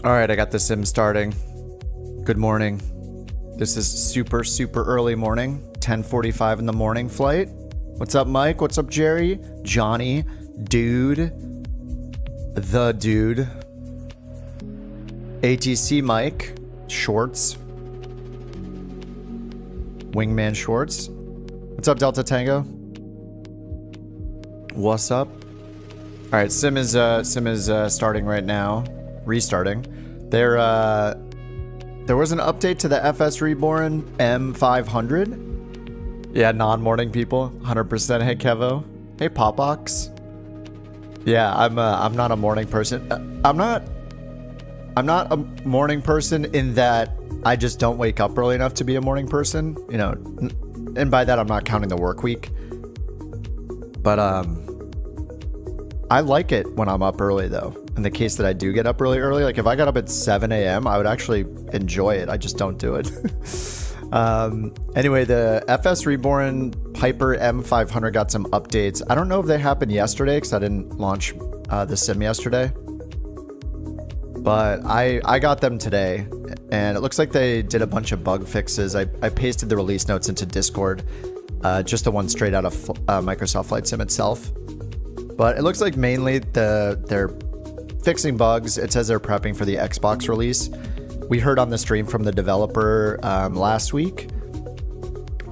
Alright, I got the sim starting. Good morning. This is super early morning. 10:45 in the morning flight. What's up, Mike? What's up, Jerry? Johnny? Dude? The dude? ATC Mike? Shorts? Wingman Shorts? What's up, Delta Tango? What's up? Alright, sim is starting right now. Restarting. There was an update to the FS Reborn M500. Yeah, non-morning people, 100%. Hey Kevo. Hey Popox. Yeah, I'm not a morning person. I'm not a morning person in that I just don't wake up early enough to be a morning person. You know, and by that I'm not counting the work week. But I like it when I'm up early though. In the case that I do get up really early, like if I got up at 7 a.m., I would actually enjoy it. I just don't do it. Anyway, the FS Reborn Piper M500 got some updates. I don't know if they happened yesterday because I didn't launch the sim yesterday. But I got them today, and it looks like they did a bunch of bug fixes. I pasted the release notes into Discord, just the one straight out of Microsoft Flight Sim itself. But it looks like mainly they're fixing bugs. It says they're prepping for the Xbox release. We heard on the stream from the developer last week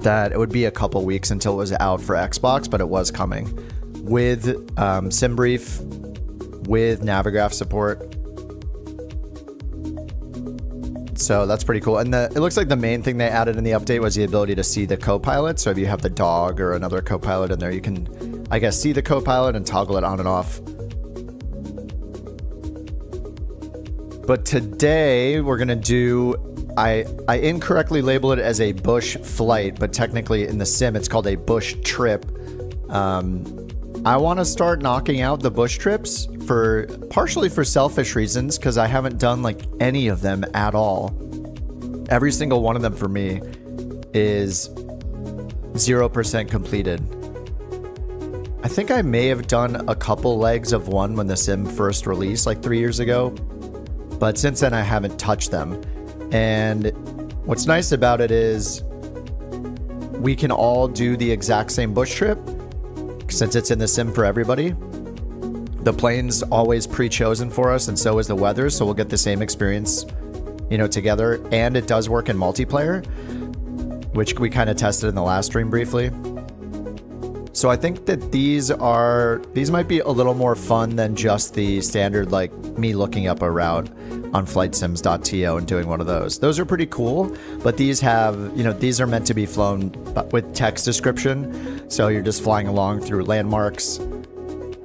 that it would be a couple weeks until it was out for Xbox, but it was coming with sim brief, with Navigraph support. So that's pretty cool. And it looks like the main thing they added in the update was the ability to see the co-pilot. So if you have the dog or another co-pilot in there, you can, I guess, see the co-pilot and toggle it on and off. But today we're gonna do, I incorrectly labeled it as a bush flight, but technically in the sim it's called a bush trip. I want to start knocking out the bush trips partially for selfish reasons, because I haven't done like any of them at all. Every single one of them for me is 0% completed. I think I may have done a couple legs of one when the sim first released like 3 years ago. But since then, I haven't touched them. And what's nice about it is we can all do the exact same bush trip since it's in the sim for everybody. The plane's always pre-chosen for us, and so is the weather, so we'll get the same experience, you know, together. And it does work in multiplayer, which we kind of tested in the last stream briefly. So I think that these might be a little more fun than just the standard, like me looking up a route on flightsims.to and doing one of those. Those are pretty cool, but these have, you know, these are meant to be flown with text description. So you're just flying along through landmarks,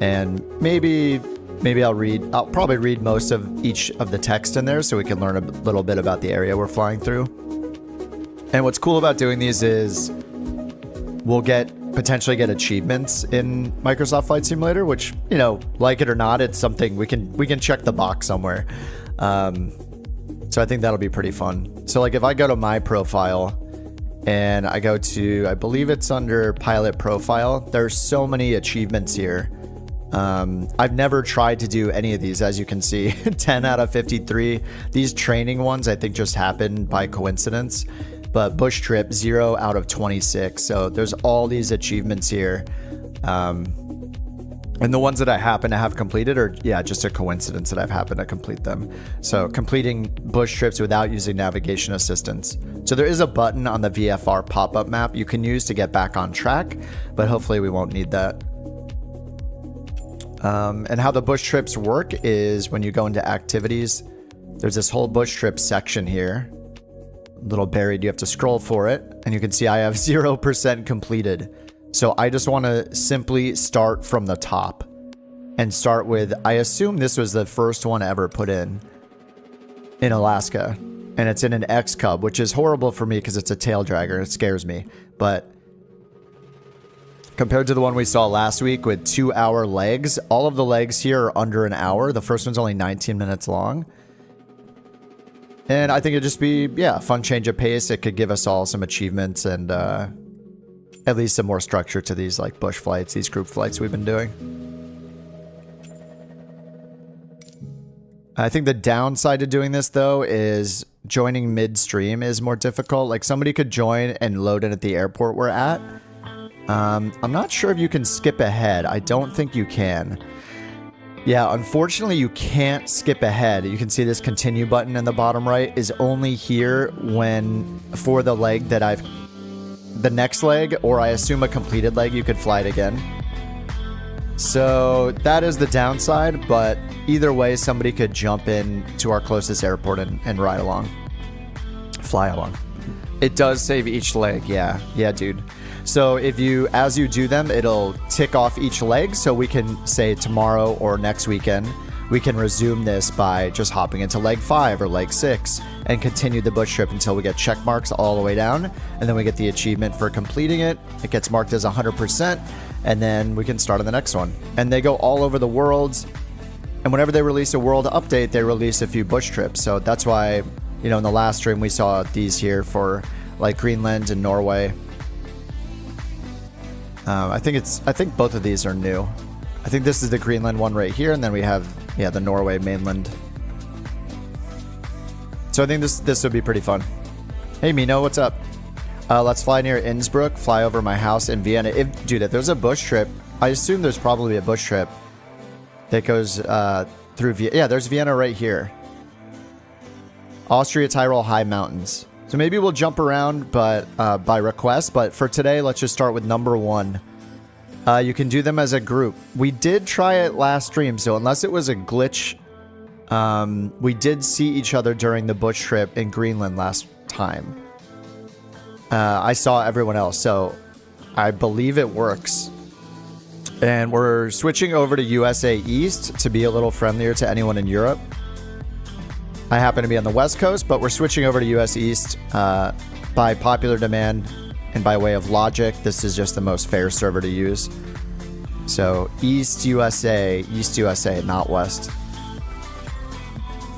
and maybe I'll probably read most of each of the text in there so we can learn a little bit about the area we're flying through. And what's cool about doing these is we'll potentially get achievements in Microsoft Flight Simulator, which, you know, like it or not, it's something we can check the box somewhere. So I think that'll be pretty fun. So like if I go to my profile and I go to, I believe it's under pilot profile, there's so many achievements here. I've never tried to do any of these, as you can see. 10 out of 53. These training ones I think just happened by coincidence. But bush trip, 0 out of 26. So there's all these achievements here. And the ones that I happen to have completed are, yeah, just a coincidence that I've happened to complete them. So completing bush trips without using navigation assistance. So there is a button on the VFR pop-up map you can use to get back on track, but hopefully we won't need that. And how the bush trips work is when you go into activities, there's this whole bush trip section here. Little buried, you have to scroll for it, and you can see I have 0% completed. So I just want to simply start from the top and start with, I assume this was the first one ever put in Alaska, and it's in an X Cub, which is horrible for me because it's a tail dragger. It scares me. But compared to the one we saw last week with 2-hour legs, all of the legs here are under an hour. The first one's only 19 minutes long. And I think it'd just be, yeah, a fun change of pace. It could give us all some achievements and at least some more structure to these like bush flights, these group flights we've been doing. I think the downside to doing this, though, is joining midstream is more difficult. Like, somebody could join and load in at the airport we're at. I'm not sure if you can skip ahead. I don't think you can. Yeah, unfortunately, you can't skip ahead. You can see this continue button in the bottom right is only here when for the leg that the next leg, or I assume a completed leg, you could fly it again. So that is the downside, but either way, somebody could jump in to our closest airport and ride along. Fly along. It does save each leg, yeah. Yeah, dude. So if you, as you do them, it'll tick off each leg, so we can say tomorrow or next weekend, we can resume this by just hopping into leg 5 or leg 6 and continue the bush trip until we get check marks all the way down, and then we get the achievement for completing it. It gets marked as 100%, and then we can start on the next one. And they go all over the world, and whenever they release a world update, they release a few bush trips. So that's why, you know, in the last stream we saw these here for like Greenland and Norway. I think both of these are new. I think this is the Greenland one right here, and then we have, yeah, the Norway mainland. So I think this would be pretty fun. Hey Mino, what's up? Let's fly near Innsbruck, fly over my house in Vienna. Dude, if there's a bush trip, I assume there's probably a bush trip that goes through Vienna. Yeah, there's Vienna right here. Austria Tyrol High Mountains. So maybe we'll jump around, but by request. But for today, let's just start with number 1. You can do them as a group. We did try it last stream, so unless it was a glitch, we did see each other during the bush trip in Greenland last time. I saw everyone else, so I believe it works. And we're switching over to USA East to be a little friendlier to anyone in Europe. I happen to be on the West Coast, but we're switching over to US East by popular demand and by way of logic. This is just the most fair server to use. So East USA, not West.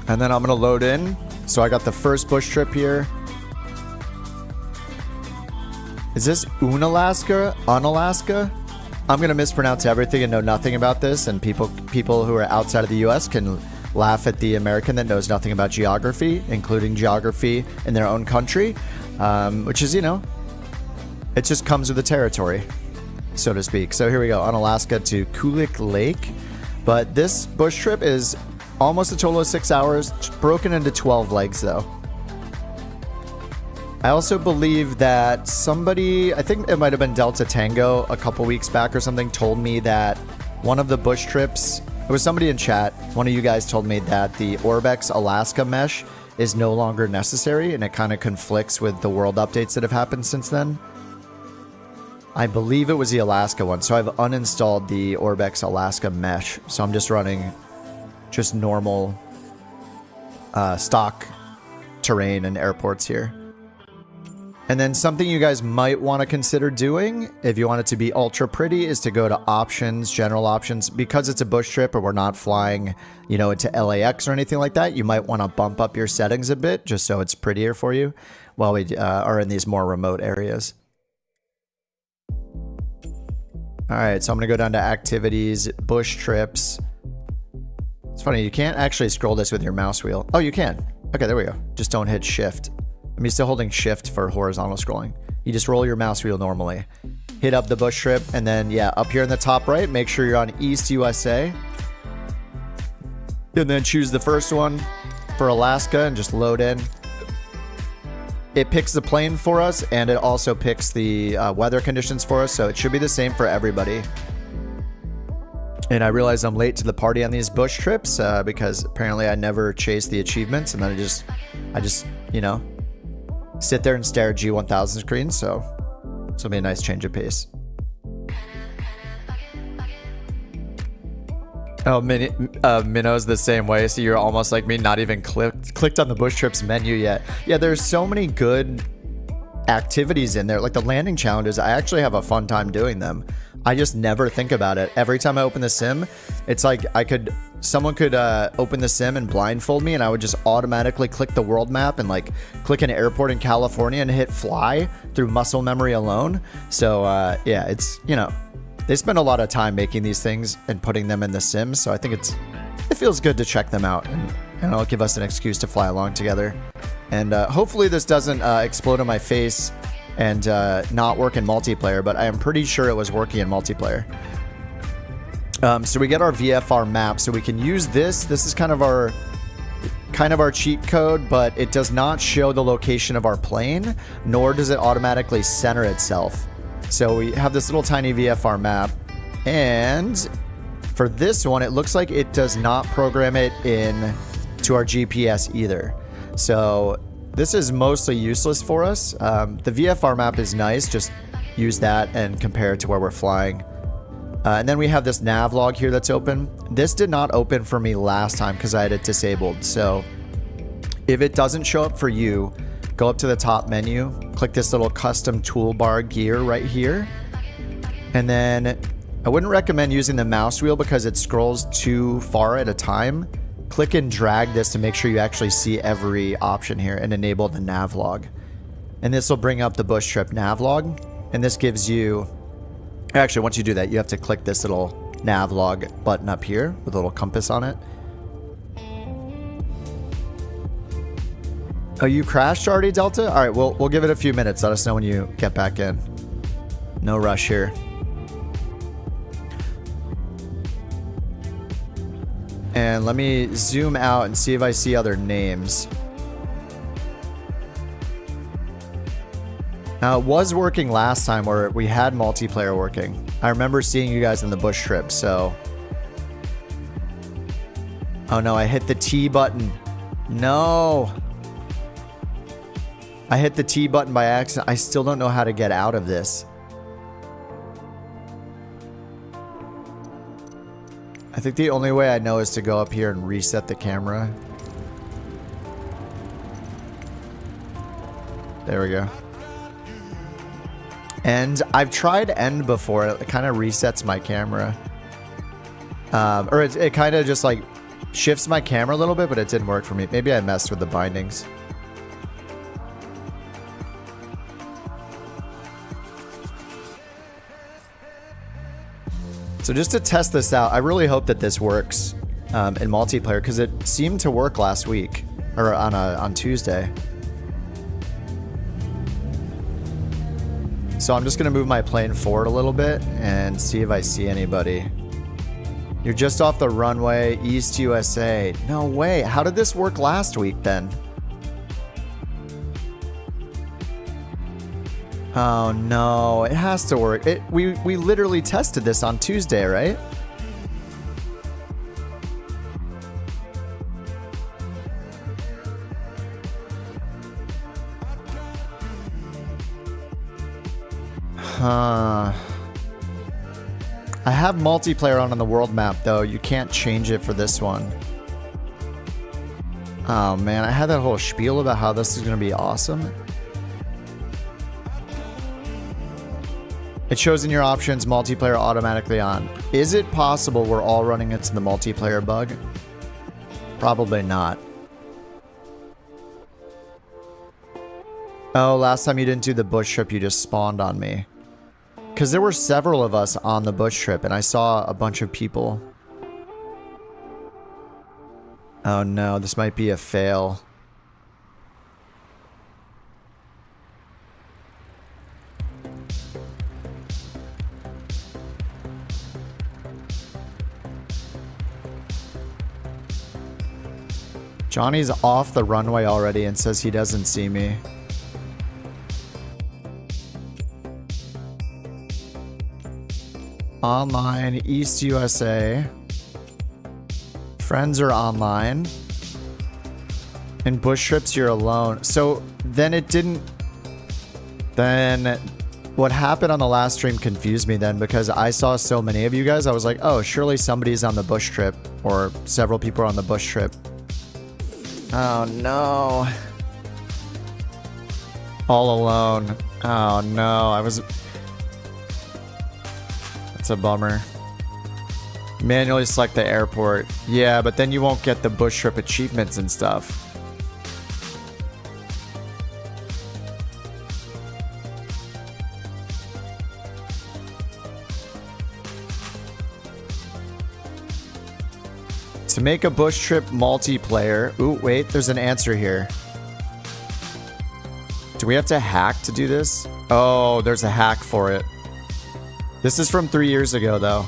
And then I'm going to load in. So I got the first bush trip here. Is this Unalaska? Unalaska? I'm going to mispronounce everything and know nothing about this, and people who are outside of the US can laugh at the American that knows nothing about geography, including geography in their own country, which is, you know, it just comes with the territory, so to speak. So here we go, on Alaska to Kulik Lake. But this bush trip is almost a total of 6 hours, broken into 12 legs though. I also believe that somebody, I think it might have been Delta Tango a couple weeks back or something, told me that one of the bush trips, it was somebody in chat, one of you guys told me that the Orbex Alaska mesh is no longer necessary, and it kind of conflicts with the world updates that have happened since then. I believe it was the Alaska one, so I've uninstalled the Orbex Alaska mesh, so I'm just running just normal stock terrain and airports here. And then something you guys might want to consider doing, if you want it to be ultra pretty, is to go to options, general options. Because it's a bush trip or we're not flying, you know, into LAX or anything like that, you might want to bump up your settings a bit just so it's prettier for you while we are in these more remote areas. All right, so I'm going to go down to activities, bush trips. It's funny, you can't actually scroll this with your mouse wheel. Oh, you can. Okay, there we go. Just don't hit shift. I'm still holding shift for horizontal scrolling. You just roll your mouse wheel normally. Hit up the bush trip, and then, yeah, up here in the top right, make sure you're on East USA. And then choose the first one for Alaska and just load in. It picks the plane for us, and it also picks the weather conditions for us, so it should be the same for everybody. And I realize I'm late to the party on these bush trips because apparently I never chase the achievements, and then I just, you know, sit there and stare at G1000 screens, so this will be a nice change of pace. Oh, Minnow's the same way, so you're almost like me, not even clicked on the bush trips menu yet. Yeah, there's so many good activities in there, like the landing challenges. I actually have a fun time doing them. I just never think about it. Every time I open the sim, it's like someone could open the sim and blindfold me, and I would just automatically click the world map and like click an airport in California and hit fly through muscle memory alone. So yeah, it's, you know, they spend a lot of time making these things and putting them in the sim, so I think it feels good to check them out and it'll give us an excuse to fly along together. And hopefully this doesn't explode in my face and not work in multiplayer, but I am pretty sure it was working in multiplayer. So we get our VFR map, so we can use this. This is kind of our cheat code, but it does not show the location of our plane, nor does it automatically center itself. So we have this little tiny VFR map, and for this one, it looks like it does not program it in to our GPS either. So this is mostly useless for us. The VFR map is nice. Just use that and compare it to where we're flying. And then we have this nav log here that's open. This did not open for me last time because I had it disabled. So if it doesn't show up for you, go up to the top menu, click this little custom toolbar gear right here. And then I wouldn't recommend using the mouse wheel because it scrolls too far at a time. Click and drag this to make sure you actually see every option here and enable the nav log. And this will bring up the bush trip nav log. And this gives you, actually once you do that, you have to click this little nav log button up here with a little compass on it. Oh, you crashed already, Delta? All right, we'll give it a few minutes. Let us know when you get back in. No rush here. And let me zoom out and see if I see other names. Now, it was working last time where we had multiplayer working. I remember seeing you guys in the bush trip, so... Oh no, I hit the T button. No! I hit the T button by accident. I still don't know how to get out of this. I think the only way I know is to go up here and reset the camera. There we go. And I've tried end before. It kind of resets my camera. Or it kind of just like shifts my camera a little bit, but it didn't work for me. Maybe I messed with the bindings. So just to test this out, I really hope that this works in multiplayer because it seemed to work last week or on Tuesday. So I'm just going to move my plane forward a little bit and see if I see anybody. You're just off the runway, East USA. No way. How did this work last week then? Oh no, it has to work. We literally tested this on Tuesday, right? Huh. I have multiplayer on the world map though. You can't change it for this one. Oh man, I had that whole spiel about how this is going to be awesome. It shows in your options multiplayer automatically on. Is it possible we're all running into the multiplayer bug? Probably not. Oh, last time you didn't do the bush trip, you just spawned on me. Because there were several of us on the bush trip and I saw a bunch of people. Oh no, this might be a fail. Johnny's off the runway already and says he doesn't see me. Online, East USA. Friends are online. In bush trips, you're alone. So then it didn't... Then what happened on the last stream confused me then because I saw so many of you guys. I was like, oh, surely somebody's on the bush trip or several people are on the bush trip. Oh no. All alone. Oh no, I was... That's a bummer. Manually select the airport. Yeah, but then you won't get the bush trip achievements and stuff. To make a bush trip multiplayer. Ooh, wait, there's an answer here. Do we have to hack to do this? Oh, there's a hack for it. This is from 3 years ago, though.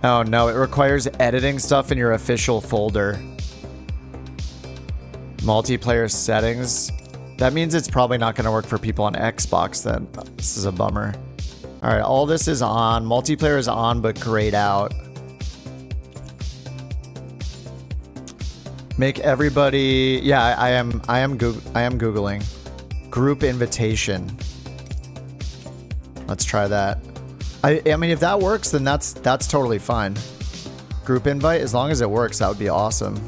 Oh, no, it requires editing stuff in your official folder. Multiplayer settings. That means it's probably not going to work for people on Xbox then. This is a bummer. All right, all this is on. Multiplayer is on, but grayed out. Make everybody... Yeah, I am Googling. Group invitation. Let's try that. I mean, if that works, then that's totally fine. Group invite, as long as it works, that would be awesome.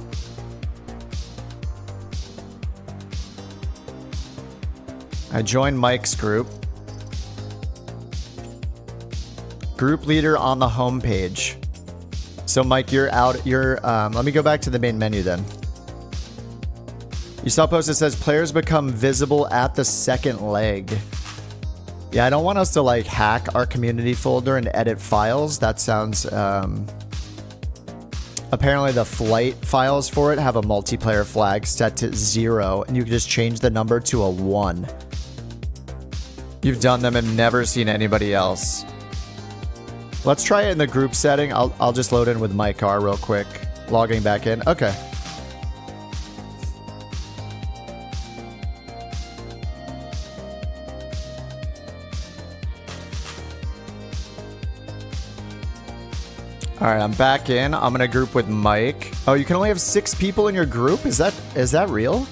I joined Mike's group. Group leader on the home page. So Mike, you're out. Let me go back to the main menu then. You saw a post that says players become visible at the second leg. Yeah, I don't want us to like hack our community folder and edit files. That sounds... Apparently the flight files for it have a multiplayer flag set to 0, and you can just change the number to a 1. You've done them and never seen anybody else. Let's try it in the group setting. I'll just load in with my car real quick. Logging back in. Okay. All right, I'm back in. I'm gonna group with Mike. Oh, you can only have 6 people in your group? Is that real?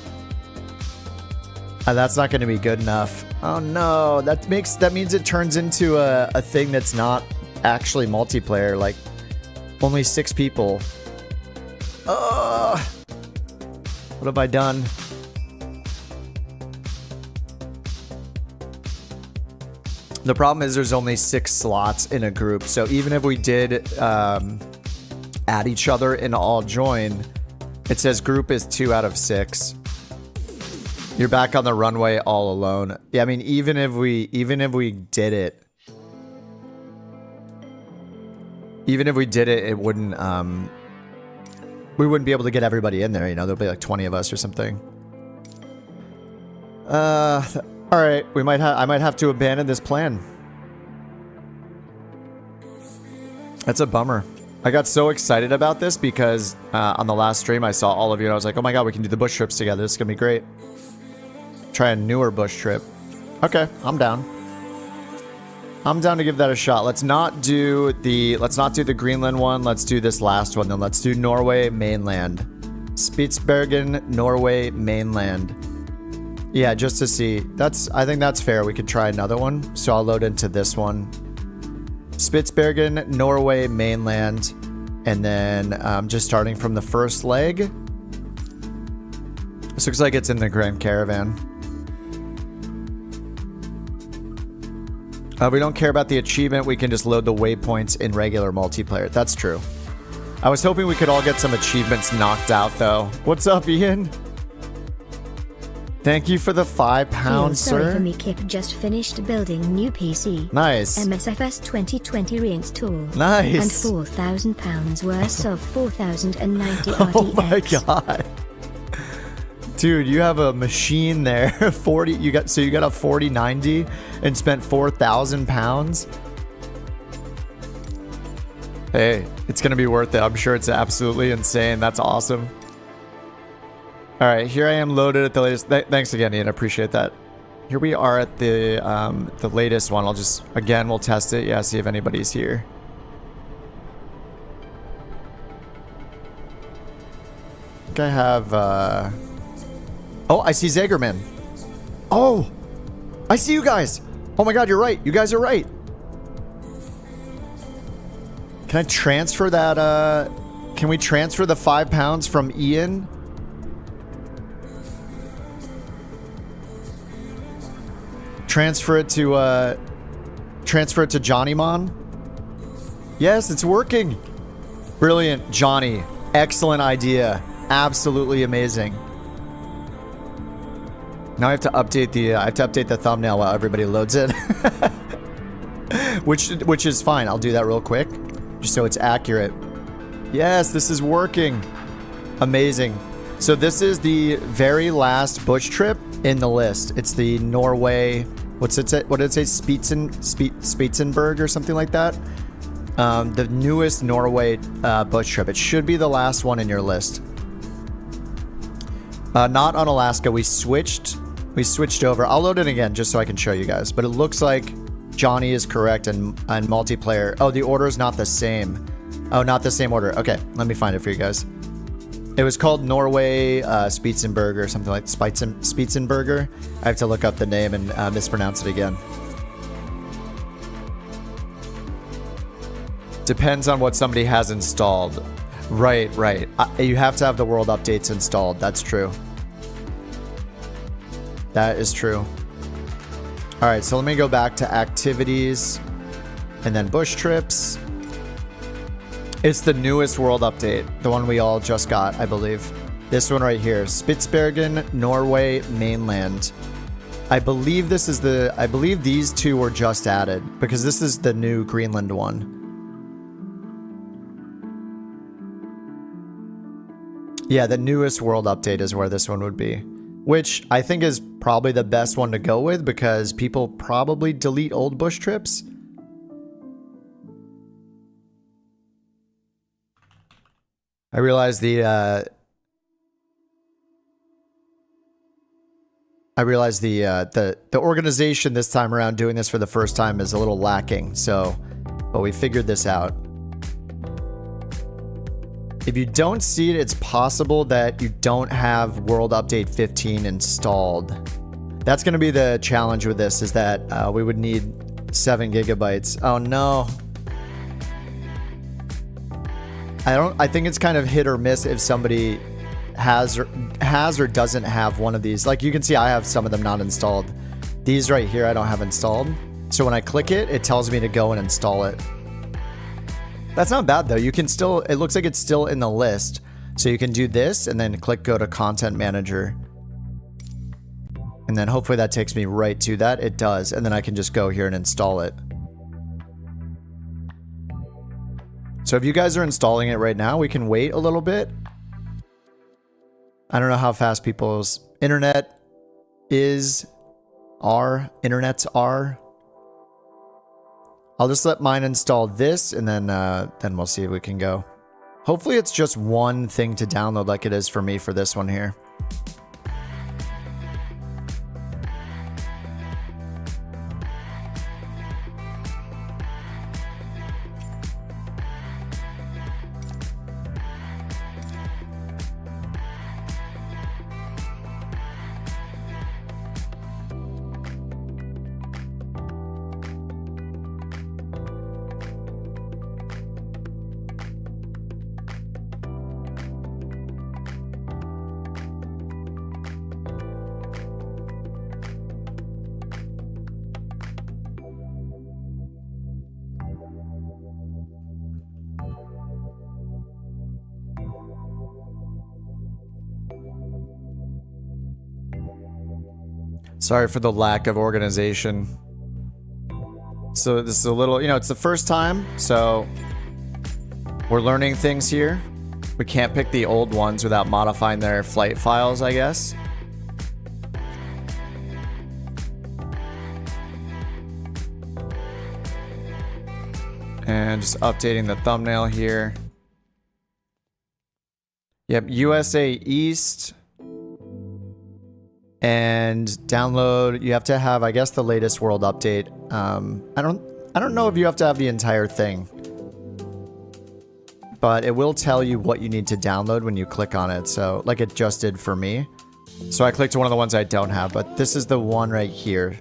That's not gonna be good enough. Oh no, that means it turns into a thing that's not actually multiplayer. Like only 6 people. What have I done? The problem is there's only 6 slots in a group. So even if we did add each other and all join, it says group is 2 out of 6. You're back on the runway all alone. Yeah, I mean, even if we did it, it wouldn't we wouldn't be able to get everybody in there, you know. There'll be like 20 of us or something. All right, I might have to abandon this plan. That's a bummer. I got so excited about this because on the last stream I saw all of you and I was like, oh my god, we can do the bush trips together. This is gonna be great. Try a newer bush trip. Okay, I'm down. I'm down to give that a shot. Let's not do the Greenland one. Let's do this last one then. Let's do Norway mainland. Spitsbergen, Norway mainland. Yeah, just to see. I think that's fair. We could try another one. So I'll load into this one. Spitsbergen, Norway mainland. And then just starting from the first leg. This looks like it's in the Grand Caravan. We don't care about the achievement. We can just load the waypoints in regular multiplayer. That's true. I was hoping we could all get some achievements knocked out, though. What's up, Ian? Thank you for the £5, sorry sir. For me, Kip just finished building new PC. Nice. MSFS 2020 reinstall. Nice. And £4,000 worth of 4,090 RTX. Oh my god. Dude, you have a machine there. 40. You got a 4090 and spent £4,000. Hey, it's gonna be worth it. I'm sure it's absolutely insane. That's awesome. All right, here I am loaded at the latest. Thanks again, Ian. I appreciate that. Here we are at the latest one. We'll test it. Yeah, see if anybody's here. I think I have. Oh, I see Zagerman. Oh, I see you guys. Oh my God, you're right. You guys are right. Can I transfer that? Can we transfer the £5 from Ian? Transfer it to Johnny Mon. Yes, it's working. Brilliant, Johnny. Excellent idea. Absolutely amazing. Now I have to update the thumbnail while everybody loads in. which is fine. I'll do that real quick, just so it's accurate. Yes, this is working. Amazing. So this is the very last bush trip in the list. It's the Norway, what did it say? Spitzenberg or something like that. The newest Norway bush trip. It should be the last one in your list. Not on Alaska. We switched over. I'll load it again just so I can show you guys. But it looks like Johnny is correct and multiplayer. Oh, the order is not the same. Oh, not the same order. Okay, let me find it for you guys. It was called Norway Spitzenberg or something like Spitzenberger. I have to look up the name and mispronounce it again. Depends on what somebody has installed. Right. You have to have the world updates installed. That's true. That is true. All right, so let me go back to activities and then bush trips. It's the newest world update, the one we all just got, I believe. This one right here, Spitsbergen, Norway, mainland. I believe these two were just added because this is the new Greenland one. Yeah, the newest world update is where this one would be, which I think is probably the best one to go with because people probably delete old bush trips. I realize the organization this time around doing this for the first time is a little lacking. So, but we figured this out. If you don't see it, it's possible that you don't have World Update 15 installed. That's going to be the challenge with this, is that we would need 7 gigabytes. Oh no. I think it's kind of hit or miss if somebody has or doesn't have one of these. Like you can see I have some of them not installed. These right here I don't have installed. So when I click it, it tells me to go and install it. That's not bad though. You can still, it looks like it's still in the list. So you can do this and then click go to Content Manager. And then hopefully that takes me right to that. It does. And then I can just go here and install it. So if you guys are installing it right now, we can wait a little bit. I don't know how fast people's internets are. I'll just let mine install this and then we'll see if we can go. Hopefully it's just one thing to download like it is for me for this one here. Sorry for the lack of organization. So this is a little, it's the first time, so we're learning things here. We can't pick the old ones without modifying their flight files, I guess. And just updating the thumbnail here. Yep, USA East. And download, you have to have, I guess, the latest world update. I don't know if you have to have the entire thing, but it will tell you what you need to download when you click on it. So like it just did for me. So I clicked one of the ones I don't have, but this is the one right here.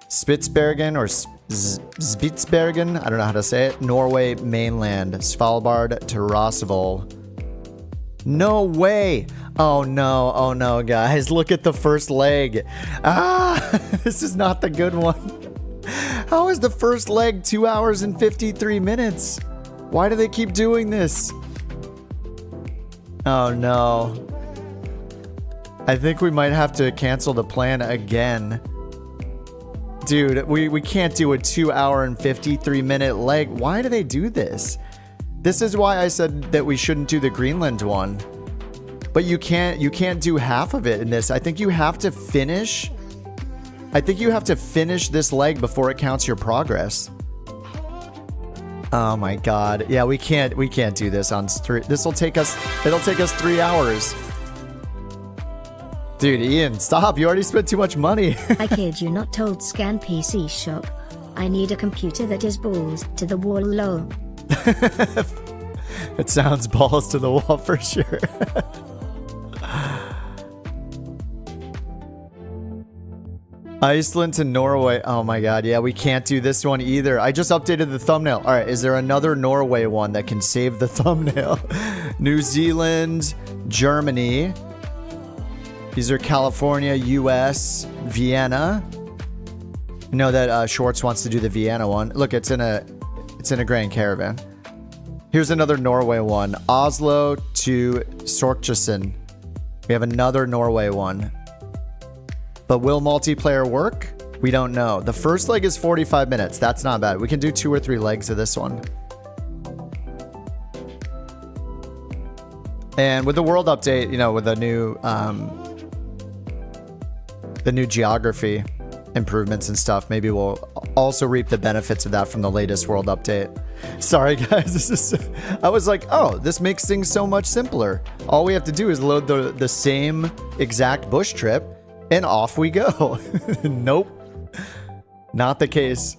Spitsbergen or Spitsbergen, I don't know how to say it. Norway mainland, Svalbard to Rossvoll. No way. Oh no, guys. Look at the first leg. This is not the good one. How is the first leg 2 hours and 53 minutes? Why do they keep doing this? Oh no. I think we might have to cancel the plan again. Dude, we can't do a 2 hour and 53 minute leg. Why do they do this? This is why I said that we shouldn't do the Greenland one. But you can't do half of it in this. I think you have to finish. I think you have to finish this leg before it counts your progress. Oh my god. Yeah, we can't do this on street. It'll take us 3 hours. Dude, Ian, stop. You already spent too much money. I kid you not, told Scan PC Shop. I need a computer that is balls to the wall, lol. It sounds balls to the wall for sure. Iceland to Norway. Oh my god, yeah, we can't do this one either. I just updated the thumbnail. All right, is there another Norway one that can save the thumbnail? New Zealand, Germany. These are California, US, Vienna. I know that Schwartz wants to do the Vienna one. Look, it's in a Grand Caravan. Here's another Norway one. Oslo to Sorkjesen. We have another Norway one. But will multiplayer work? We don't know. The first leg is 45 minutes. That's not bad. We can do 2 or 3 legs of this one. And with the world update, you know, with the new geography improvements and stuff, maybe we'll also reap the benefits of that from the latest world update. Sorry guys, I was like, oh, this makes things so much simpler. All we have to do is load the same exact bush trip and off we go. Nope, not the case.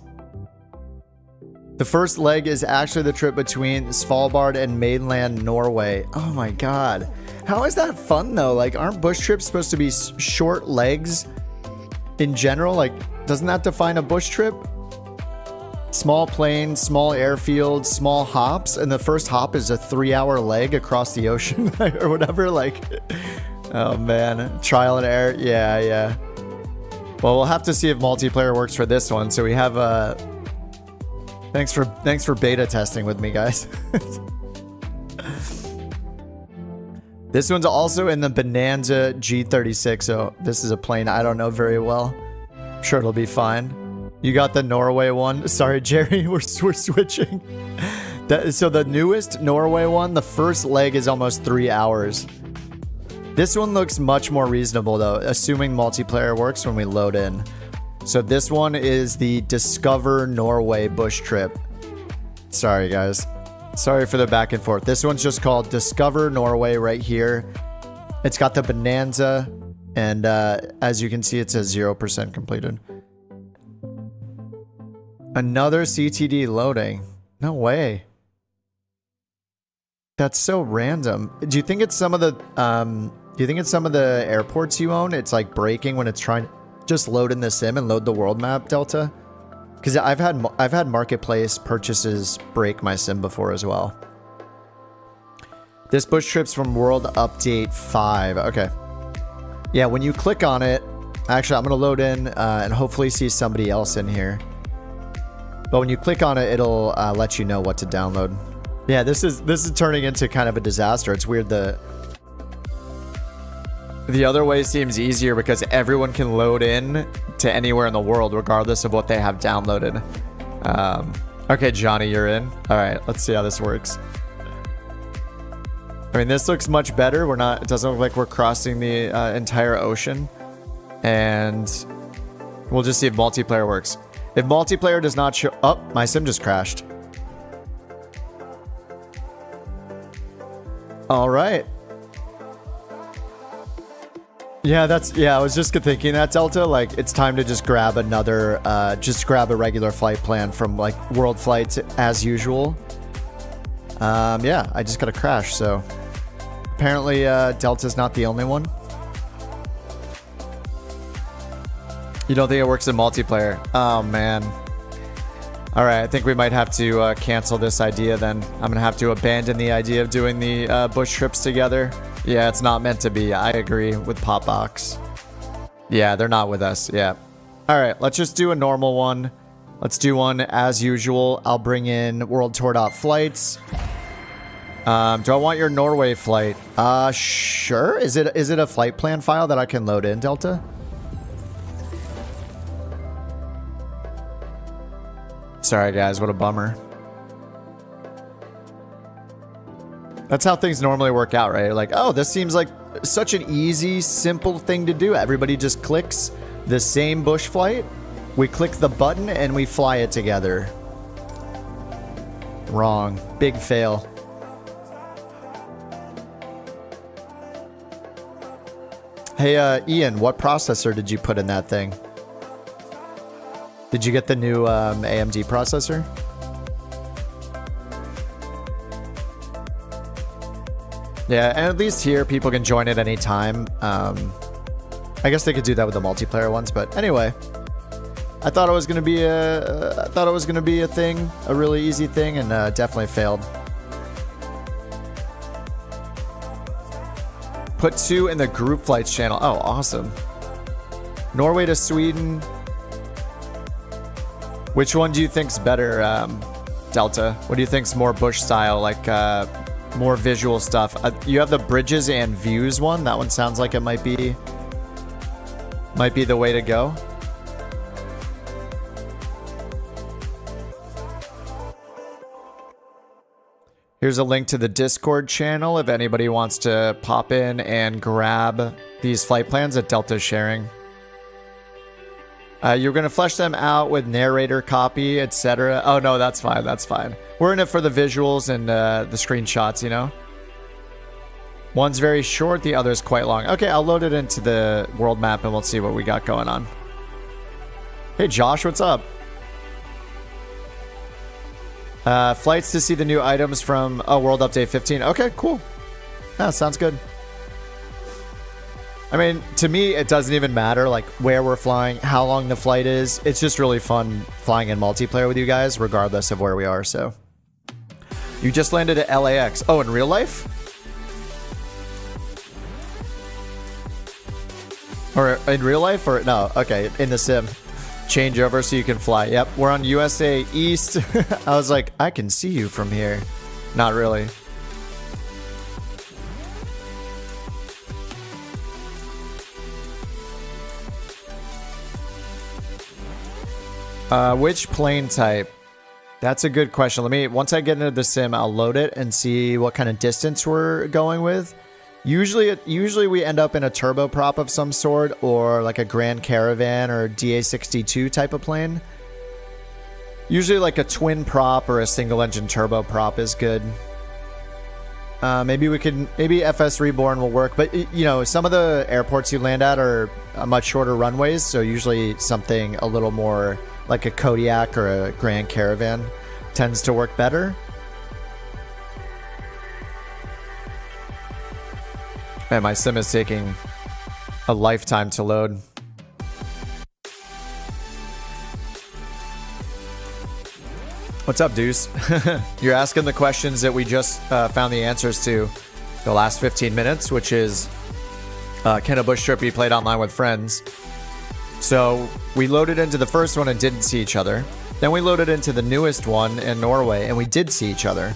The first leg is actually the trip between Svalbard and mainland Norway. Oh my god. How is that fun though? Like, aren't bush trips supposed to be short legs in general? Like, doesn't that define a bush trip? Small plains, small airfields, small hops, and the first hop is a 3-hour leg across the ocean or whatever. Like, oh man, trial and error. Yeah. Well, we'll have to see if multiplayer works for this one. So we have thanks for beta testing with me, guys. This one's also in the Bonanza G36, so this is a plane I don't know very well. I'm sure it'll be fine. You got the Norway one. Sorry, Jerry, we're switching. So the newest Norway one, the first leg is almost 3 hours. This one looks much more reasonable though, assuming multiplayer works when we load in. So this one is the Discover Norway bush trip. Sorry, guys. Sorry for the back and forth. This one's just called Discover Norway right here. It's got the Bonanza, and as you can see, it says 0% completed. Another CTD loading. No way. That's so random. Do you think it's some of the airports you own? It's like breaking when it's trying to just load in the sim and load the world map, Delta? Because I've had marketplace purchases break my sim before as well. This bush trip's from World Update 5. Okay. Yeah, when you click on it, actually, I'm gonna load in and hopefully see somebody else in here. But when you click on it, it'll let you know what to download. Yeah, this is turning into kind of a disaster. It's weird. The other way seems easier because everyone can load in to anywhere in the world regardless of what they have downloaded. Okay, Johnny, you're in. All right, let's see how this works. I mean, this looks much better. It doesn't look like we're crossing the entire ocean. And we'll just see if multiplayer works. If multiplayer does not show... Oh, my sim just crashed. All right. Yeah, I was just thinking that, Delta. Like, it's time to just grab another, just grab a regular flight plan from, like, World Flights as usual. Yeah, I just got a crash, so... Apparently, Delta's not the only one. You don't think it works in multiplayer? Oh, man. Alright, I think we might have to cancel this idea then. I'm gonna have to abandon the idea of doing the bush trips together. Yeah, it's not meant to be. I agree with Popbox. Yeah, they're not with us. Yeah. Alright, let's just do a normal one. Let's do one as usual. I'll bring in World Tour Flights. Do I want your Norway flight? Sure. Is it a flight plan file that I can load in, Delta? Sorry, guys. What a bummer. That's how things normally work out, right? Like, oh, this seems like such an easy, simple thing to do. Everybody just clicks the same bush flight. We click the button and we fly it together. Wrong. Big fail. Hey, Ian, what processor did you put in that thing? Did you get the new AMD processor? Yeah, and at least here people can join at any time. I guess they could do that with the multiplayer ones, but anyway, I thought it was gonna be a thing, a really easy thing, and definitely failed. Put 2 in the group flights channel. Oh, awesome. Norway to Sweden. Which one do you think's better, Delta? What do you think's more bush style, like more visual stuff? You have the bridges and views one. That one sounds like it might be the way to go. Here's a link to the Discord channel if anybody wants to pop in and grab these flight plans that Delta's sharing. You're going to flesh them out with narrator copy, etc. Oh, no, that's fine. That's fine. We're in it for the visuals and the screenshots, you know? One's very short, the other's quite long. Okay, I'll load it into the world map and we'll see what we got going on. Hey, Josh, what's up? Flights to see the new items from World Update 15. Okay, cool. Yeah, sounds good. I mean, to me, it doesn't even matter like where we're flying, how long the flight is. It's just really fun flying in multiplayer with you guys, regardless of where we are. So, you just landed at LAX. Oh, in real life? Or in real life? Or no? Okay, in the sim. Change over so you can fly. Yep, we're on USA East. I was like, I can see you from here. Not really. Which plane type? That's a good question. Once I get into the sim, I'll load it and see what kind of distance we're going with. Usually we end up in a turboprop of some sort, or like a Grand Caravan or DA-62 type of plane. Usually like a twin prop or a single engine turboprop is good. Maybe FS Reborn will work, but you know, some of the airports you land at are much shorter runways, so usually something a little more like a Kodiak or a Grand Caravan tends to work better. Man, my sim is taking a lifetime to load. What's up, Deuce? You're asking the questions that we just found the answers to the last 15 minutes, which is, can a bush trip be played online with friends? So we loaded into the first one and didn't see each other. Then we loaded into the newest one in Norway and we did see each other.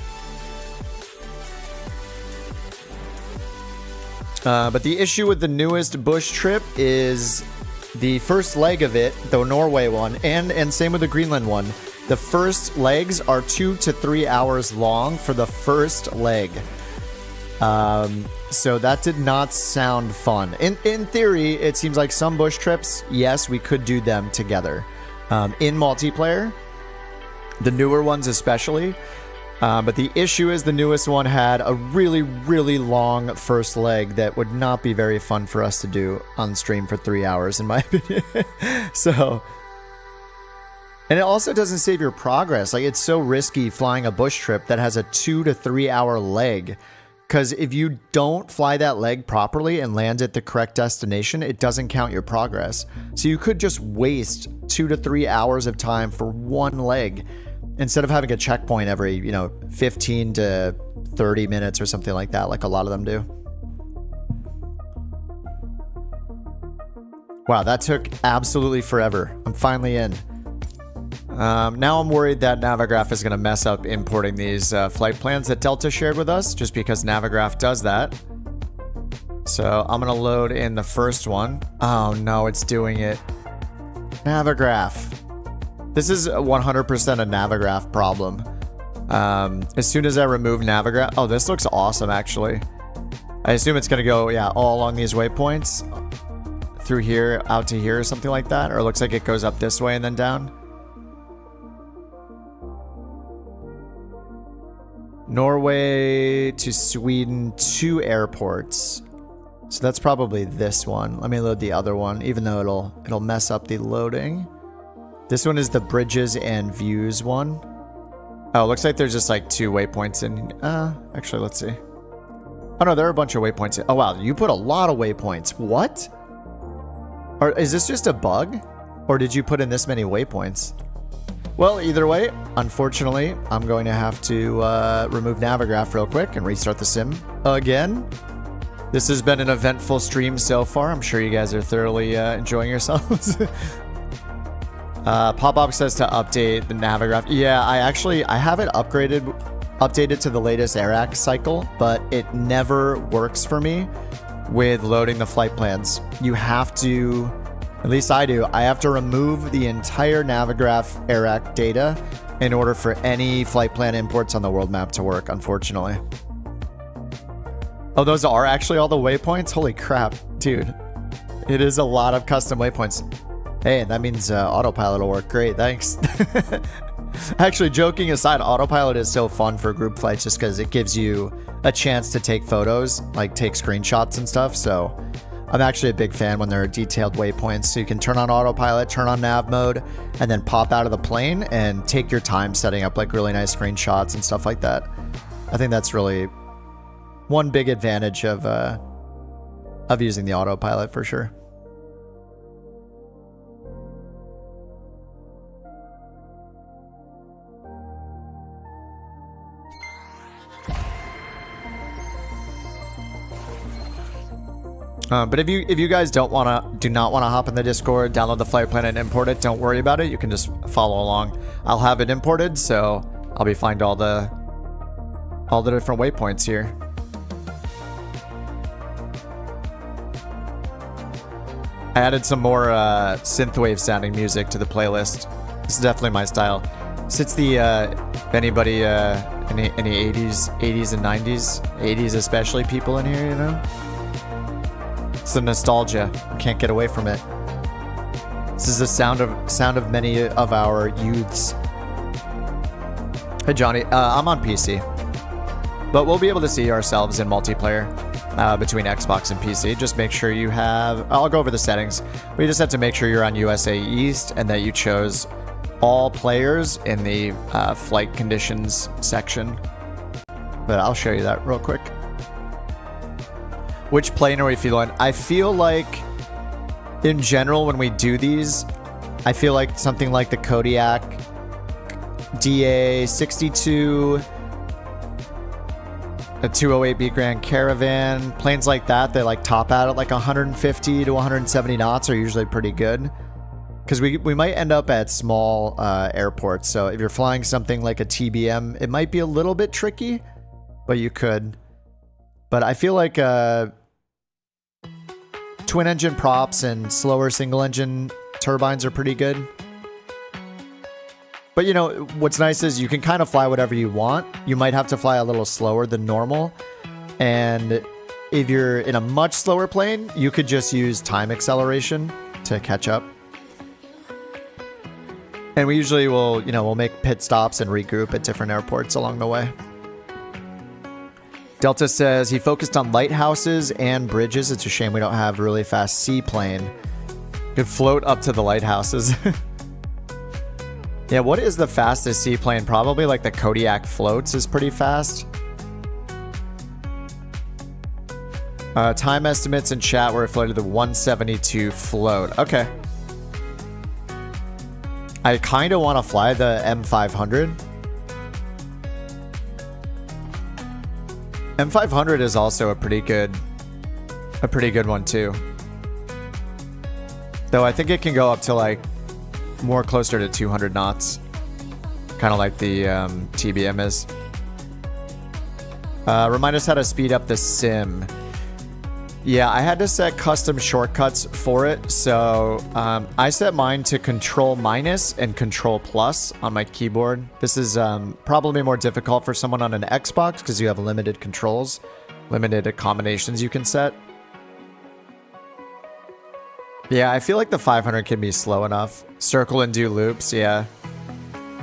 But the issue with the newest bush trip is the first leg of it, the Norway one, and same with the Greenland one. The first legs are 2 to 3 hours long for the first leg. So that did not sound fun. In theory, it seems like some bush trips, yes, we could do them together. In multiplayer, the newer ones especially. But the issue is the newest one had a really, really long first leg that would not be very fun for us to do on stream for 3 hours, in my opinion. So, and it also doesn't save your progress. Like, it's so risky flying a bush trip that has a 2 to 3 hour leg. Because if you don't fly that leg properly and land at the correct destination, it doesn't count your progress. So you could just waste 2 to 3 hours of time for one leg, instead of having a checkpoint every, 15 to 30 minutes or something like that, like a lot of them do. Wow, that took absolutely forever. I'm finally in. Now I'm worried that Navigraph is going to mess up importing these flight plans that Delta shared with us, just because Navigraph does that. So I'm going to load in the first one. Oh no, it's doing it. Navigraph. This is 100% a Navigraph problem. As soon as I remove Navigraph... Oh, this looks awesome, actually. I assume it's going to go, yeah, all along these waypoints. Through here, out to here, or something like that. Or it looks like it goes up this way and then down. Norway to Sweden, 2 airports. So that's probably this one. Let me load the other one, even though it'll mess up the loading. This one is the bridges and views one. Oh, it looks like there's just like 2 waypoints in. Actually, let's see. Oh no, there are a bunch of waypoints in. Oh wow, you put a lot of waypoints. What? Or is this just a bug? Or did you put in this many waypoints? Well, either way, unfortunately, I'm going to have to remove Navigraph real quick and restart the sim again. This has been an eventful stream so far. I'm sure you guys are thoroughly enjoying yourselves. Pop-Up says to update the Navigraph. Yeah, I have it updated to the latest AirAct cycle, but it never works for me with loading the flight plans. You have to, at least I do, I have to remove the entire Navigraph AirAct data in order for any flight plan imports on the world map to work, unfortunately. Oh, those are actually all the waypoints? Holy crap, dude. It is a lot of custom waypoints. Hey, that means autopilot will work great, thanks. Actually, joking aside, autopilot is so fun for group flights just because it gives you a chance to take photos, like take screenshots and stuff. So I'm actually a big fan when there are detailed waypoints. So you can turn on autopilot, turn on nav mode, and then pop out of the plane and take your time setting up like really nice screenshots and stuff like that. I think that's really one big advantage of using the autopilot for sure. But if you guys do not want to hop in the Discord, download the flight plan and import it, don't worry about it. You can just follow along. I'll have it imported, so I'll be finding all the different waypoints here. I added some more synthwave sounding music to the playlist. This is definitely my style. Since the anybody any 80s and 90s, 80s especially people in here, you know. It's the nostalgia. Can't get away from it. This is the sound of many of our youths. Hey Johnny, I'm on PC, but we'll be able to see ourselves in multiplayer between Xbox and PC. Just make sure you have. I'll go over the settings. We just have to make sure you're on USA East and that you chose all players in the flight conditions section. But I'll show you that real quick. Which plane are we feeling? I feel like, in general, when we do these, I feel like something like the Kodiak DA62, a 208B Grand Caravan, planes like that, they like top out at like 150 to 170 knots are usually pretty good. Because we might end up at small airports. So if you're flying something like a TBM, it might be a little bit tricky, but you could. But I feel like twin engine props and slower single engine turbines are pretty good. But you know, what's nice is you can kind of fly whatever you want. You might have to fly a little slower than normal. And if you're in a much slower plane, you could just use time acceleration to catch up. And we usually will, you know, we'll make pit stops and regroup at different airports along the way. Delta says he focused on lighthouses and bridges. It's a shame we don't have a really fast seaplane. Could float up to the lighthouses. Yeah, what is the fastest seaplane? Probably like the Kodiak floats is pretty fast. Time estimates in chat were floated the 172 float. Okay. I kind of want to fly the M500. M500 is also a pretty good one too. Though I think it can go up to like more closer to 200 knots. Kind of like the TBM is. Remind us how to speed up the sim. Yeah, I had to set custom shortcuts for it. So I set mine to Control minus and Control plus on my keyboard. This is probably more difficult for someone on an Xbox because you have limited controls, limited combinations you can set. Yeah, I feel like the 500 can be slow enough. Circle and do loops, yeah.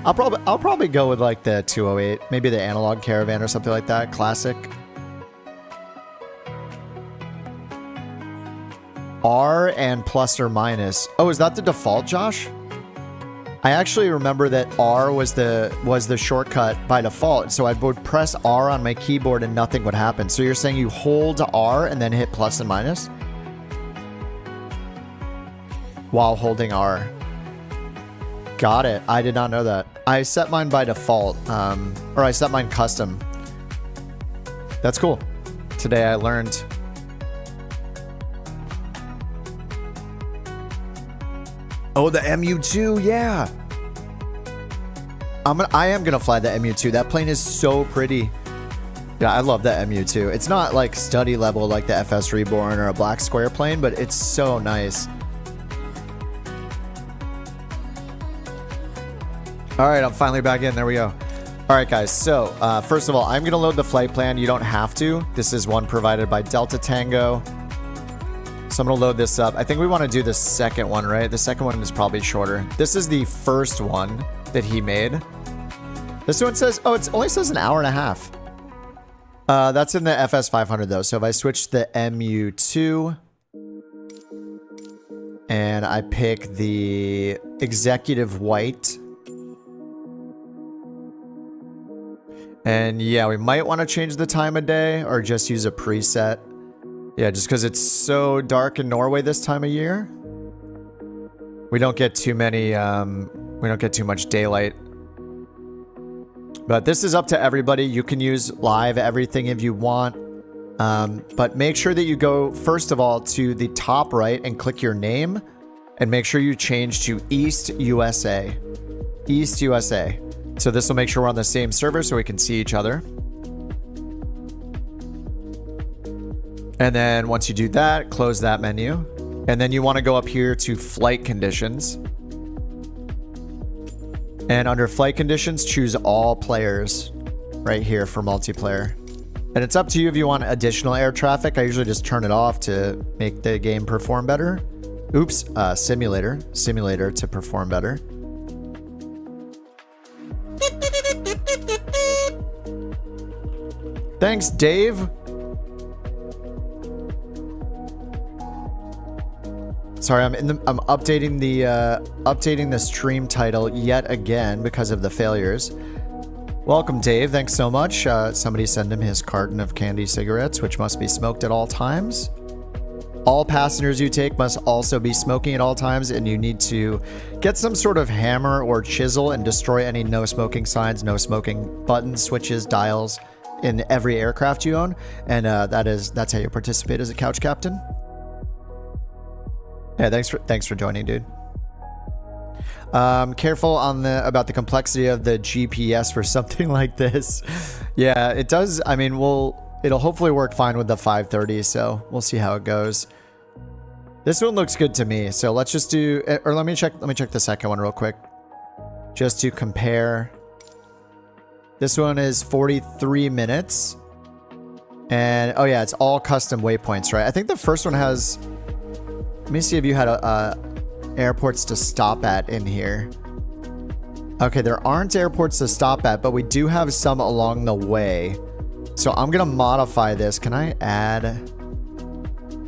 I'll probably go with like the 208, maybe the Analog Caravan or something like that, classic. R and plus or minus. Oh, is that the default, Josh? I actually remember that R was the shortcut by default, so I would press R on my keyboard and nothing would happen. So you're saying you hold R and then hit plus and minus? While holding R. Got it. I did not know that. I set mine by default, or I set mine custom. That's cool. Today I learned. Oh, the MU2, yeah. I am gonna fly the MU2. That plane is so pretty. Yeah, I love the MU2. It's not like study level like the FS Reborn or a Black Square plane, but it's so nice. All right, I'm finally back in. There we go. All right, guys. So first of all, I'm going to load the flight plan. You don't have to. This is one provided by Delta Tango. So I'm going to load this up. I think we want to do the second one, right? The second one is probably shorter. This is the first one that he made. This one says, oh, it only says an hour and a half. That's in the FS 500 though. So if I switch the MU2 and I pick the executive white. And yeah, we might want to change the time of day or just use a preset. Yeah, just because it's so dark in Norway this time of year. We don't get too many, we don't get too much daylight. But this is up to everybody. You can use live everything if you want. But make sure that you go, first of all, to the top right and click your name. And make sure you change to East USA. East USA. So this will make sure we're on the same server so we can see each other. And then once you do that, close that menu. And then you want to go up here to flight conditions. And under flight conditions, choose all players right here for multiplayer. And it's up to you if you want additional air traffic. I usually just turn it off to make the game perform better. Oops, simulator to perform better. Thanks, Dave. Sorry, I'm updating the stream title yet again because of the failures. Welcome, Dave. Thanks so much. Somebody send him his carton of candy cigarettes, which must be smoked at all times. All passengers you take must also be smoking at all times, and you need to get some sort of hammer or chisel and destroy any no smoking signs, no smoking buttons, switches, dials in every aircraft you own. And that's how you participate as a couch captain. Yeah, thanks for joining, dude. Careful on about the complexity of the GPS for something like this. Yeah, it does. I mean, it'll hopefully work fine with the 530, so we'll see how it goes. This one looks good to me, so let's just do, or let me check the second one real quick, just to compare. This one is 43 minutes, and oh yeah, it's all custom waypoints, right? I think the first one has. Let me see if you had airports to stop at in here. Okay, there aren't airports to stop at, but we do have some along the way. So I'm going to modify this. Can I add...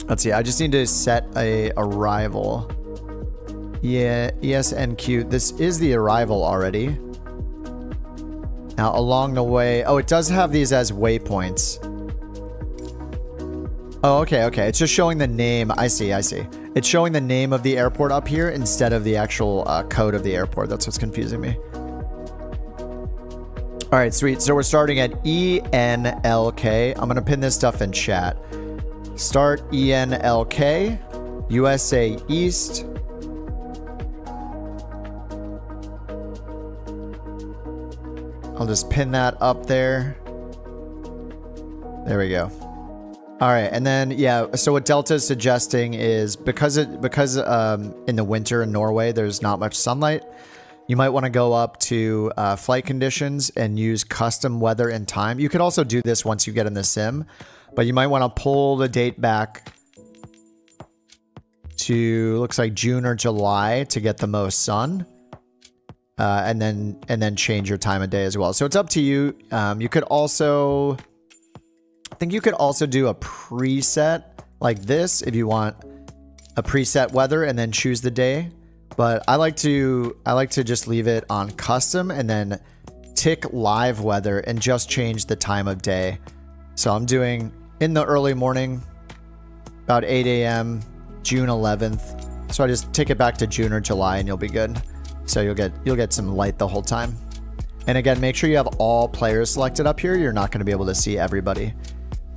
Let's see. I just need to set a arrival. Yeah, ESNQ. This is the arrival already. Now, along the way... Oh, it does have these as waypoints. Oh, okay. It's just showing the name. I see. It's showing the name of the airport up here instead of the actual code of the airport. That's what's confusing me. All right, sweet. So we're starting at ENLK. I'm going to pin this stuff in chat. Start ENLK, USA East. I'll just pin that up there. There we go. All right, and then yeah, so what Delta is suggesting is because in the winter in Norway there's not much sunlight, you might want to go up to flight conditions and use custom weather and time. You could also do this once you get in the sim, but you might want to pull the date back to looks like June or July to get the most sun, and then change your time of day as well. So it's up to you. You could also. I think you could also do a preset like this if you want a preset weather and then choose the day. But I like to just leave it on custom and then tick live weather and just change the time of day. So I'm doing in the early morning, about 8 a.m., June 11th. So I just tick it back to June or July and you'll be good. So you'll get some light the whole time. And again, make sure you have all players selected up here. You're not going to be able to see everybody.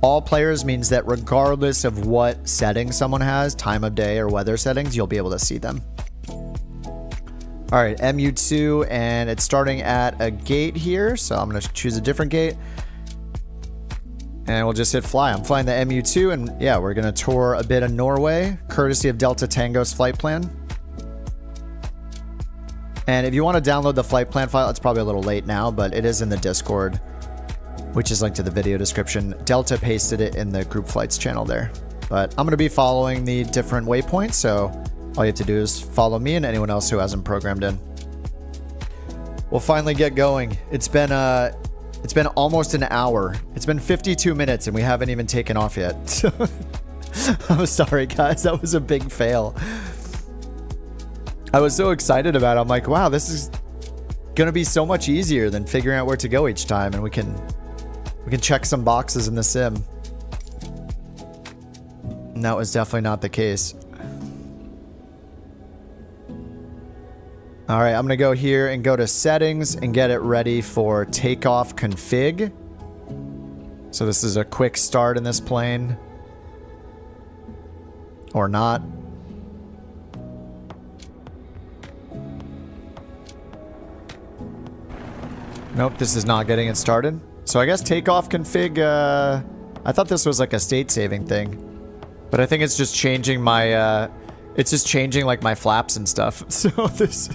All players means that regardless of what settings someone has, time of day or weather settings, you'll be able to see them. All right, MU2, and it's starting at a gate here. So I'm going to choose a different gate. And we'll just hit fly. I'm flying the MU2, and yeah, we're going to tour a bit of Norway, courtesy of Delta Tango's flight plan. And if you want to download the flight plan file, it's probably a little late now, but it is in the Discord, which is linked to the video description. Delta pasted it in the group flights channel there. But I'm going to be following the different waypoints, so all you have to do is follow me and anyone else who hasn't programmed in. We'll finally get going. It's been almost an hour. It's been 52 minutes and we haven't even taken off yet. So I'm sorry, guys. That was a big fail. I was so excited about it. I'm like, wow, this is going to be so much easier than figuring out where to go each time, and we can check some boxes in the sim. And that was definitely not the case. All right, I'm going to go here and go to settings and get it ready for takeoff config. So this is a quick start in this plane. Or not. Nope, this is not getting it started. So I guess takeoff config, I thought this was like a state saving thing. But I think it's just changing my, it's just changing like my flaps and stuff. So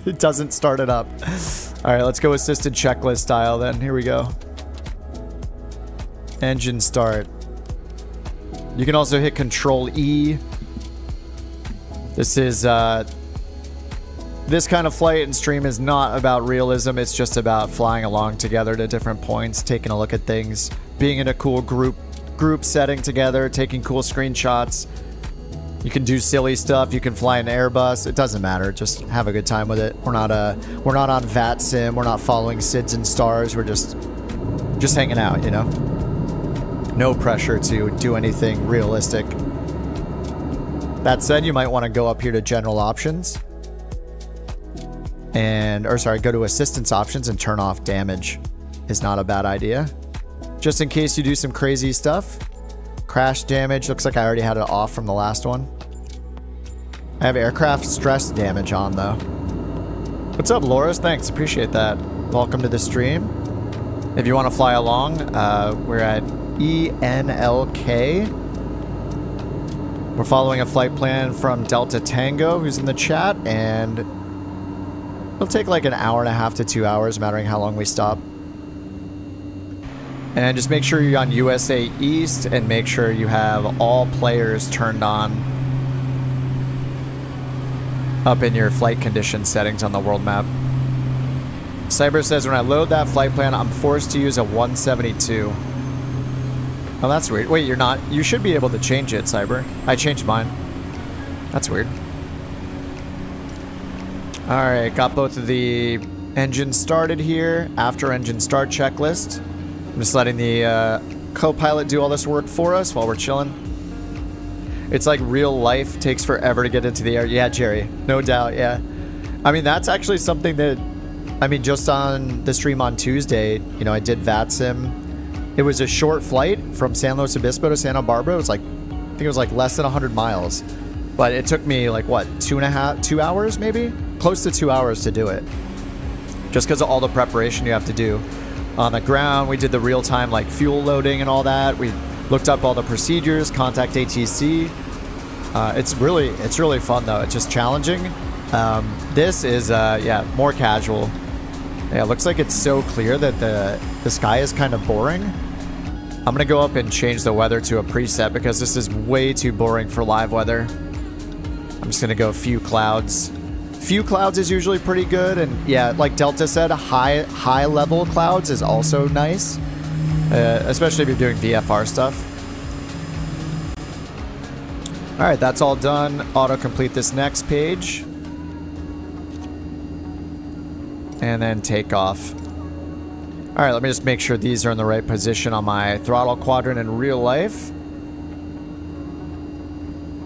it doesn't start it up. All right, let's go assisted checklist style then. Here we go. Engine start. You can also hit Control E. This is, this kind of flight and stream is not about realism. It's just about flying along together to different points, taking a look at things, being in a cool group setting together, taking cool screenshots. You can do silly stuff. You can fly an Airbus. It doesn't matter. Just have a good time with it. We're not on VAT Sim. We're not following SIDS and stars. We're just hanging out, you know? No pressure to do anything realistic. That said, you might want to go up here to general options. Go to assistance options and turn off damage. Is not a bad idea. Just in case you do some crazy stuff. Crash damage. Looks like I already had it off from the last one. I have aircraft stress damage on though. What's up, Loris? Thanks. Appreciate that. Welcome to the stream. If you want to fly along, we're at ENLK. We're following a flight plan from Delta Tango, who's in the chat, and it'll take like an hour and a half to 2 hours, mattering how long we stop. And just make sure you're on USA East and make sure you have all players turned on up in your flight condition settings on the world map. Cyber says, when I load that flight plan, I'm forced to use a 172. Oh, that's weird. Wait, you're not? You should be able to change it, Cyber. I changed mine. That's weird. All right, got both of the engines started here. After engine start checklist. I'm just letting the co-pilot do all this work for us while we're chilling. It's like real life takes forever to get into the air. Yeah, Jerry, no doubt. Yeah, I mean that's actually something that, I mean, just on the stream on Tuesday, you know, I did VATSIM. It was a short flight from San Luis Obispo to Santa Barbara. It was like, I think it was like less than 100 miles, but it took me like what, 2 hours maybe, close to 2 hours to do it, just because of all the preparation you have to do. On the ground, we did the real-time like fuel loading and all that. We Looked up all the procedures, contact ATC. It's really fun though. It's just challenging. This is yeah, more casual. Yeah, it looks like it's so clear that the sky is kind of boring. I'm gonna go up and change the weather to a preset because this is way too boring for live weather. I'm just gonna go few clouds. Few clouds is usually pretty good, and yeah, like Delta said, high level clouds is also nice, especially if you're doing VFR stuff. All right, that's all done. Autocomplete this next page. And then take off. All right, let me just make sure these are in the right position on my throttle quadrant in real life.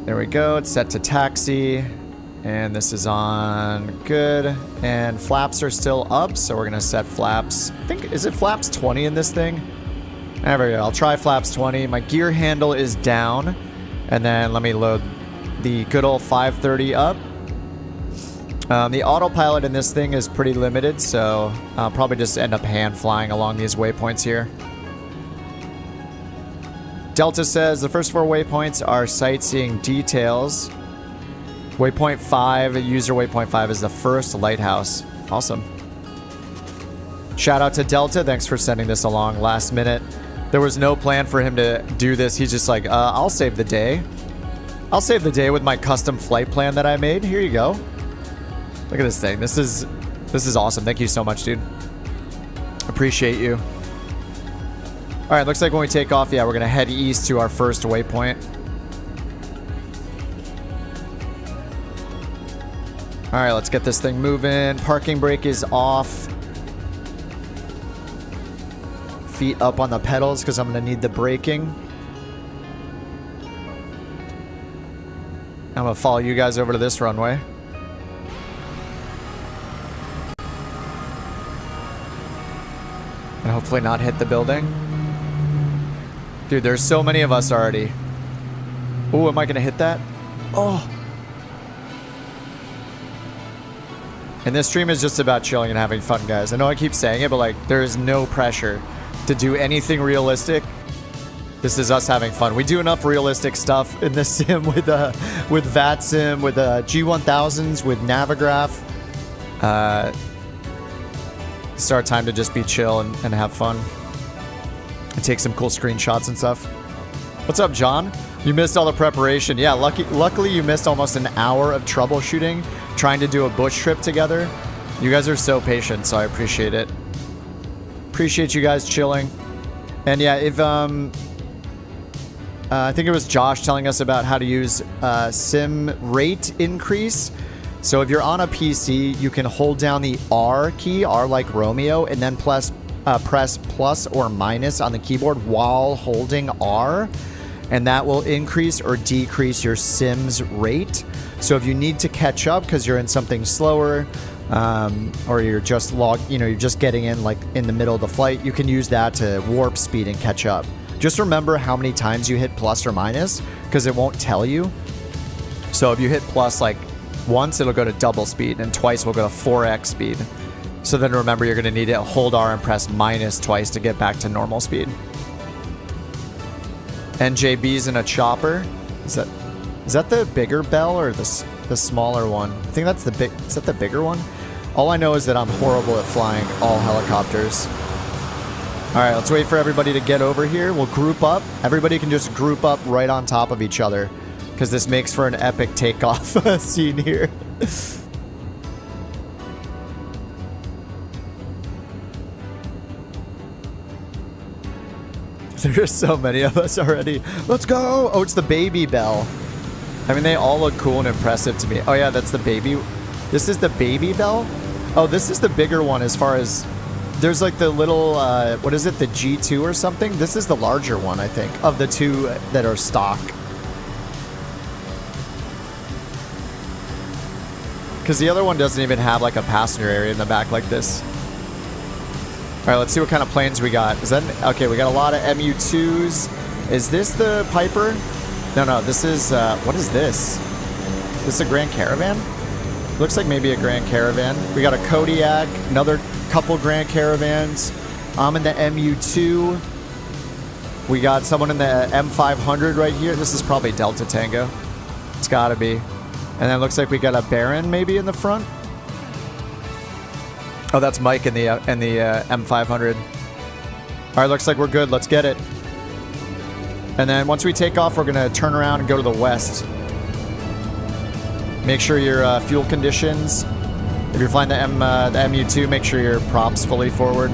There we go, it's set to taxi. And this is on good. And flaps are still up, so we're gonna set flaps. I think, is it flaps 20 in this thing? There we go, I'll try flaps 20. My gear handle is down. And then let me load the good old 530 up. The autopilot in this thing is pretty limited, so I'll probably just end up hand flying along these waypoints here. Delta says the first 4 waypoints are sightseeing details. Waypoint 5, user waypoint 5 is the first lighthouse. Awesome. Shout out to Delta. Thanks for sending this along last minute. There was no plan for him to do this. He's just like, I'll save the day. I'll save the day with my custom flight plan that I made. Here you go. Look at this thing. This is awesome. Thank you so much, dude. Appreciate you. All right, looks like when we take off, yeah, we're gonna head east to our first waypoint. All right, let's get this thing moving. Parking brake is off. Feet up on the pedals because I'm gonna need the braking. I'm gonna follow you guys over to this runway. And hopefully not hit the building. Dude, there's so many of us already. Oh, am I gonna hit that? Oh. And this stream is just about chilling and having fun, guys. I know I keep saying it, but like, there is no pressure to do anything realistic. This is us having fun. We do enough realistic stuff in this sim with VATSIM, with G1000s, with Navigraph. It's our time to just be chill and have fun. And take some cool screenshots and stuff. What's up, John? You missed all the preparation. Yeah, luckily you missed almost an hour of troubleshooting, trying to do a bush trip together. You guys are so patient, so I appreciate it. Appreciate you guys chilling. And yeah, if I think it was Josh telling us about how to use sim rate increase. So if you're on a PC, you can hold down the R key, R like Romeo, and then press plus or minus on the keyboard while holding R, and that will increase or decrease your sim's rate. So if you need to catch up because you're in something slower, or you're just you're just getting in like in the middle of the flight, you can use that to warp speed and catch up. Just remember how many times you hit plus or minus because it won't tell you. So if you hit plus like once, it'll go to double speed, and twice will go to 4x speed. So then remember, you're going to need to hold R and press minus twice to get back to normal speed. NJB's in a chopper. Is that the bigger bell or the smaller one? I think that's the big. Is that the bigger one? All I know is that I'm horrible at flying all helicopters. All right, let's wait for everybody to get over here. We'll group up. Everybody can just group up right on top of each other, because this makes for an epic takeoff scene here. There's so many of us already. Let's go! Oh, it's the baby bell. I mean, they all look cool and impressive to me. Oh yeah, that's the baby. This is the baby bell? Oh, this is the bigger one as far as... There's like the little, what is it, the G2 or something? This is the larger one, I think, of the two that are stock. Because the other one doesn't even have like a passenger area in the back like this. All right, let's see what kind of planes we got. Is that... Okay, we got a lot of MU2s. Is this the Piper? No, this is... what is this? This is a Grand Caravan? Looks like maybe a Grand Caravan. We got a Kodiak, another couple Grand Caravans. I'm in the MU2. We got someone in the M500 right here. This is probably Delta Tango. It's gotta be. And then it looks like we got a Baron maybe in the front. Oh, that's Mike in the M500. All right, looks like we're good. Let's get it. And then once we take off, we're gonna turn around and go to the west. Make sure your fuel conditions. If you're flying the MU2, make sure your props fully forward.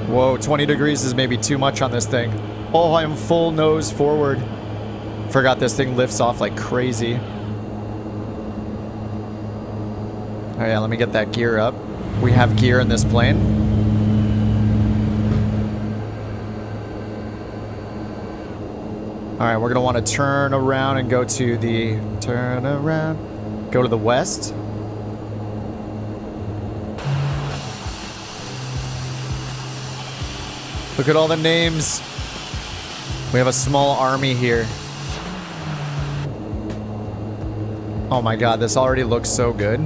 Whoa, 20 degrees is maybe too much on this thing. Oh, I'm full nose forward. Forgot this thing lifts off like crazy. Oh yeah, let me get that gear up. We have gear in this plane. All right, we're gonna want to turn around and go to the, go to the west. Look at all the names. We have a small army here. Oh my God, this already looks so good.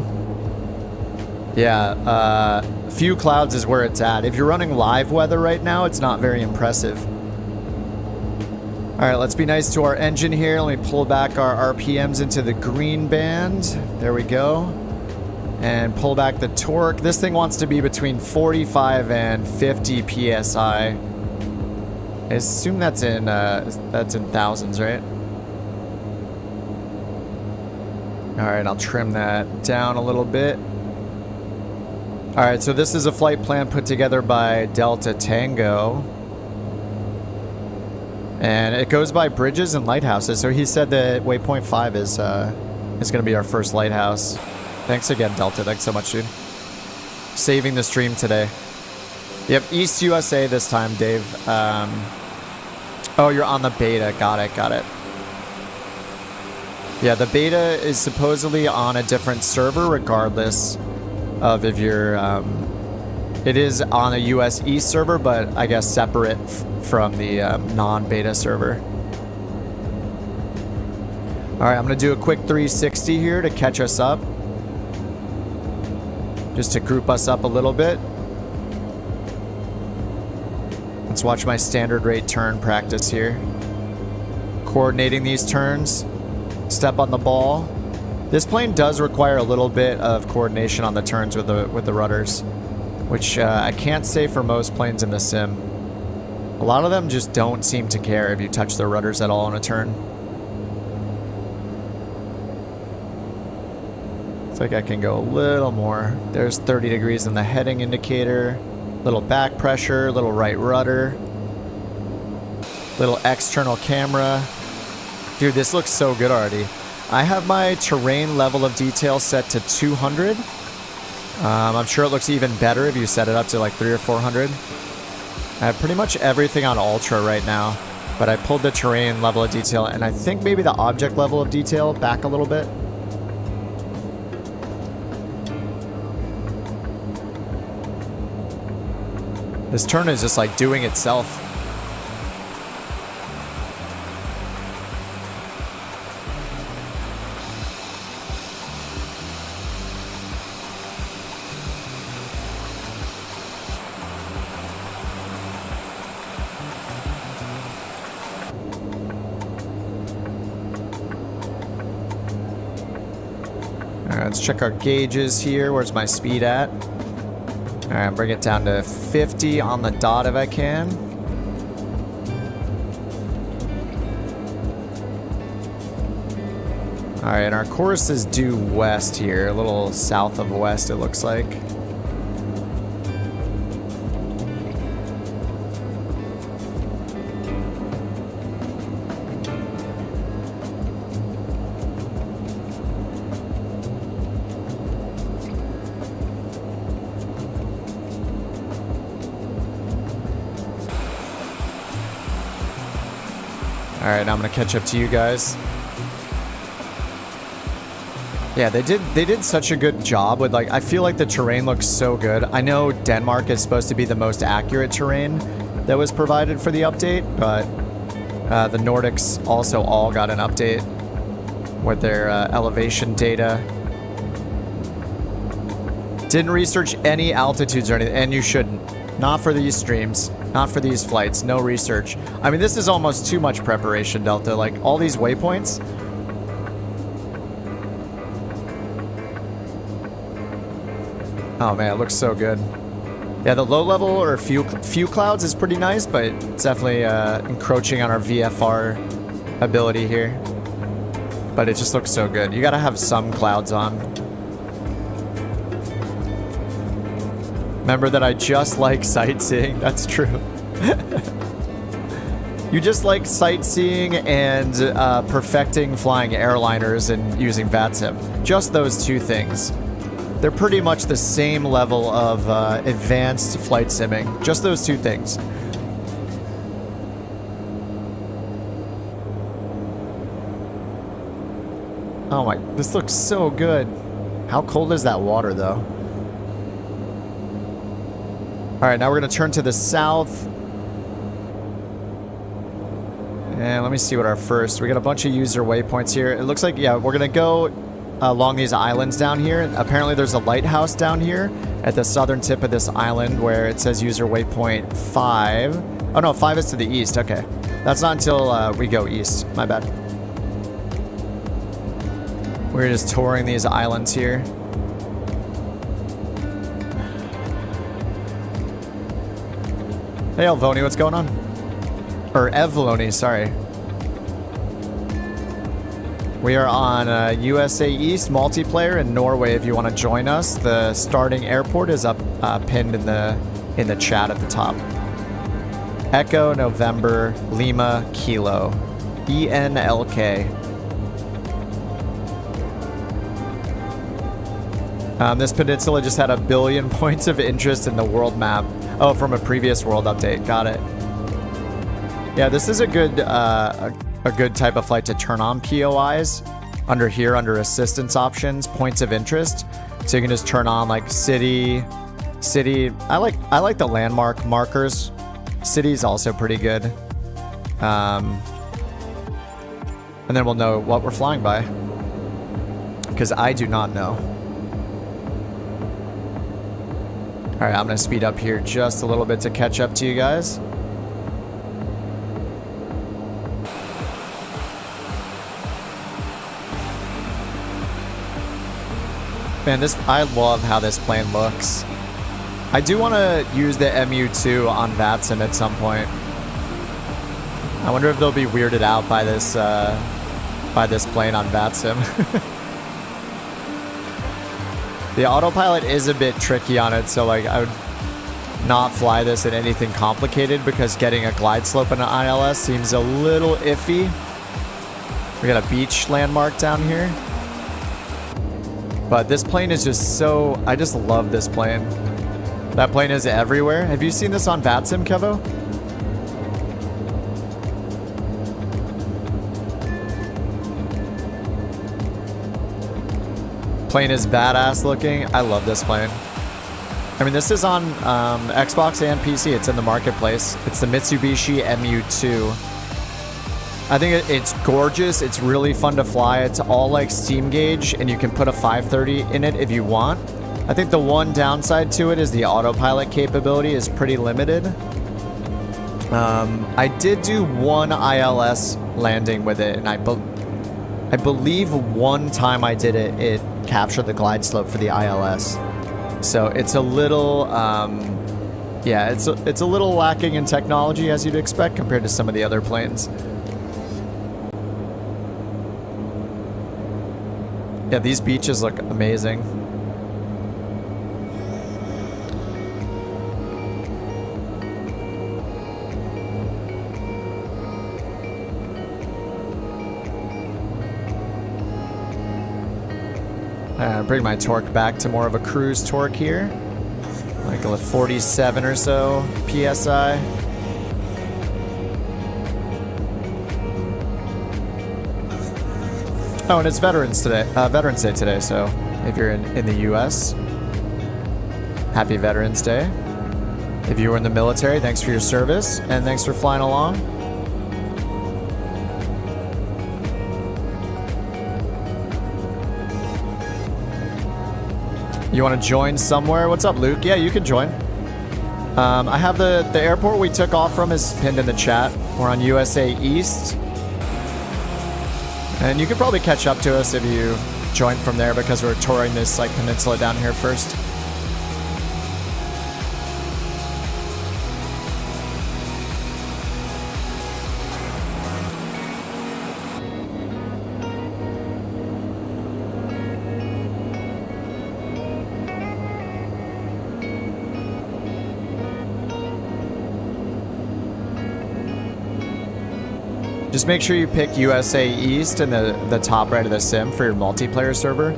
Yeah, few clouds is where it's at. If you're running live weather right now, it's not very impressive. All right, let's be nice to our engine here. Let me pull back our RPMs into the green band. There we go. And pull back the torque. This thing wants to be between 45 and 50 PSI. I assume that's in thousands, right? All right, I'll trim that down a little bit. All right, so this is a flight plan put together by Delta Tango. And it goes by bridges and lighthouses. So he said that waypoint 5 is going to be our first lighthouse. Thanks again, Delta. Thanks so much, dude. Saving the stream today. Yep, East USA this time, Dave. Oh, you're on the beta. Got it, got it. Yeah, the beta is supposedly on a different server regardless of if you're... it is on a US East server, but I guess separate from the non-beta server. All right, I'm going to do a quick 360 here to catch us up. Just to group us up a little bit. Let's watch my standard rate turn practice here. Coordinating these turns. Step on the ball. This plane does require a little bit of coordination on the turns with the rudders, which I can't say for most planes in the sim. A lot of them just don't seem to care if you touch their rudders at all on a turn. I think I can go a little more. There's 30 degrees in the heading indicator. Little back pressure, little right rudder. Little external camera. Dude, this looks so good already. I have my terrain level of detail set to 200. I'm sure it looks even better if you set it up to like 300 or 400. I have pretty much everything on ultra right now, but I pulled the terrain level of detail and I think maybe the object level of detail back a little bit. This turn is just like doing itself. All right, let's check our gauges here. Where's my speed at? All right, bring it down to 50 on the dot if I can. All right, and our course is due west here, a little south of west it looks like. All right, now I'm gonna catch up to you guys. Yeah, they did such a good job with, like, I feel like the terrain looks so good. I know Denmark is supposed to be the most accurate terrain that was provided for the update, but the Nordics also all got an update. with their elevation data. Didn't research any altitudes or anything, and you shouldn't. Not for these streams, not for these flights, no research. I mean, this is almost too much preparation, Delta. Like, all these waypoints. Oh man, it looks so good. Yeah, the low level or few clouds is pretty nice, but it's definitely encroaching on our VFR ability here. But it just looks so good. You gotta have some clouds on. Remember that I just like sightseeing. That's true. You just like sightseeing and perfecting flying airliners and using VATSIM. Just those two things. They're pretty much the same level of advanced flight simming. Just those two things. Oh my, this looks so good. How cold is that water though? All right, now we're gonna turn to the south. And let me see what our first, we got a bunch of user waypoints here. It looks like, yeah, we're gonna go along these islands down here. Apparently there's a lighthouse down here at the southern tip of this island where it says user waypoint 5. Oh no, 5 is to the east, okay. That's not until we go east, my bad. We're just touring these islands here. Hey Elvoni, what's going on? Or Evloni, sorry. We are on USA East multiplayer in Norway if you want to join us. The starting airport is up pinned in the chat at the top. Echo November Lima Kilo ENLK. This peninsula just had 1 billion points of interest in the world map. Oh, from a previous world update. Got it. Yeah, this is a good type of flight to turn on POIs. Under here, under assistance options, points of interest. So you can just turn on like city. I like the landmark markers. City's also pretty good. And then we'll know what we're flying by. Because I do not know. All right, I'm gonna speed up here just a little bit to catch up to you guys. Man, I love how this plane looks. I do want to use the MU2 on VATSIM at some point. I wonder if they'll be weirded out by this plane on VATSIM. The autopilot is a bit tricky on it, so like I would not fly this in anything complicated because getting a glide slope in an ILS seems a little iffy. We got a beach landmark down here. But this plane is just so, I just love this plane. That plane is everywhere. Have you seen this on VATSIM, Kevo? Plane is badass looking. I love this plane. I mean, this is on Xbox and PC. It's in the marketplace. It's the Mitsubishi MU2. I think it's gorgeous. It's really fun to fly. It's all like steam gauge, and you can put a 530 in it if you want. I think the one downside to it is the autopilot capability is pretty limited. I did do one ILS landing with it, and I believe one time I did it, it captured the glide slope for the ILS. So it's a little, yeah, it's a little lacking in technology as you'd expect compared to some of the other planes. Yeah, these beaches look amazing. Bring my torque back to more of a cruise torque here. Like a 47 or so PSI. Oh, and it's Veterans Day today, so if you're in the US, happy Veterans Day. If you were in the military, thanks for your service, and thanks for flying along. You want to join somewhere? What's up, Luke? Yeah, you can join. I have the airport we took off from is pinned in the chat. We're on USA East. And you could probably catch up to us if you join from there because we're touring this like peninsula down here first. Just make sure you pick USA East in the top right of the sim for your multiplayer server.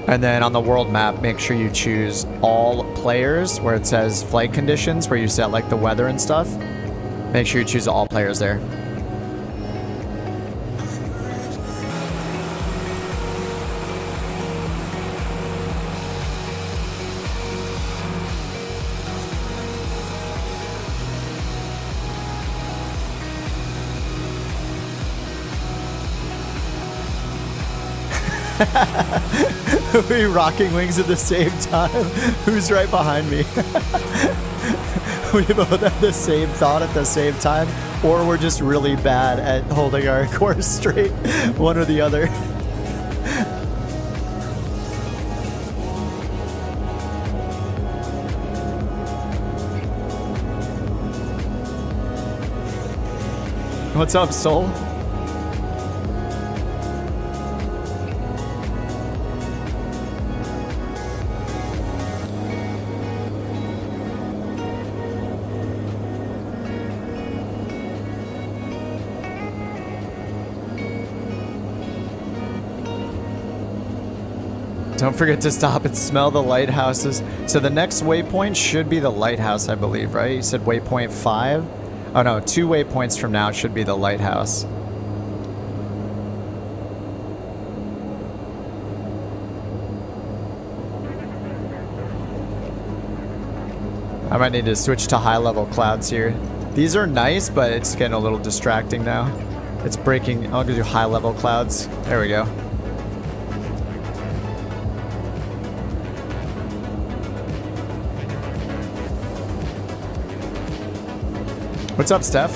And then on the world map, make sure you choose all players where it says flight conditions, where you set like the weather and stuff. Make sure you choose all players there. Are we rocking wings at the same time? Who's right behind me? We both have the same thought at the same time, or we're just really bad at holding our course straight, one or the other. What's up, Soul? Don't forget to stop and smell the lighthouses. So the next waypoint should be the lighthouse, I believe, right? You said waypoint 5? Oh no, 2 waypoints from now should be the lighthouse. I might need to switch to high level clouds here. These are nice, but it's getting a little distracting now. It's breaking. I'll do high level clouds. There we go. What's up, Steph?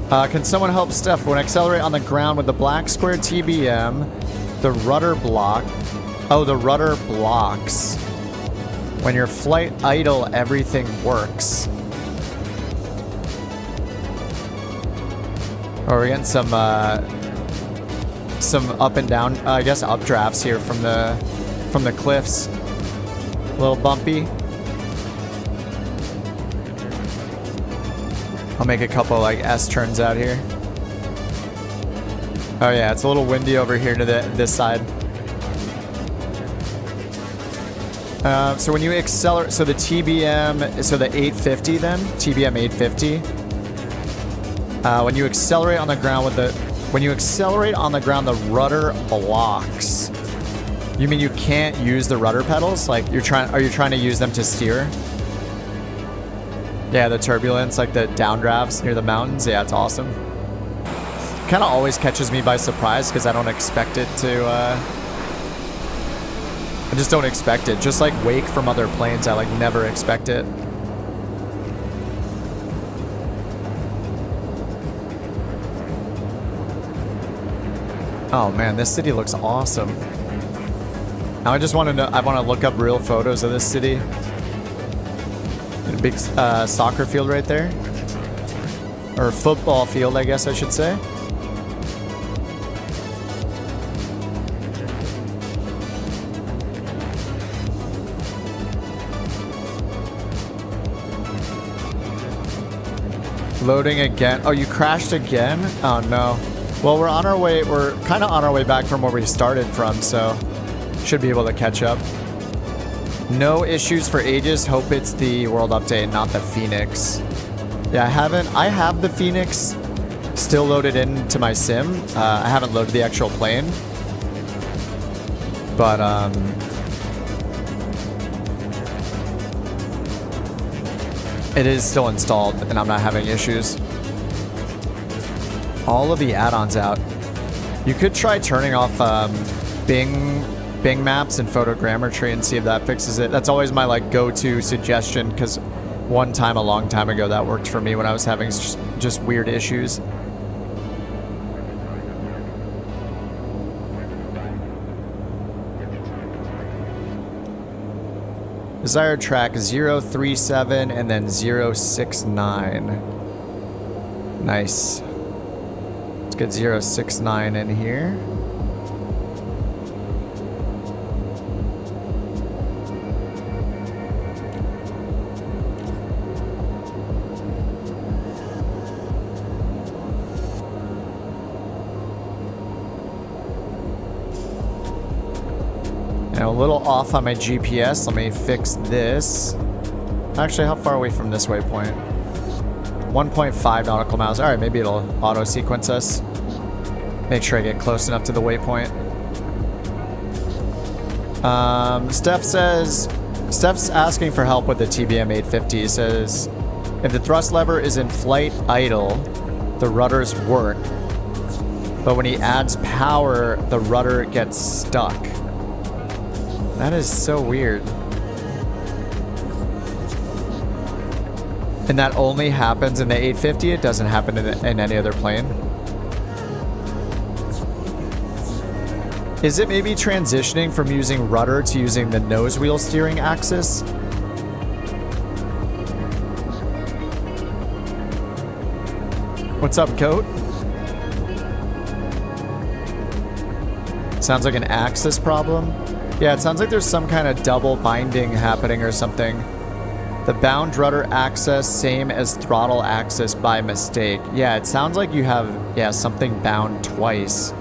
Can someone help Steph when accelerate on the ground with the black square TBM, the rudder block? Oh, the rudder blocks. When your flight idle, everything works. Oh, we're getting some up and down, I guess updrafts here from the cliffs. A little bumpy. I'll make a couple like S turns out here. Oh yeah, it's a little windy over here to this side. So when you accelerate, so the TBM, so the 850 then, TBM 850. When you accelerate on the ground the rudder blocks. You mean you can't use the rudder pedals? Like are you trying to use them to steer? Yeah, the turbulence, like the downdrafts near the mountains. Yeah, it's awesome. Kind of always catches me by surprise because I don't expect it to. I just don't expect it. Just like wake from other planes, I like never expect it. Oh man, this city looks awesome. Now I just want to know. I want to look up real photos of this city. A big soccer field right there. Or football field, I guess I should say. Loading again. Oh, you crashed again? Oh no. Well, we're on our way. We're kind of on our way back from where we started from, so should be able to catch up. No issues for ages. Hope it's the world update, not the Phoenix. Yeah, I have the Phoenix still loaded into my sim. I haven't loaded the actual plane. But, it is still installed and I'm not having issues. All of the add-ons out. You could try turning off Bing Bing Maps and photogrammetry and see if that fixes it. That's always my like go-to suggestion, because one time a long time ago that worked for me when I was having just weird issues. Desired track 037 and then 069. Nice. Let's get 069 in here. A little off on my GPS. Let me fix this. Actually, how far away from this waypoint? 1.5 nautical miles. All right, maybe it'll auto sequence us. Make sure I get close enough to the waypoint. Steph's asking for help with the TBM 850. He says, if the thrust lever is in flight idle, the rudders work. But when he adds power, the rudder gets stuck. That is so weird. And that only happens in the 850? It doesn't happen in any other plane? Is it maybe transitioning from using rudder to using the nose wheel steering axis? What's up, Goat? Sounds like an axis problem. Yeah, it sounds like there's some kind of double binding happening or something. The bound rudder axis, same as throttle axis by mistake. Yeah, it sounds like you have, something bound twice.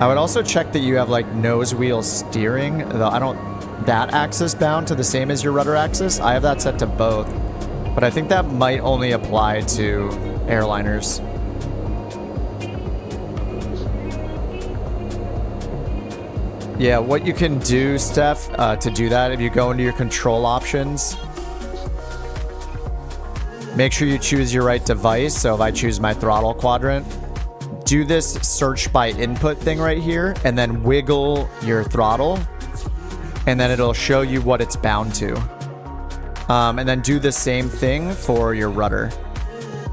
I would also check that you have like nose wheel steering, though I don't, that axis bound to the same as your rudder axis. I have that set to both, but I think that might only apply to airliners. Yeah, what you can do, Steph, to do that, if you go into your control options, make sure you choose your right device. So if I choose my throttle quadrant, do this search by input thing right here, and then wiggle your throttle, and then it'll show you what it's bound to. And then do the same thing for your rudder.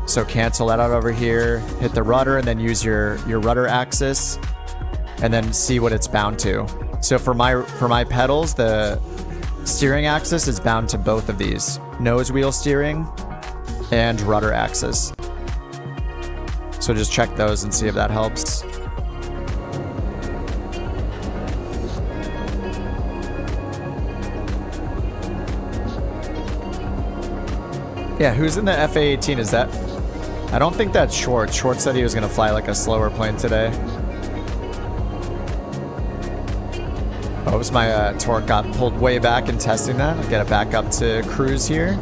So cancel that out over here, hit the rudder, and then use your rudder axis, and then see what it's bound to. So for my pedals, the steering axis is bound to both of these. Nose wheel steering and rudder axis. So just check those and see if that helps. Yeah, who's in the FA-18? Is that... I don't think that's Schwartz. Schwartz said he was going to fly like a slower plane today. Oops, my torque got pulled way back in testing that. I'll get it back up to cruise here.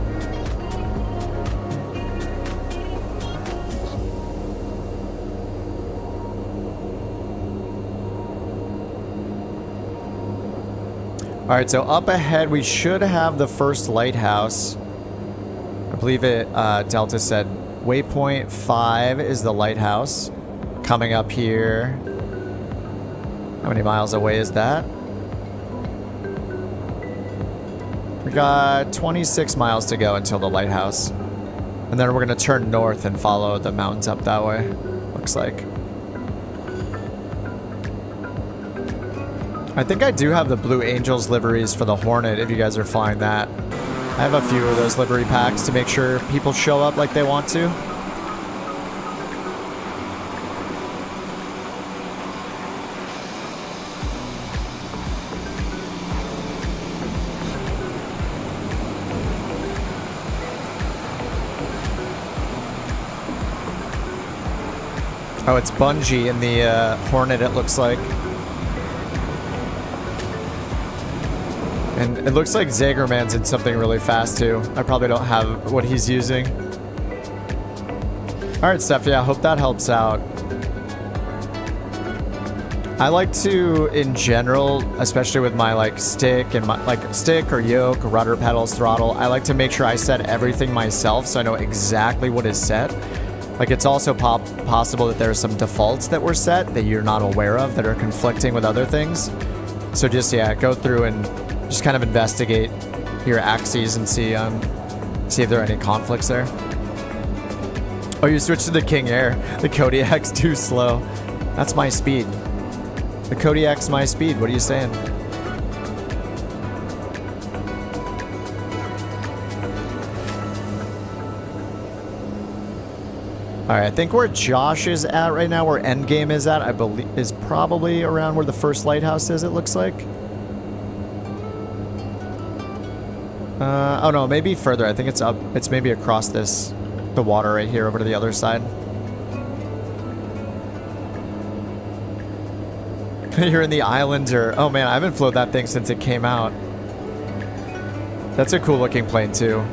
All right, so up ahead, we should have the first lighthouse. I believe it, Delta said waypoint 5 is the lighthouse. Coming up here. How many miles away is that? We got 26 miles to go until the lighthouse. And then we're going to turn north and follow the mountains up that way, looks like. I think I do have the Blue Angels liveries for the Hornet if you guys are flying that. I have a few of those livery packs to make sure people show up like they want to. Oh, it's Bungie in the Hornet, it looks like. And it looks like Zagerman's in something really fast, too. I probably don't have what he's using. Alright, Steph, yeah, I hope that helps out. I like to, in general, especially with my, like, stick and my, like, stick or yoke, rudder pedals, throttle, I like to make sure I set everything myself so I know exactly what is set. Like, it's also possible that there are some defaults that were set that you're not aware of that are conflicting with other things. So just, yeah, go through and just kind of investigate your axes and see if there are any conflicts there. Oh, you switched to the King Air. The Kodiak's too slow. That's my speed. The Kodiak's my speed. What are you saying? All right, I think where Josh is at right now, where Endgame is at, I believe, is probably around where the first lighthouse is, it looks like. Oh no, maybe further. I think it's up. It's maybe across the water right here over to the other side. You're in the islands, or oh man, I haven't flown that thing since it came out. That's a cool looking plane too.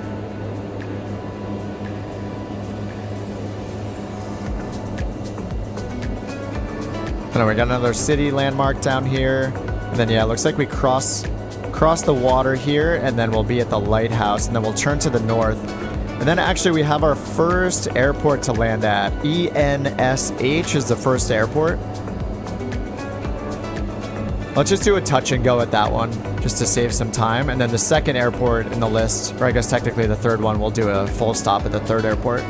I know we got another city landmark down here, and then yeah, it looks like we cross the water here, and then we'll be at the lighthouse, and then we'll turn to the north, and then actually we have our first airport to land at. ENSH is the first airport. Let's just do a touch and go at that one, just to save some time, and then the second airport in the list, or I guess technically the third one, we'll do a full stop at the third airport.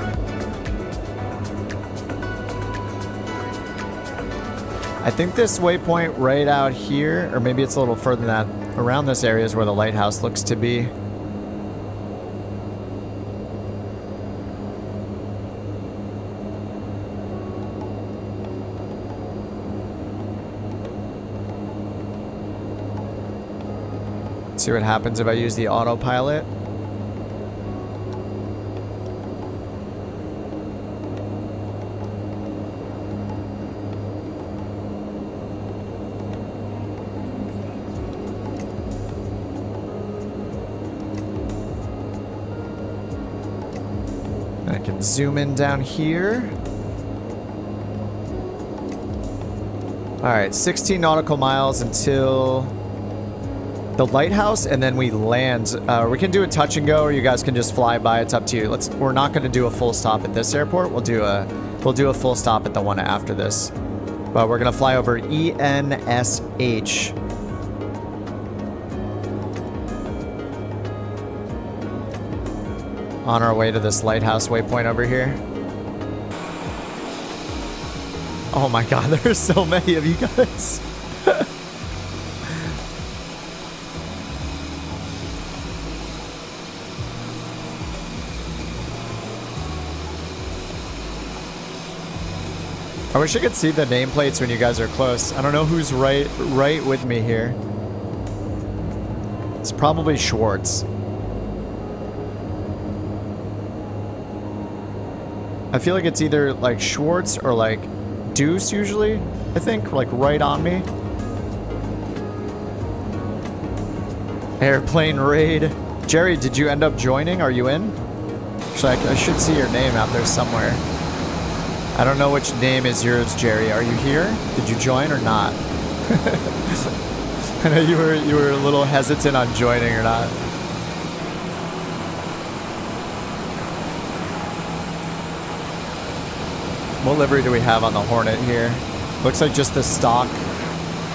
I think this waypoint right out here, or maybe it's a little further than that, around this area is where the lighthouse looks to be. Let's see what happens if I use the autopilot. I can zoom in down here. All right, 16 nautical miles until the lighthouse, and then we land. We can do a touch and go, or you guys can just fly by. It's up to you. We're not going to do a full stop at this airport. We'll do a full stop at the one after this. But we're going to fly over ENSH. On our way to this lighthouse waypoint over here. Oh my god, there's so many of you guys. I wish I could see the nameplates when you guys are close. I don't know who's right with me here. It's probably Schwartz. I feel like it's either like Schwartz or like Deuce usually, I think, like right on me. Airplane raid. Jerry, did you end up joining? Are you in? Actually, I should see your name out there somewhere. I don't know which name is yours, Jerry. Are you here? Did you join or not? I know you were a little hesitant on joining or not. What livery do we have on the Hornet here? Looks like just the stock,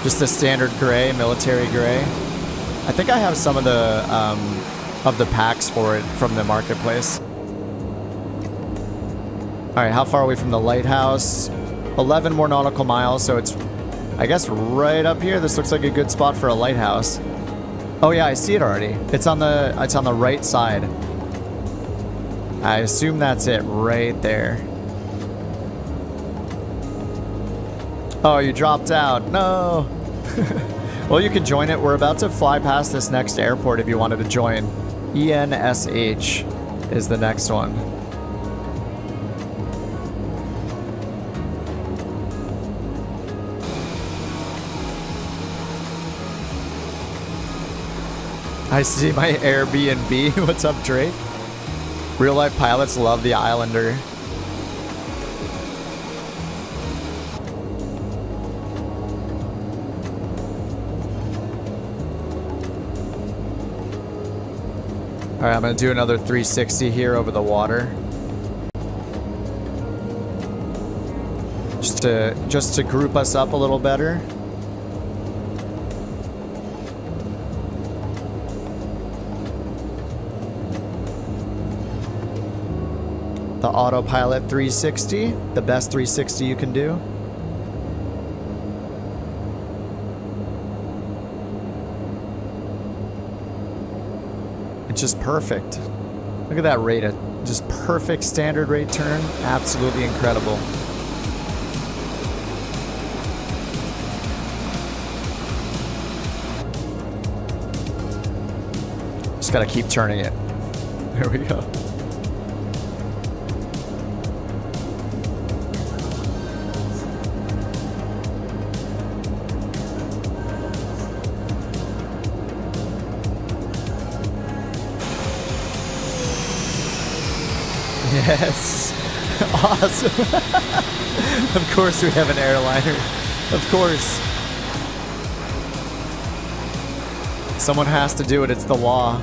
just the standard gray, military gray. I think I have some of the packs for it from the marketplace. All right, how far are we from the lighthouse? 11 more nautical miles, so it's, I guess, right up here. This looks like a good spot for a lighthouse. Oh yeah, I see it already. It's on the right side. I assume that's it right there. Oh, you dropped out. No. Well, you can join it. We're about to fly past this next airport if you wanted to join. ENSH is the next one. I see my Airbnb. What's up, Drake? Real life pilots love the Islander. All right, I'm gonna do another 360 here over the water. Just to group us up a little better. the autopilot 360, the best 360 you can do. It's just perfect. Look at that rate, just perfect standard rate turn. Absolutely incredible. Just gotta keep turning it. There we go. Yes. Awesome. Of course we have an airliner. Of course. Someone has to do it. It's the law.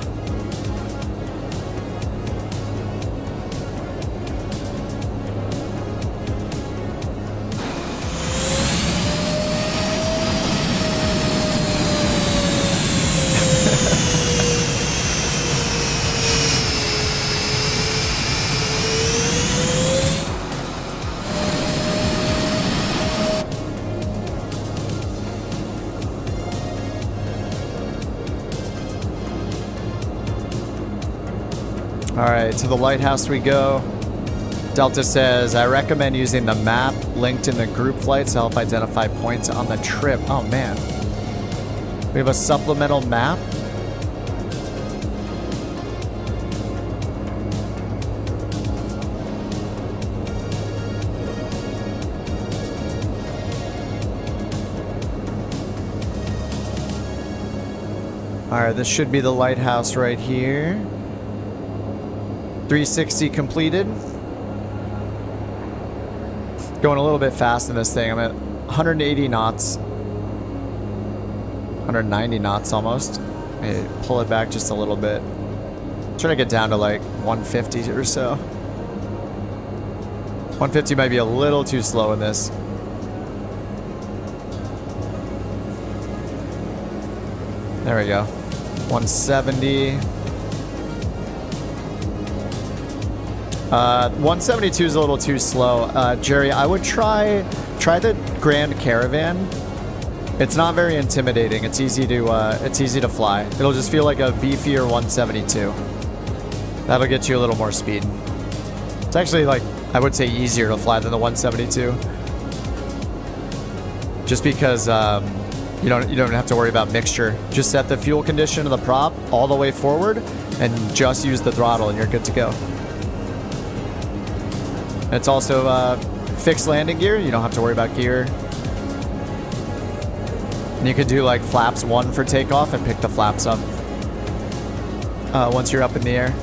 Alright, to the lighthouse we go. Delta says, I recommend using the map linked in the group flights to help identify points on the trip. Oh man. We have a supplemental map? Alright, this should be the lighthouse right here. 360 completed. Going a little bit fast in this thing. I'm at 180 knots. 190 knots almost. Maybe pull it back just a little bit. Try to get down to like 150 or so. 150 might be a little too slow in this. There we go. 170. 172 is a little too slow. Jerry, I would try the Grand Caravan. It's not very intimidating. It's easy to fly. It'll just feel like a beefier 172. That'll get you a little more speed. It's actually like, I would say easier to fly than the 172. Just because you don't have to worry about mixture. Just set the fuel condition of the prop all the way forward and just use the throttle and you're good to go. It's also fixed landing gear. You don't have to worry about gear. And you can do like flaps 1 for takeoff and pick the flaps up once you're up in the air.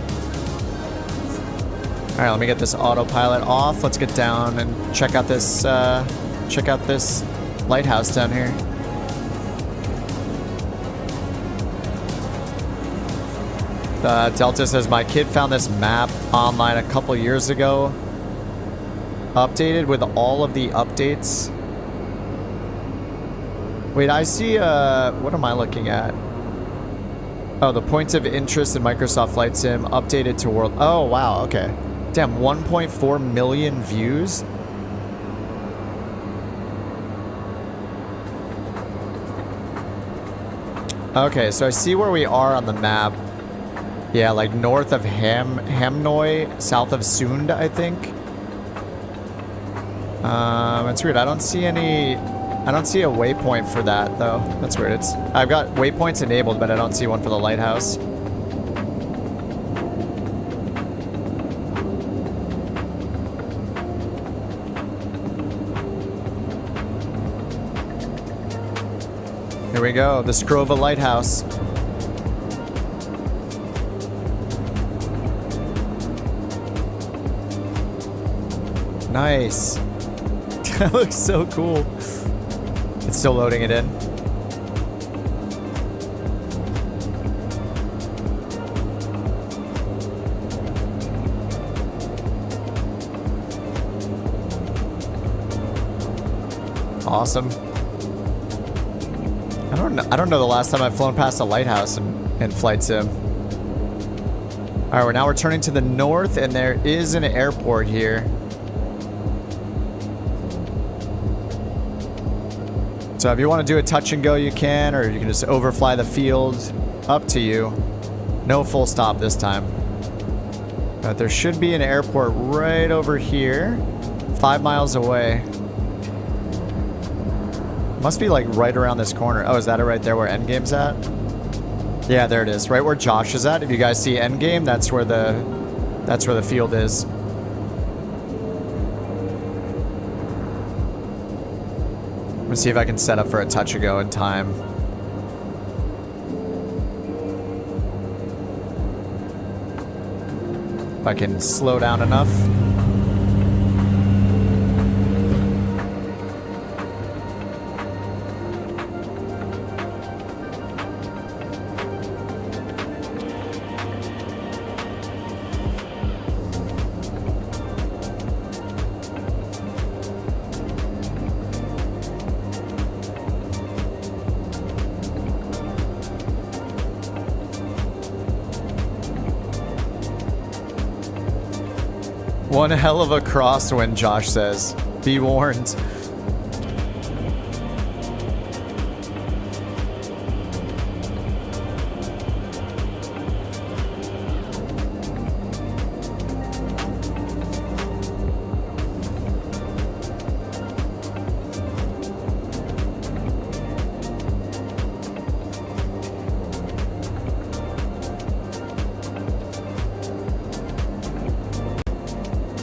All right, let me get this autopilot off. Let's get down and check out this lighthouse down here. Delta says, my kid found this map online a couple years ago. Updated with all of the updates. Wait, I see, what am I looking at? Oh, the points of interest in Microsoft Flight Sim updated to world. Oh, wow, okay. Damn, 1.4 million views? Okay, so I see where we are on the map. Yeah, like north of Hamnoy, south of Sund, I think. It's weird. I don't see a waypoint for that though. That's weird. I've got waypoints enabled, but I don't see one for the lighthouse. Here we go, the Skrova Lighthouse. Nice. That looks so cool. It's still loading it in. Awesome. I don't know the last time I've flown past a lighthouse in Flight Sim. All right, now we're turning to the north, and there is an airport here. So if you want to do a touch and go, you can, or you can just overfly the field. Up to you. No full stop this time. But there should be an airport right over here, 5 miles away. Must be like right around this corner. Oh, is that it right there where Endgame's at? Yeah, there it is. Right where Josh is at. If you guys see Endgame, that's where the field is. Let me see if I can set up for a touch and go in time. If I can slow down enough. One hell of a crosswind, Josh says. Be warned.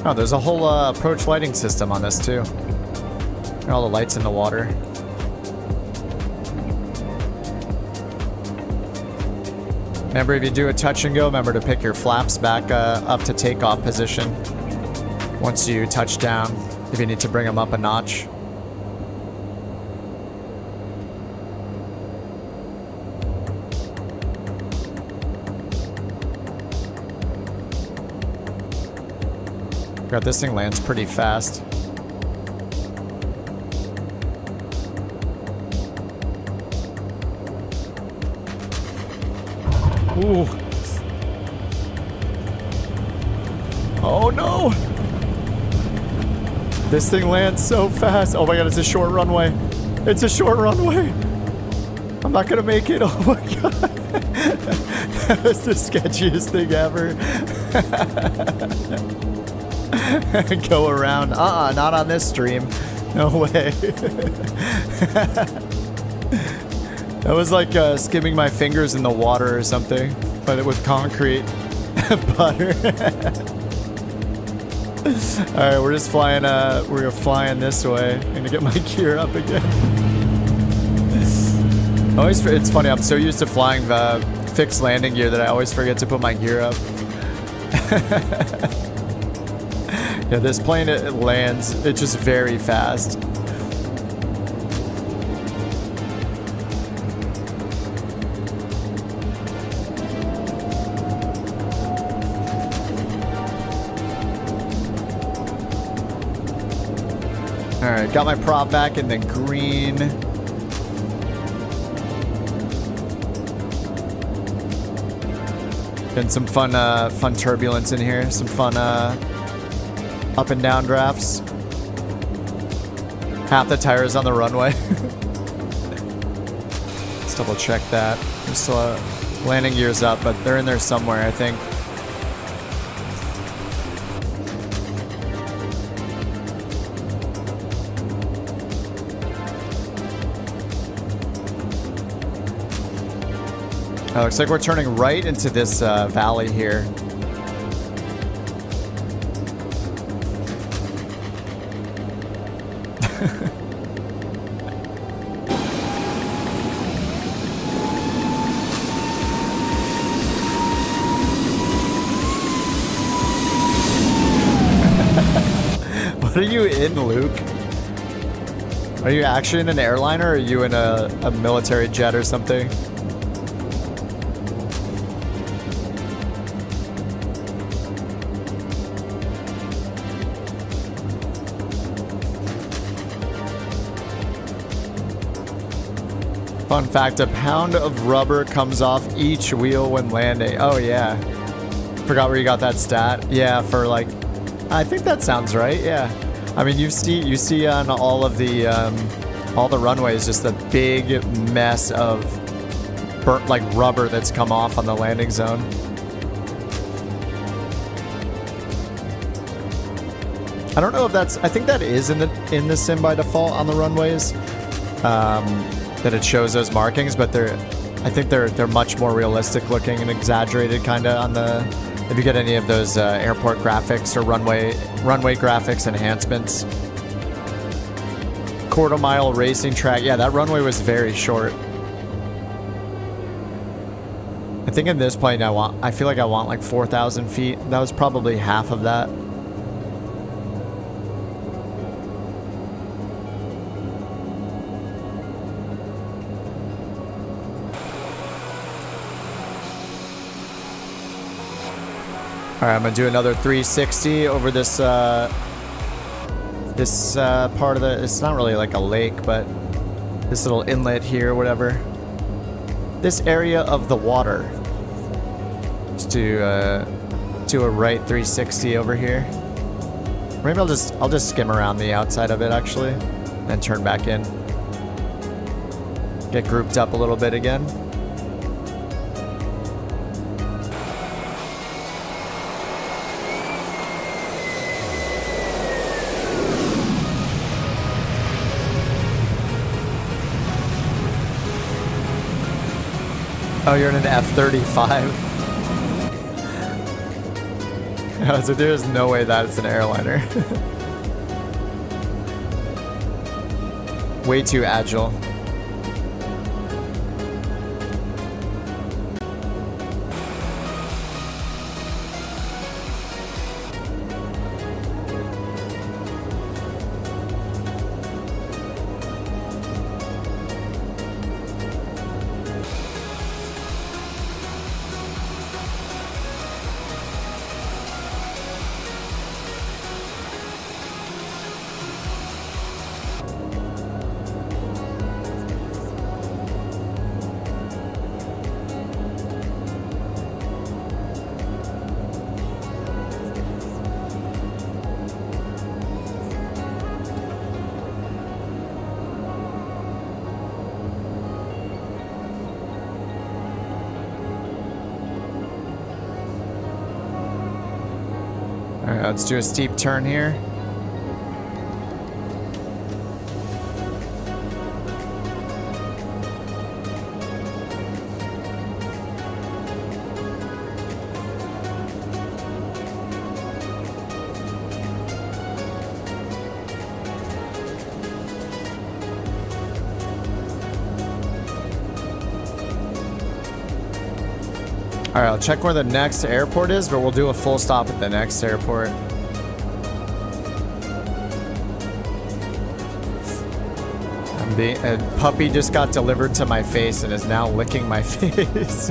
Oh, there's a whole approach lighting system on this too. All the lights in the water. Remember, if you do a touch and go, remember to pick your flaps back up to takeoff position once you touch down, if you need to bring them up a notch. God, this thing lands pretty fast. Ooh. Oh no! This thing lands so fast. Oh my god, it's a short runway. It's a short runway. I'm not gonna make it. Oh my god. That was the sketchiest thing ever. Go around. Not on this stream. No way. That was like skimming my fingers in the water or something, but with concrete butter. All right, we're just flying. We're flying this way. I'm gonna get my gear up again. Always, it's funny. I'm so used to flying the fixed landing gear that I always forget to put my gear up. Yeah, this plane, it lands, it's just very fast. All right, got my prop back in the green. Been some fun turbulence in here, some fun, up and down drafts. Half the tires on the runway. Let's double check that. Just landing gears up, but they're in there somewhere, I think. Oh, looks like we're turning right into this valley here. What are you in, Luke? Are you actually in an airliner, or are you in a military jet or something? Fun fact, a pound of rubber comes off each wheel when landing. Oh yeah. Forgot where you got that stat. Yeah, for like, I think that sounds right. Yeah, I mean you see on all the runways just a big mess of burnt like rubber that's come off on the landing zone. I don't know if that's. I think that is in the sim by default on the runways. That it shows those markings, but I think they're much more realistic looking and exaggerated kind of on the. If you get any of those airport graphics or runway graphics enhancements. Quarter-mile racing track. Yeah, that runway was very short. I think in this plane I feel like I want like 4,000 feet. That was probably half of that. All right, I'm gonna do another 360 over this part of the. It's not really like a lake, but this little inlet here, whatever. This area of the water. Just do a right 360 over here. Maybe I'll just skim around the outside of it actually, then turn back in. Get grouped up a little bit again. Oh, you're in an F-35. So there's no way that it's an airliner. Way too agile. Alright, let's do a steep turn here. All right, I'll check where the next airport is, but we'll do a full stop at the next airport. A puppy just got delivered to my face and is now licking my face.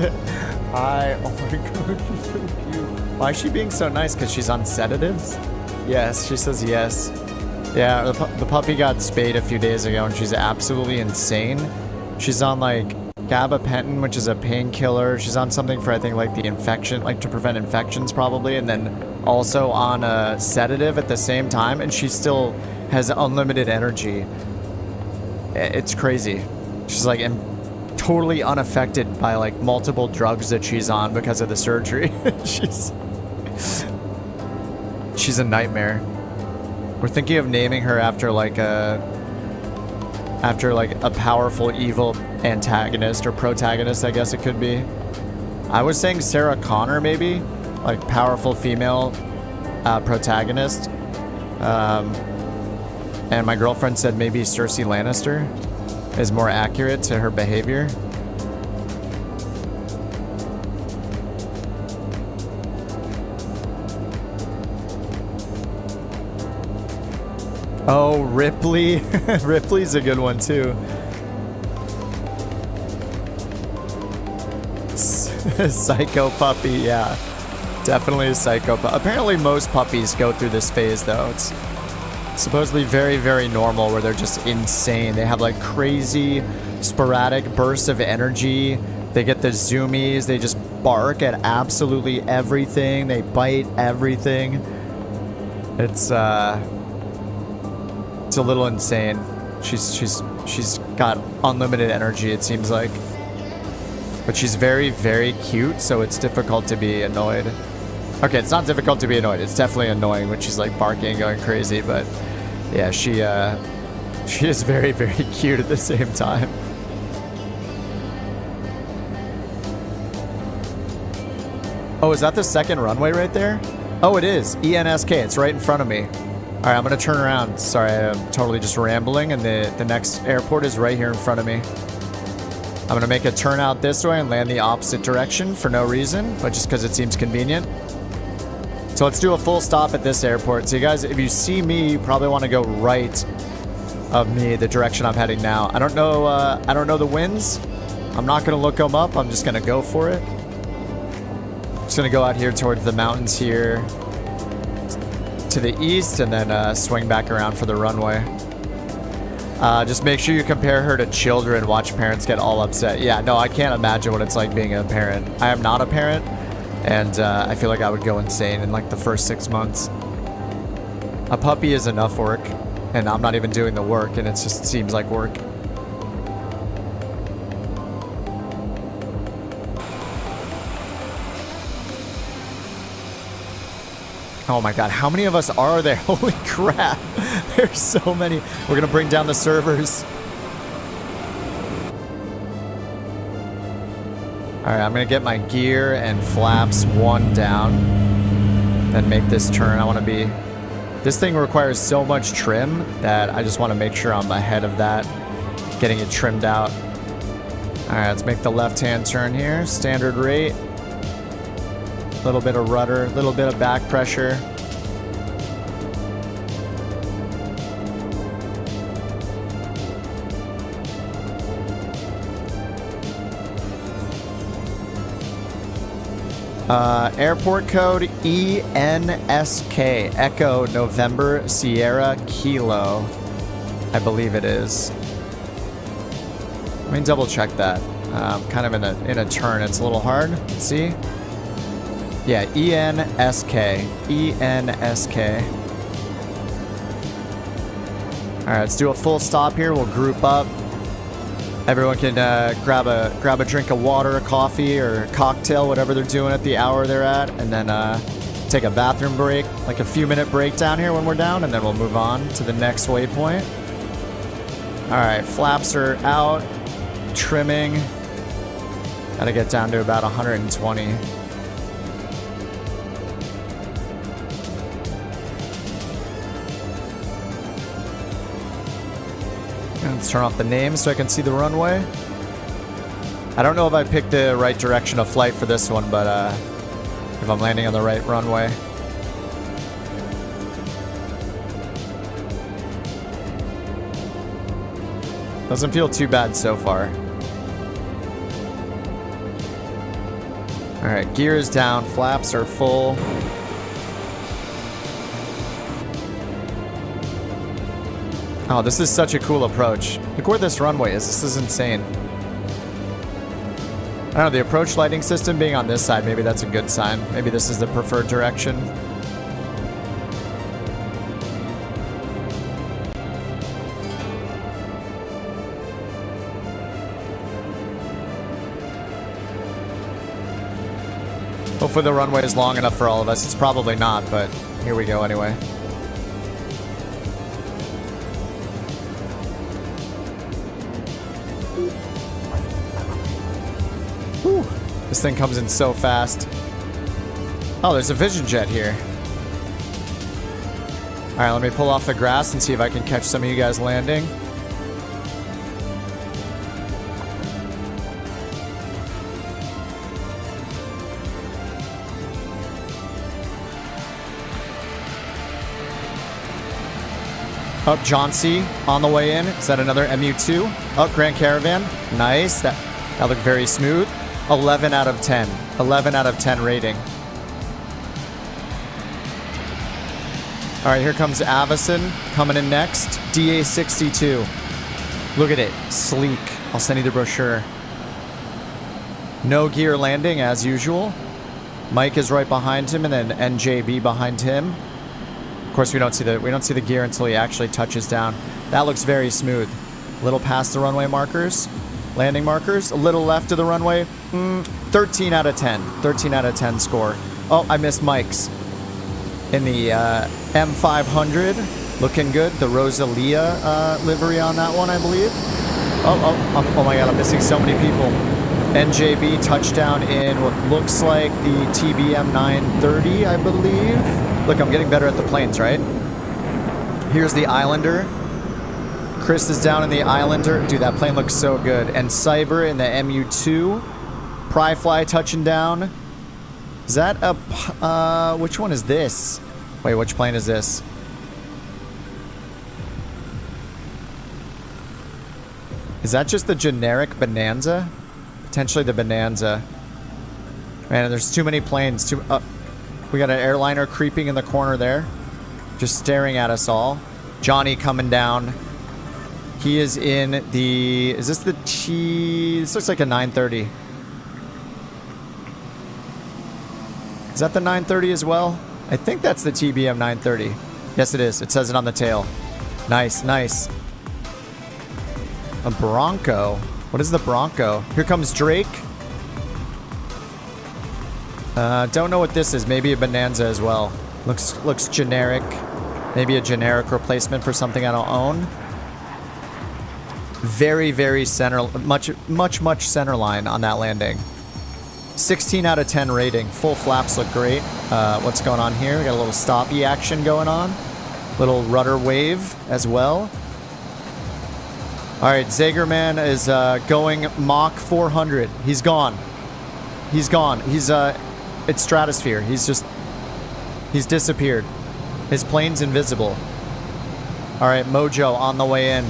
Hi, oh my god, she's so cute. Why is she being so nice? Because she's on sedatives? Yes, she says yes. Yeah, the puppy got spayed a few days ago and she's absolutely insane. She's on like gabapentin, which is a painkiller. She's on something for, I think, like the infection, like to prevent infections probably, and then also on a sedative at the same time, and she still has unlimited energy. It's crazy. She's like totally unaffected by like multiple drugs that she's on because of the surgery. She's a nightmare. We're thinking of naming her after like a powerful evil antagonist or protagonist, I guess it could be. I was saying Sarah Connor, maybe, like powerful female protagonist. And my girlfriend said maybe Cersei Lannister is more accurate to her behavior. Oh, Ripley. Ripley's a good one too. Psycho puppy, yeah. Definitely a psycho puppy. Apparently most puppies go through this phase though. It's supposedly very, very normal where they're just insane. They have like crazy sporadic bursts of energy. They get the zoomies. They just bark at absolutely everything. They bite everything. It's a little insane. She's got unlimited energy, it seems like. But she's very, very cute, so it's difficult to be annoyed. Okay, it's not difficult to be annoyed. It's definitely annoying when she's like barking and going crazy, but yeah, she is very, very cute at the same time. Oh, is that the second runway right there? Oh, it is. ENSK. It's right in front of me. All right, I'm going to turn around. Sorry, I'm totally just rambling, and the next airport is right here in front of me. I'm going to make a turn out this way and land the opposite direction for no reason, but just because it seems convenient. So let's do a full stop at this airport. So you guys, if you see me, you probably want to go right of me, the direction I'm heading now. I don't know the winds. I'm not going to look them up. I'm just going to go for it. Just going to go out here towards the mountains here to the east and then swing back around for the runway. Just make sure you compare her to children. Watch parents get all upset. Yeah, no, I can't imagine what it's like being a parent. I am not a parent, and I feel like I would go insane in like the first 6 months. A puppy is enough work, and I'm not even doing the work, and it just seems like work. Oh my god, how many of us are there? Holy crap. There's so many. We're going to bring down the servers. Alright, I'm going to get my gear and flaps one down. Then make this turn. I want to be... This thing requires so much trim that I just want to make sure I'm ahead of that. Getting it trimmed out. Alright, let's make the left-hand turn here. Standard rate. Little bit of rudder, little bit of back pressure. Airport code ENSK, Echo November Sierra Kilo, I believe it is. Let me double check that. Kind of in a turn, it's a little hard. Let's see. Yeah, ENSK. ENSK. Alright, let's do a full stop here. We'll group up. Everyone can grab a drink of water, coffee, or cocktail, whatever they're doing at the hour they're at, and then take a bathroom break, like a few-minute break down here when we're down, and then we'll move on to the next waypoint. Alright, flaps are out. Trimming. Gotta get down to about 120. Let's turn off the name so I can see the runway. I don't know if I picked the right direction of flight for this one, but if I'm landing on the right runway. Doesn't feel too bad so far. Alright, gear is down, flaps are full. Oh, this is such a cool approach. Look where this runway is. This is insane. I don't know, the approach lighting system being on this side, maybe that's a good sign. Maybe this is the preferred direction. Hopefully the runway is long enough for all of us. It's probably not, but here we go anyway. This thing comes in so fast. Oh, there's a Vision Jet here. Alright, let me pull off the grass and see if I can catch some of you guys landing. Oh, John C. on the way in. Is that another MU2? Oh, Grand Caravan. Nice. That looked very smooth. 11 out of 10. 11 out of 10 rating. All right, here comes Avison coming in next. DA62. Look at it. Sleek. I'll send you the brochure. No gear landing as usual. Mike is right behind him, and then NJB behind him. Of course, we don't see the gear until he actually touches down. That looks very smooth. A little past the runway markers, landing markers. A little left of the runway. 13 out of 10. 13 out of 10 score. Oh, I missed Mike's. In the M500, looking good. The Rosalia livery on that one, I believe. Oh my God, I'm missing so many people. NJB touchdown in what looks like the TBM 930, I believe. Look, I'm getting better at the planes, right? Here's the Islander. Chris is down in the Islander. Dude, that plane looks so good. And Cyber in the MU2. Pryfly touching down. Is that a... which one is this? Wait, which plane is this? Is that just the generic Bonanza? Potentially the Bonanza. Man, there's too many planes. We got an airliner creeping in the corner there. Just staring at us all. Johnny coming down. He is in the... Is this the T... This looks like a 930. Is that the 930 as well? I think that's the TBM 930. Yes, it is. It says it on the tail. Nice, nice. A Bronco. What is the Bronco? Here comes Drake. Don't know what this is. Maybe a Bonanza as well. Looks generic. Maybe a generic replacement for something I don't own. Very, very center. Much center line on that landing. 16 out of 10 rating. Full flaps look great. What's going on here? We got a little stoppy action going on. Little rudder wave as well. All right, Zagerman is going Mach 400. He's gone. He's gone. It's stratosphere. He's disappeared. His plane's invisible. All right, Mojo on the way in.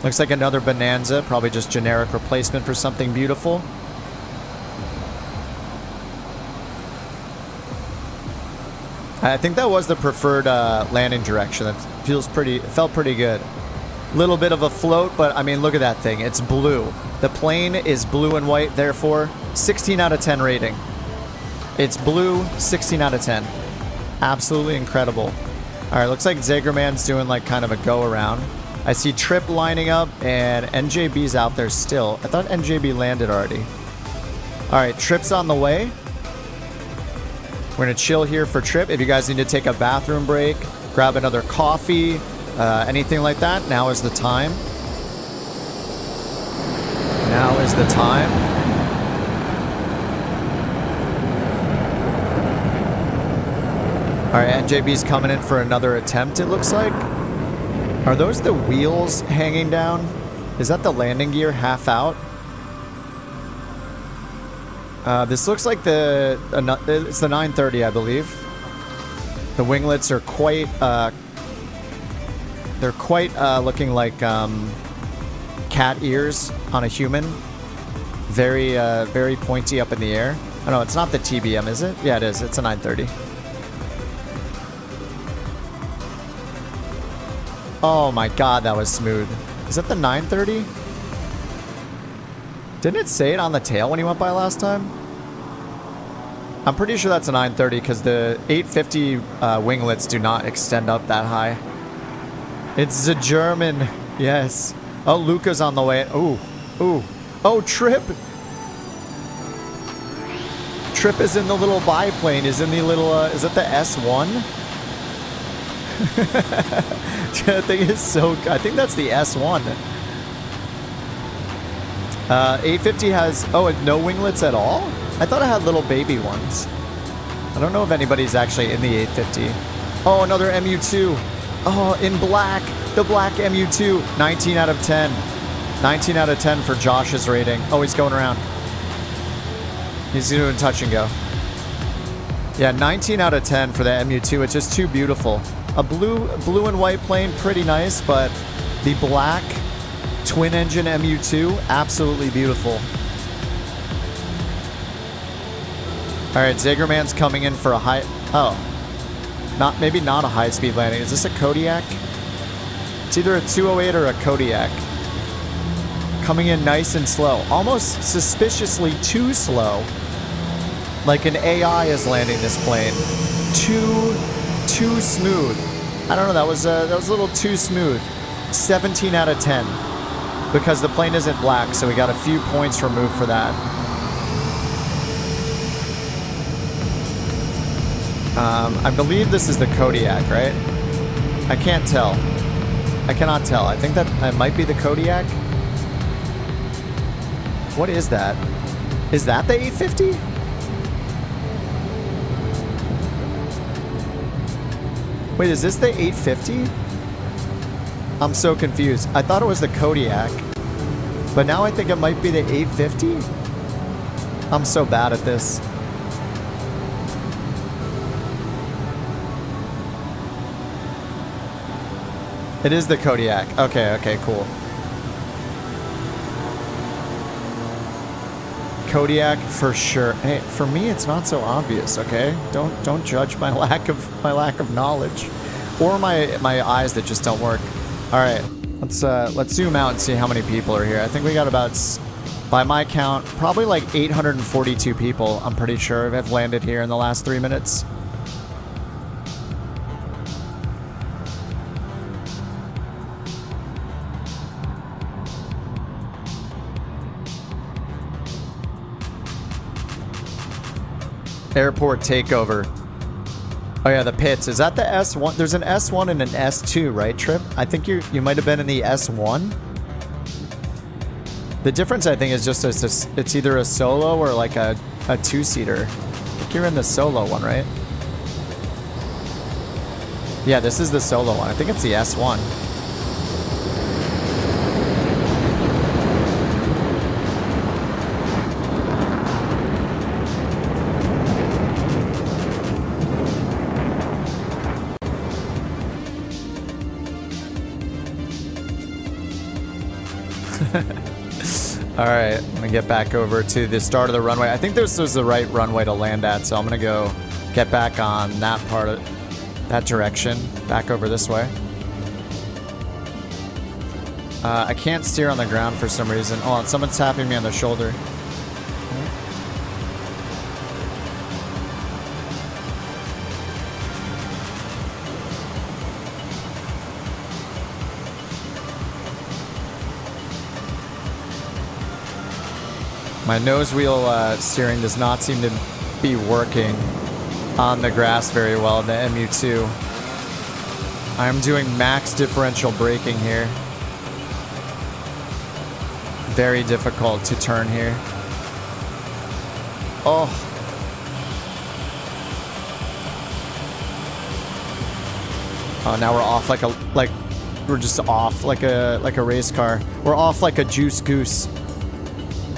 Looks like another Bonanza, probably just generic replacement for something beautiful. I think that was the preferred landing direction. That felt pretty good. Little bit of a float, but I mean, look at that thing. It's blue. The plane is blue and white, therefore 16 out of 10 rating. It's blue, 16 out of 10. Absolutely incredible. All right, looks like Zagerman's doing like kind of a go around. I see Trip lining up and NJB's out there still. I thought NJB landed already. All right, Trip's on the way. We're gonna chill here for Trip. If you guys need to take a bathroom break, grab another coffee, anything like that, now is the time. Now is the time. All right, NJB's coming in for another attempt, it looks like. Are those the wheels hanging down? Is that the landing gear half out? This looks like it's the 930, I believe. The winglets are quite, they're quite looking like cat ears on a human. Very, very pointy up in the air. Oh no, it's not the TBM, is it? Yeah, it is. It's a 930. Oh my god, that was smooth. Is that the 930? Didn't it say it on the tail when he went by last time? I'm pretty sure that's a 930 because the 850 winglets do not extend up that high. It's the German. Yes. Oh, Luca's on the way. Ooh. Ooh. Oh, Trip. Trip is in the little biplane. Is in the little, is it the S1? That thing is so... I think that's the S1. 850 has... Oh, no winglets at all? I thought it had little baby ones. I don't know if anybody's actually in the 850. Oh, another MU2. Oh, in black. The black MU2. 19 out of 10. 19 out of 10 for Josh's rating. Oh, he's going around. He's doing touch and go. Yeah, 19 out of 10 for the MU2. It's just too beautiful. A blue and white plane, pretty nice, but the black twin engine MU2, absolutely beautiful. All right, Zagerman's coming in for a high... Oh. Maybe not a high-speed landing. Is this a Kodiak? It's either a 208 or a Kodiak. Coming in nice and slow. Almost suspiciously too slow. Like an AI is landing this plane. Too smooth. I don't know, that was a little too smooth. 17 out of 10. Because the plane isn't black, so we got a few points removed for that. I believe this is the Kodiak, right? I can't tell. I cannot tell. I think that it might be the Kodiak. What is that? Is that the 850? Wait, is this the 850? I'm so confused. I thought it was the Kodiak, but now I think it might be the 850? I'm so bad at this. It is the Kodiak. Okay, cool. Kodiak for sure. Hey, for me, it's not so obvious. Okay, don't judge my lack of knowledge, or my eyes that just don't work. All right, let's zoom out and see how many people are here. I think we got about, by my count, probably like 842 people. I'm pretty sure have landed here in the last 3 minutes. Airport takeover. Oh yeah, the pits. Is that the S1? There's an S1 and an S2, right, Trip? I think you might have been in the S1. The difference, I think, is just it's either a solo or like a two-seater. I think you're in the solo one, right? Yeah, this is the solo one. I think it's the S1. All right, I'm gonna get back over to the start of the runway. I think this was the right runway to land at, so I'm gonna go get back on that part of that direction, back over this way. I can't steer on the ground for some reason. Oh, someone's tapping me on the shoulder. My nose wheel steering does not seem to be working on the grass very well in the MU2. I'm doing max differential braking here. Very difficult to turn here. Oh. Oh, now we're off we're just off like a race car. We're off like a juice goose.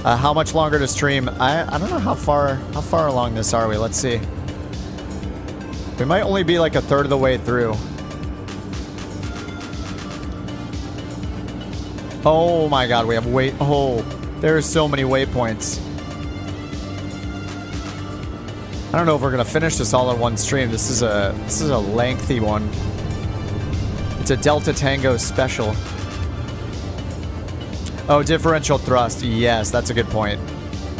How much longer to stream? I don't know how far along this are we. Let's see. We might only be like a third of the way through. Oh my god, we have there are so many waypoints. I don't know if we're gonna finish this all in one stream. This is a lengthy one. It's a Delta Tango special. Oh, differential thrust. Yes, that's a good point.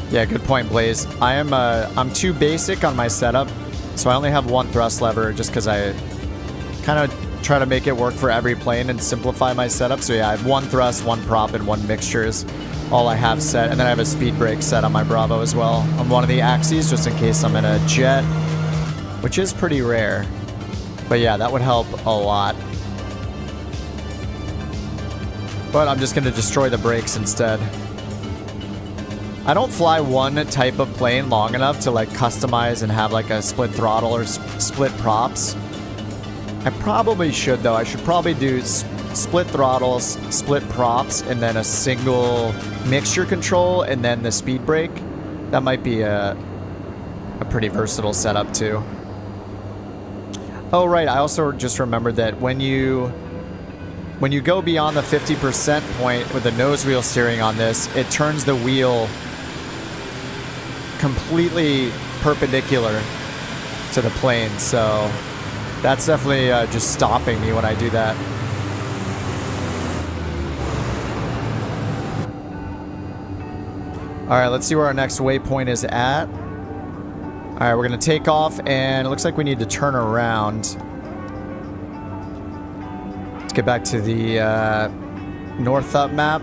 Yeah, good point, Blaze. I'm too basic on my setup, so I only have one thrust lever just because I kind of try to make it work for every plane and simplify my setup. So yeah, I have one thrust, one prop, and one mixture is all I have set. And then I have a speed brake set on my Bravo as well on one of the axes, just in case I'm in a jet, which is pretty rare. But yeah, that would help a lot. But I'm just going to destroy the brakes instead. I don't fly one type of plane long enough to like customize and have like a split throttle or split props. I probably should though. I should probably do split throttles, split props, and then a single mixture control and then the speed brake. That might be a pretty versatile setup too. Oh right, I also just remembered that when you go beyond the 50% point with the nose wheel steering on this, it turns the wheel completely perpendicular to the plane. So that's definitely just stopping me when I do that. All right, let's see where our next waypoint is at. All right, we're going to take off, and it looks like we need to turn around. Let's get back to the north up map.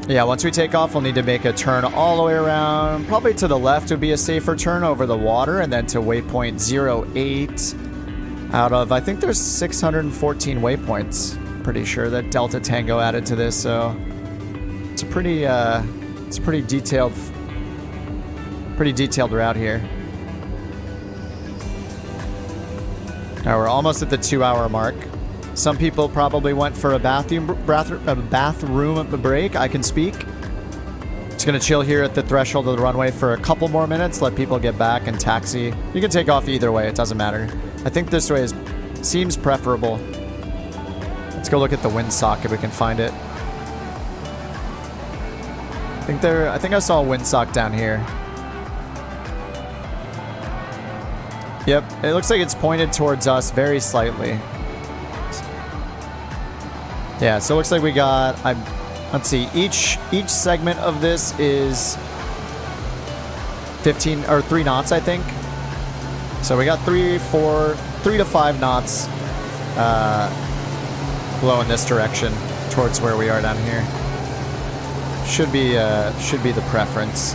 Yeah, once we take off, we'll need to make a turn all the way around. Probably to the left would be a safer turn over the water, and then to waypoint 08 out of, I think there's 614 waypoints. Pretty sure that Delta Tango added to this, so it's a pretty detailed route here. All right, we're almost at the 2-hour mark. Some people probably went for a bathroom break. I can speak. Just gonna chill here at the threshold of the runway for a couple more minutes, let people get back and taxi. You can take off either way, it doesn't matter. I think this way seems preferable. Let's go look at the windsock if we can find it. I think I saw a windsock down here. Yep, it looks like it's pointed towards us very slightly. Yeah, so it looks like we got, let's see, each segment of this is 15 or 3 knots, I think. So we got 3 to 5 knots blowing this direction towards where we are down here. Should be the preference.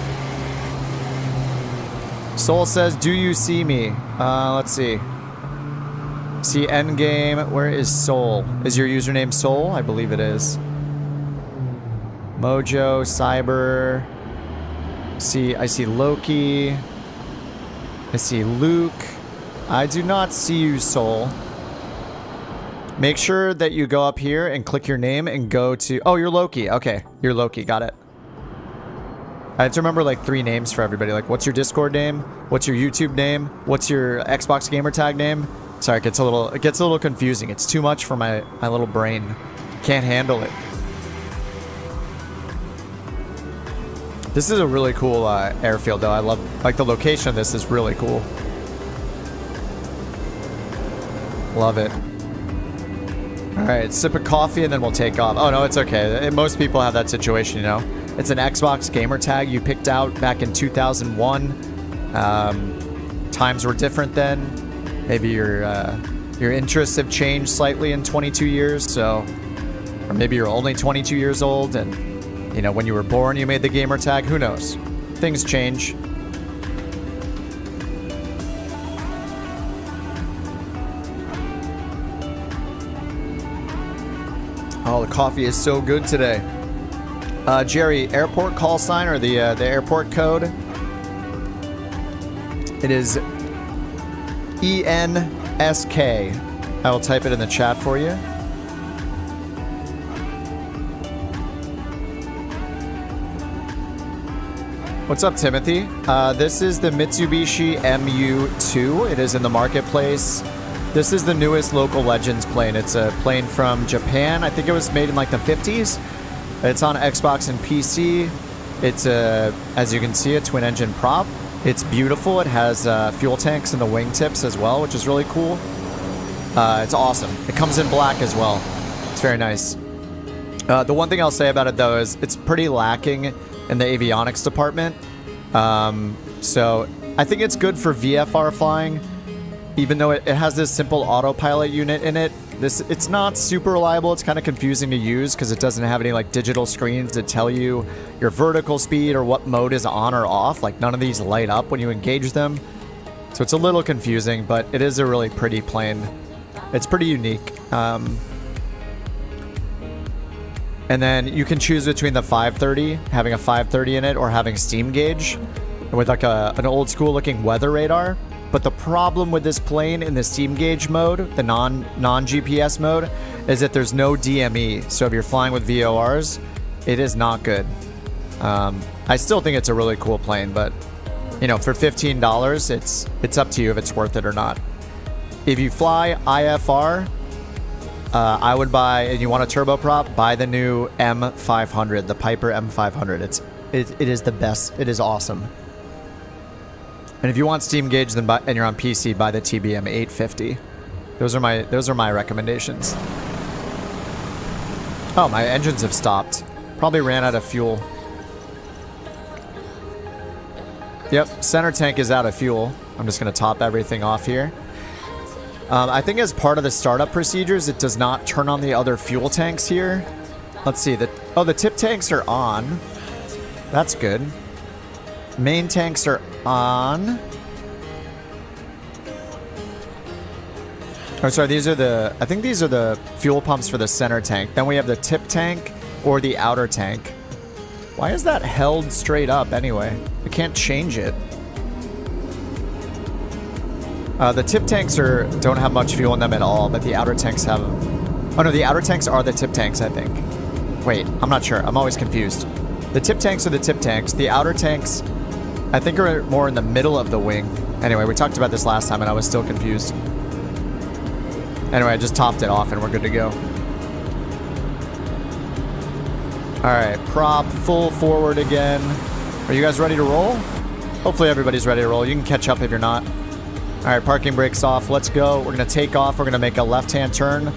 Soul says, "Do you see me?" Let's see. See endgame. Where is Soul? Is your username Soul? I believe it is. Mojo, Cyber. I see Loki. I see Luke. I do not see you, Soul. Make sure that you go up here and click your name and go to... Oh, you're Loki. Okay, you're Loki. Got it. I have to remember like 3 names for everybody. Like, what's your Discord name? What's your YouTube name? What's your Xbox gamer tag name? Sorry, it gets a little confusing. It's too much for my little brain. Can't handle it. This is a really cool airfield, though. I love, like, the location of this is really cool. Love it. All right, sip of coffee and then we'll take off. Oh no, it's okay. Most people have that situation, you know. It's an Xbox gamer tag you picked out back in 2001. Times were different then. Maybe your interests have changed slightly in 22 years, so... Or maybe you're only 22 years old and, you know, when you were born you made the gamer tag. Who knows? Things change. Oh, the coffee is so good today. Jerry, airport call sign or the airport code? It is ENSK. I will type it in the chat for you. What's up, Timothy? This is the Mitsubishi MU2. It is in the marketplace. This is the newest Local Legends plane. It's a plane from Japan. I think it was made in like the 50s. It's on Xbox and PC. It's as you can see, a twin engine prop. It's beautiful. It has fuel tanks in the wingtips as well, which is really cool. It's awesome. It comes in black as well. It's very nice. The one thing I'll say about it though is it's pretty lacking in the avionics department. So I think it's good for VFR flying. Even though it has this simple autopilot unit in it, it's not super reliable. It's kind of confusing to use because it doesn't have any like digital screens to tell you your vertical speed or what mode is on or off. Like none of these light up when you engage them. So it's a little confusing, but it is a really pretty plane. It's pretty unique. And then you can choose between the 530, having a 530 in it, or having steam gauge with like an old school looking weather radar. But the problem with this plane in the steam gauge mode, the non-GPS mode, is that there's no DME. So if you're flying with VORs, it is not good. I still think it's a really cool plane, but you know, for $15, it's up to you if it's worth it or not. If you fly IFR, I would buy, and you want a turboprop, buy the new M500, the Piper M500. It is the best. It is awesome. And if you want steam gauge, then and you're on PC, buy the TBM 850. Those are my recommendations. Oh, my engines have stopped. Probably ran out of fuel. Yep, center tank is out of fuel. I'm just going to top everything off here. I think as part of the startup procedures, it does not turn on the other fuel tanks here. Let's see. The tip tanks are on. That's good. Main tanks are on. Oh, sorry. I think these are the fuel pumps for the center tank. Then we have the tip tank or the outer tank. Why is that held straight up anyway? I can't change it. The tip tanks don't have much fuel in them at all, but the outer tanks have... Oh no, the outer tanks are the tip tanks, I think. Wait, I'm not sure. I'm always confused. The tip tanks are the tip tanks. The outer tanks, I think, are more in the middle of the wing. Anyway, we talked about this last time and I was still confused. Anyway, I just topped it off and we're good to go. Alright, prop full forward again. Are you guys ready to roll? Hopefully everybody's ready to roll. You can catch up if you're not. Alright, parking brakes off. Let's go. We're going to take off. We're going to make a left-hand turn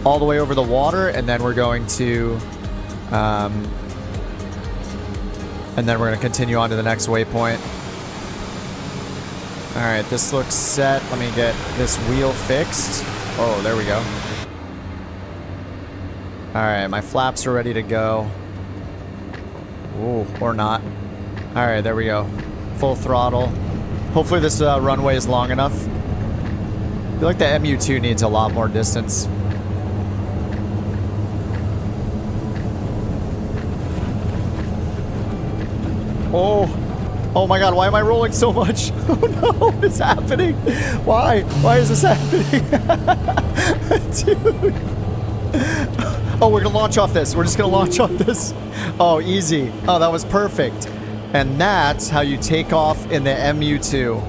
all the way over the water, and then we're going to... and then we're going to continue on to the next waypoint. Alright, this looks set. Let me get this wheel fixed. Oh, there we go. Alright, my flaps are ready to go. Ooh, or not. Alright, there we go. Full throttle. Hopefully this runway is long enough. I feel like the MU2 needs a lot more distance. Oh my god, why am I rolling so much? Oh no, what's happening? Why? Why is this happening? Dude. Oh, we're gonna launch off this. We're just gonna launch off this. Oh, easy. Oh, that was perfect. And that's how you take off in the MU2.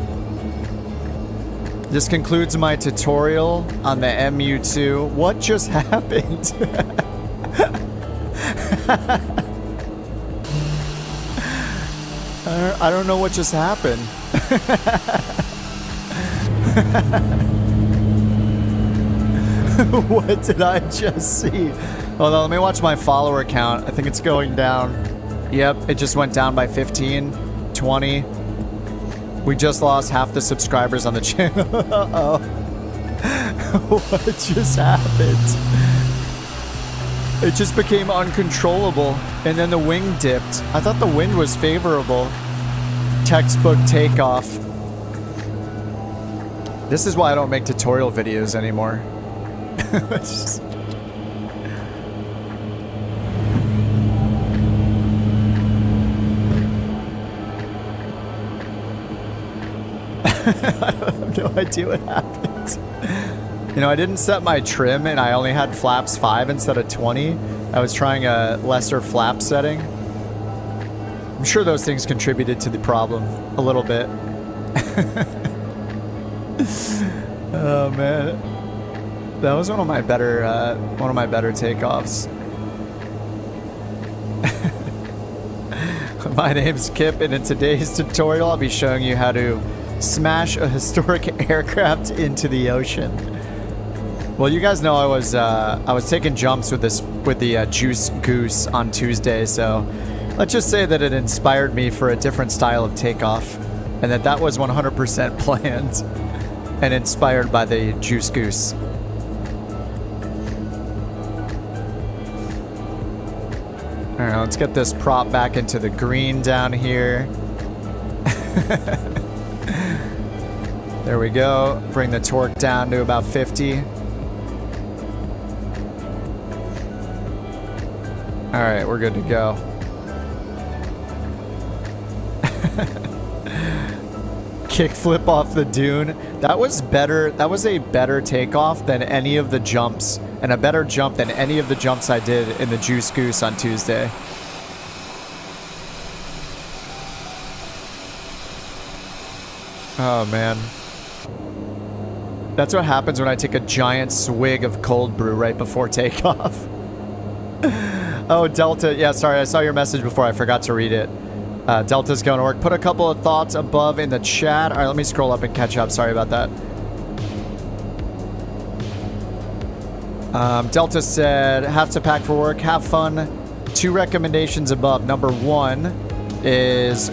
This concludes my tutorial on the MU2. What just happened? I don't know what just happened. What did I just see? Hold on, let me watch my follower count. I think it's going down. Yep, it just went down by 15, 20. We just lost half the subscribers on the channel. Uh-oh. What just happened? It just became uncontrollable, and then the wing dipped. I thought the wind was favorable. Textbook takeoff. This is why I don't make tutorial videos anymore. Just... I have no idea what happened. You know, I didn't set my trim and I only had flaps 5 instead of 20. I was trying a lesser flap setting. I'm sure those things contributed to the problem a little bit. Oh man. That was one of my better takeoffs. My name's Kip, and in today's tutorial I'll be showing you how to smash a historic aircraft into the ocean. Well, you guys know I was taking jumps with the Juice Goose on Tuesday, so let's just say that it inspired me for a different style of takeoff, and that was 100% planned and inspired by the Juice Goose. All right, let's get this prop back into the green down here. There we go. Bring the torque down to about 50. All right, we're good to go. Kickflip off the dune. That was better. That was a better takeoff than any of the jumps, and a better jump than any of the jumps I did in the Juice Goose on Tuesday. Oh man. That's what happens when I take a giant swig of cold brew right before takeoff. Oh, Delta. Yeah, sorry. I saw your message before. I forgot to read it. Delta's going to work. Put a couple of thoughts above in the chat. All right, let me scroll up and catch up. Sorry about that. Delta said, have to pack for work. Have fun. 2 recommendations above. Number 1 is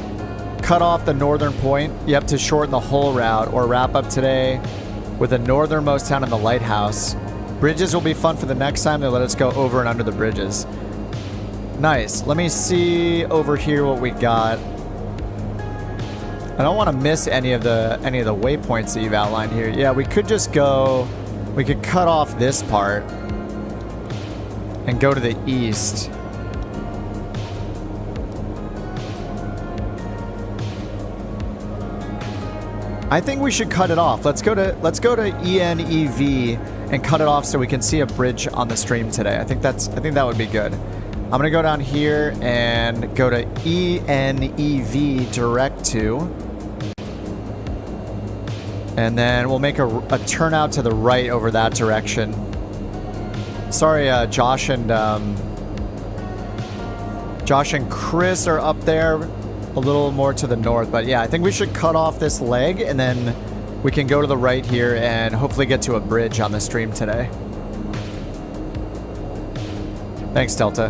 cut off the northern point. Yep, to shorten the whole route, or wrap up today with the northernmost town in the lighthouse. Bridges will be fun for the next time. They let us go over and under the bridges. Nice. Let me see over here what we got. I don't want to miss any of the waypoints that you've outlined here. Yeah, we could just go. We could cut off this part and go to the east. I think we should cut it off. Let's go to ENEV and cut it off so we can see a bridge on the stream today. I think that would be good. I'm gonna go down here and go to ENEV direct to, and then we'll make a turnout to the right over that direction. Sorry, Josh and Chris are up there, a little more to the north, but yeah, I think we should cut off this leg and then we can go to the right here and hopefully get to a bridge on the stream today. Thanks, Delta.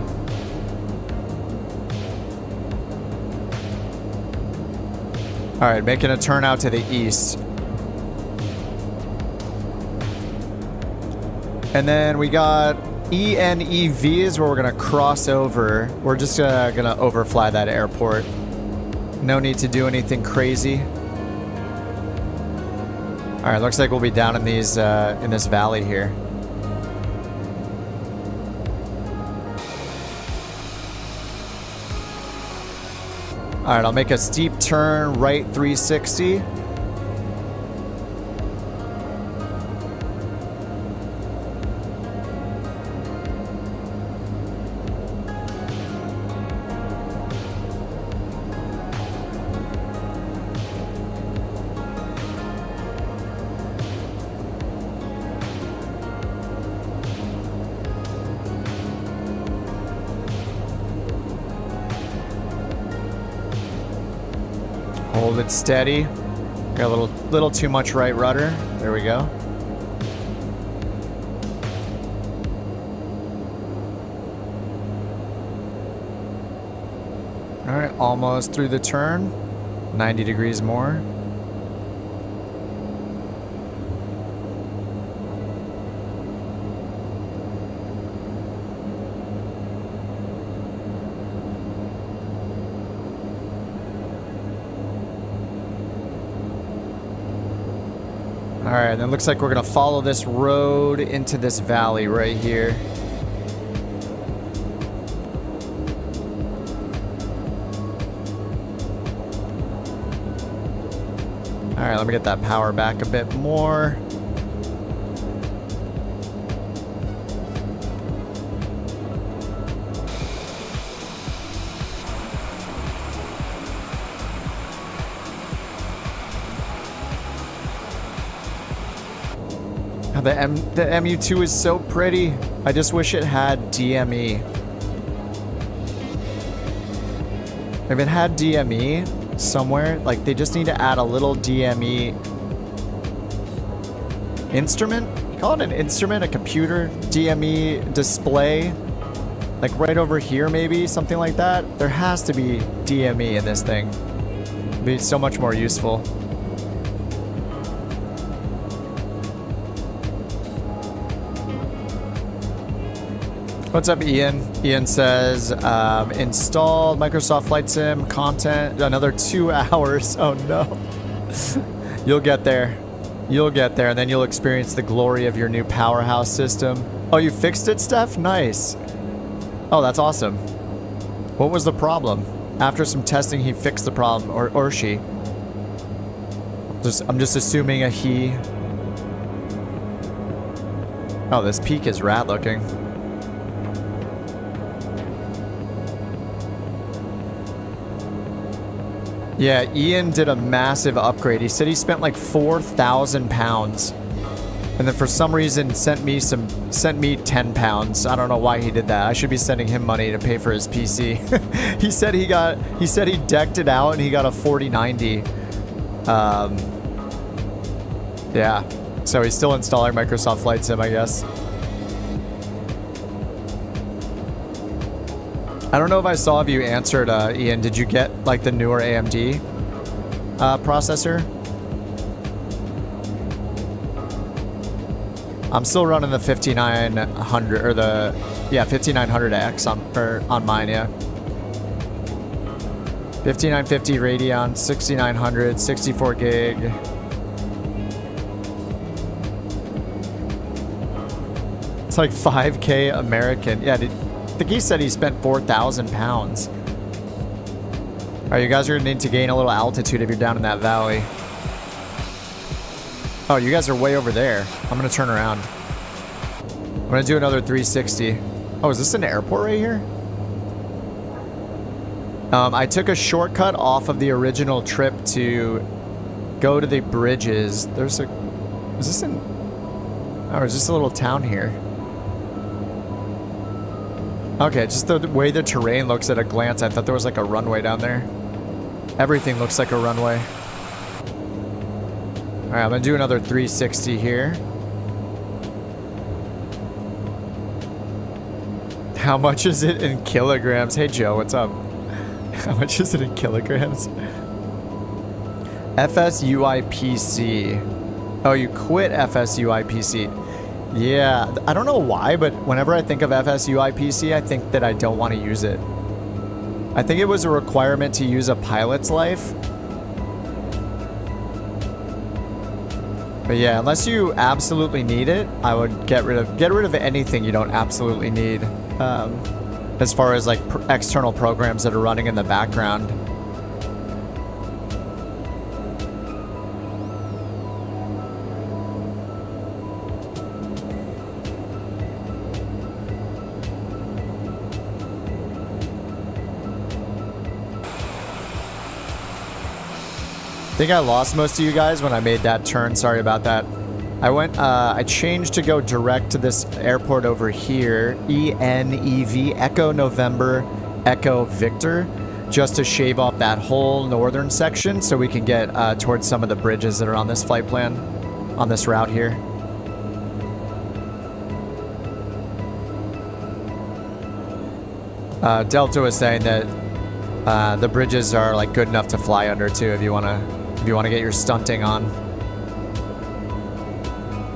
All right, making a turn out to the east. And then we got ENEV is where we're gonna cross over. We're just gonna overfly that airport. No need to do anything crazy. All right, looks like we'll be down in these in this valley here. All right, I'll make a steep turn right 360. Hold it steady. Got a little too much right rudder. There we go. All right, almost through the turn. 90 degrees more. All right, and it looks like we're gonna follow this road into this valley right here. All right, let me get that power back a bit more. The MU2 is so pretty. I just wish it had DME. If it had DME somewhere, like they just need to add a little DME instrument. You call it an instrument, a computer DME display, like right over here, maybe something like that. There has to be DME in this thing. It'd be so much more useful. What's up, Ian? Ian says, installed Microsoft Flight Sim content, another 2 hours. Oh no. You'll get there. You'll get there, and then you'll experience the glory of your new powerhouse system. Oh, you fixed it, Steph? Nice. Oh, that's awesome. What was the problem? After some testing, he fixed the problem, or she. I'm just assuming a he. Oh, this peak is rad looking. Yeah, Ian did a massive upgrade. He said he spent like 4,000 pounds. And then for some reason sent me 10 pounds. I don't know why he did that. I should be sending him money to pay for his PC. he said he decked it out and he got a 4090. Yeah. So he's still installing Microsoft Flight Sim, I guess. I don't know if I saw if you answered, Ian. Did you get like the newer AMD? processor. I'm still running the 5900 or the 5900X on mine, yeah. 5950 Radeon, 6900, 64 gig. It's like 5K American. Yeah, I think he said he spent 4,000 pounds. All right, you guys are gonna need to gain a little altitude if you're down in that valley. Oh, you guys are way over there. I'm gonna turn around. I'm gonna do another 360. Oh, is this an airport right here? I took a shortcut off of the original trip to go to the bridges. Is this a little town here? Okay, just the way the terrain looks at a glance, I thought there was like a runway down there. Everything looks like a runway. All right, I'm gonna do another 360 here. How much is it in kilograms? Hey Joe, what's up? How much is it in kilograms? FSUIPC. Oh, you quit FSUIPC. Yeah, I don't know why, but whenever I think of FSUIPC, I think that I don't want to use it. I think it was a requirement to use a pilot's life. But yeah, unless you absolutely need it, I would get rid of anything you don't absolutely need. As far as like external programs that are running in the background. I think I lost most of you guys when I made that turn. Sorry about that. I changed to go direct to this airport over here. ENEV, Echo November, Echo Victor, just to shave off that whole northern section so we can get towards some of the bridges that are on this flight plan, on this route here. Delta was saying that the bridges are like good enough to fly under too if you wanna get your stunting on.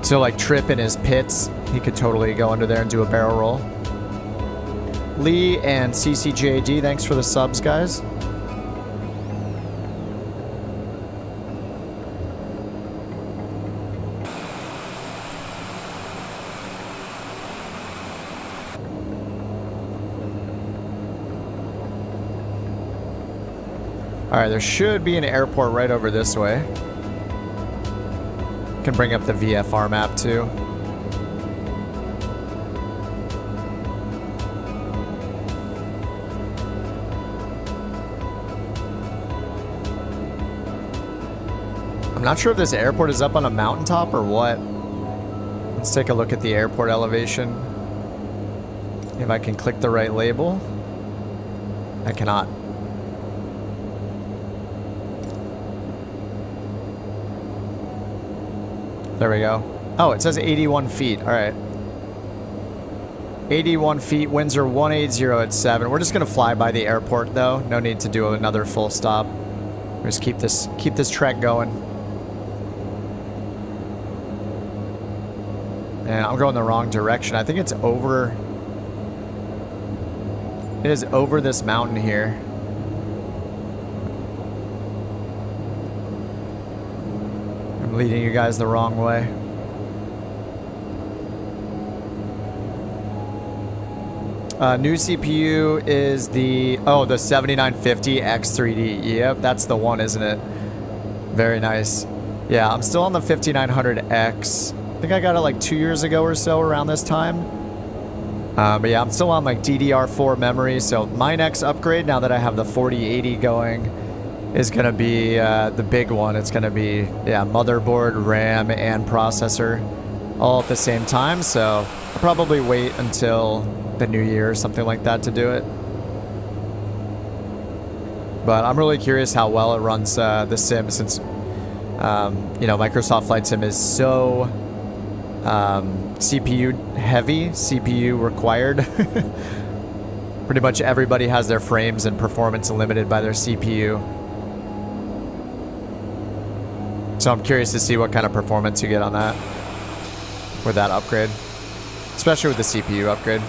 So like Trip in his pits, he could totally go under there and do a barrel roll. Lee and CCJD, thanks for the subs, guys. All right, there should be an airport right over this way. Can bring up the VFR map too. I'm not sure if this airport is up on a mountaintop or what. Let's take a look at the airport elevation. If I can click the right label. I cannot. There we go. Oh, it says 81 feet. All right. 81 feet. Winds are 180 at 7. We're just going to fly by the airport, though. No need to do another full stop. We'll just keep this trek going. And I'm going the wrong direction. I think it's over. It is over this mountain here. Leading you guys the wrong way. New CPU is the 7950 X3D. Yep, that's the one, isn't it? Very nice. Yeah, I'm still on the 5900X. I think I got it like 2 years ago or so around this time. But yeah, I'm still on like DDR4 memory. So my next upgrade, now that I have the 4080 going, is going to be the big one. It's going to be, yeah, motherboard, RAM, and processor all at the same time. So I'll probably wait until the new year or something like that to do it. But I'm really curious how well it runs the sim, since, you know, Microsoft Flight Sim is so CPU heavy, CPU required. Pretty much everybody has their frames and performance limited by their CPU. So I'm curious to see what kind of performance you get on that with that upgrade, especially with the CPU upgrade.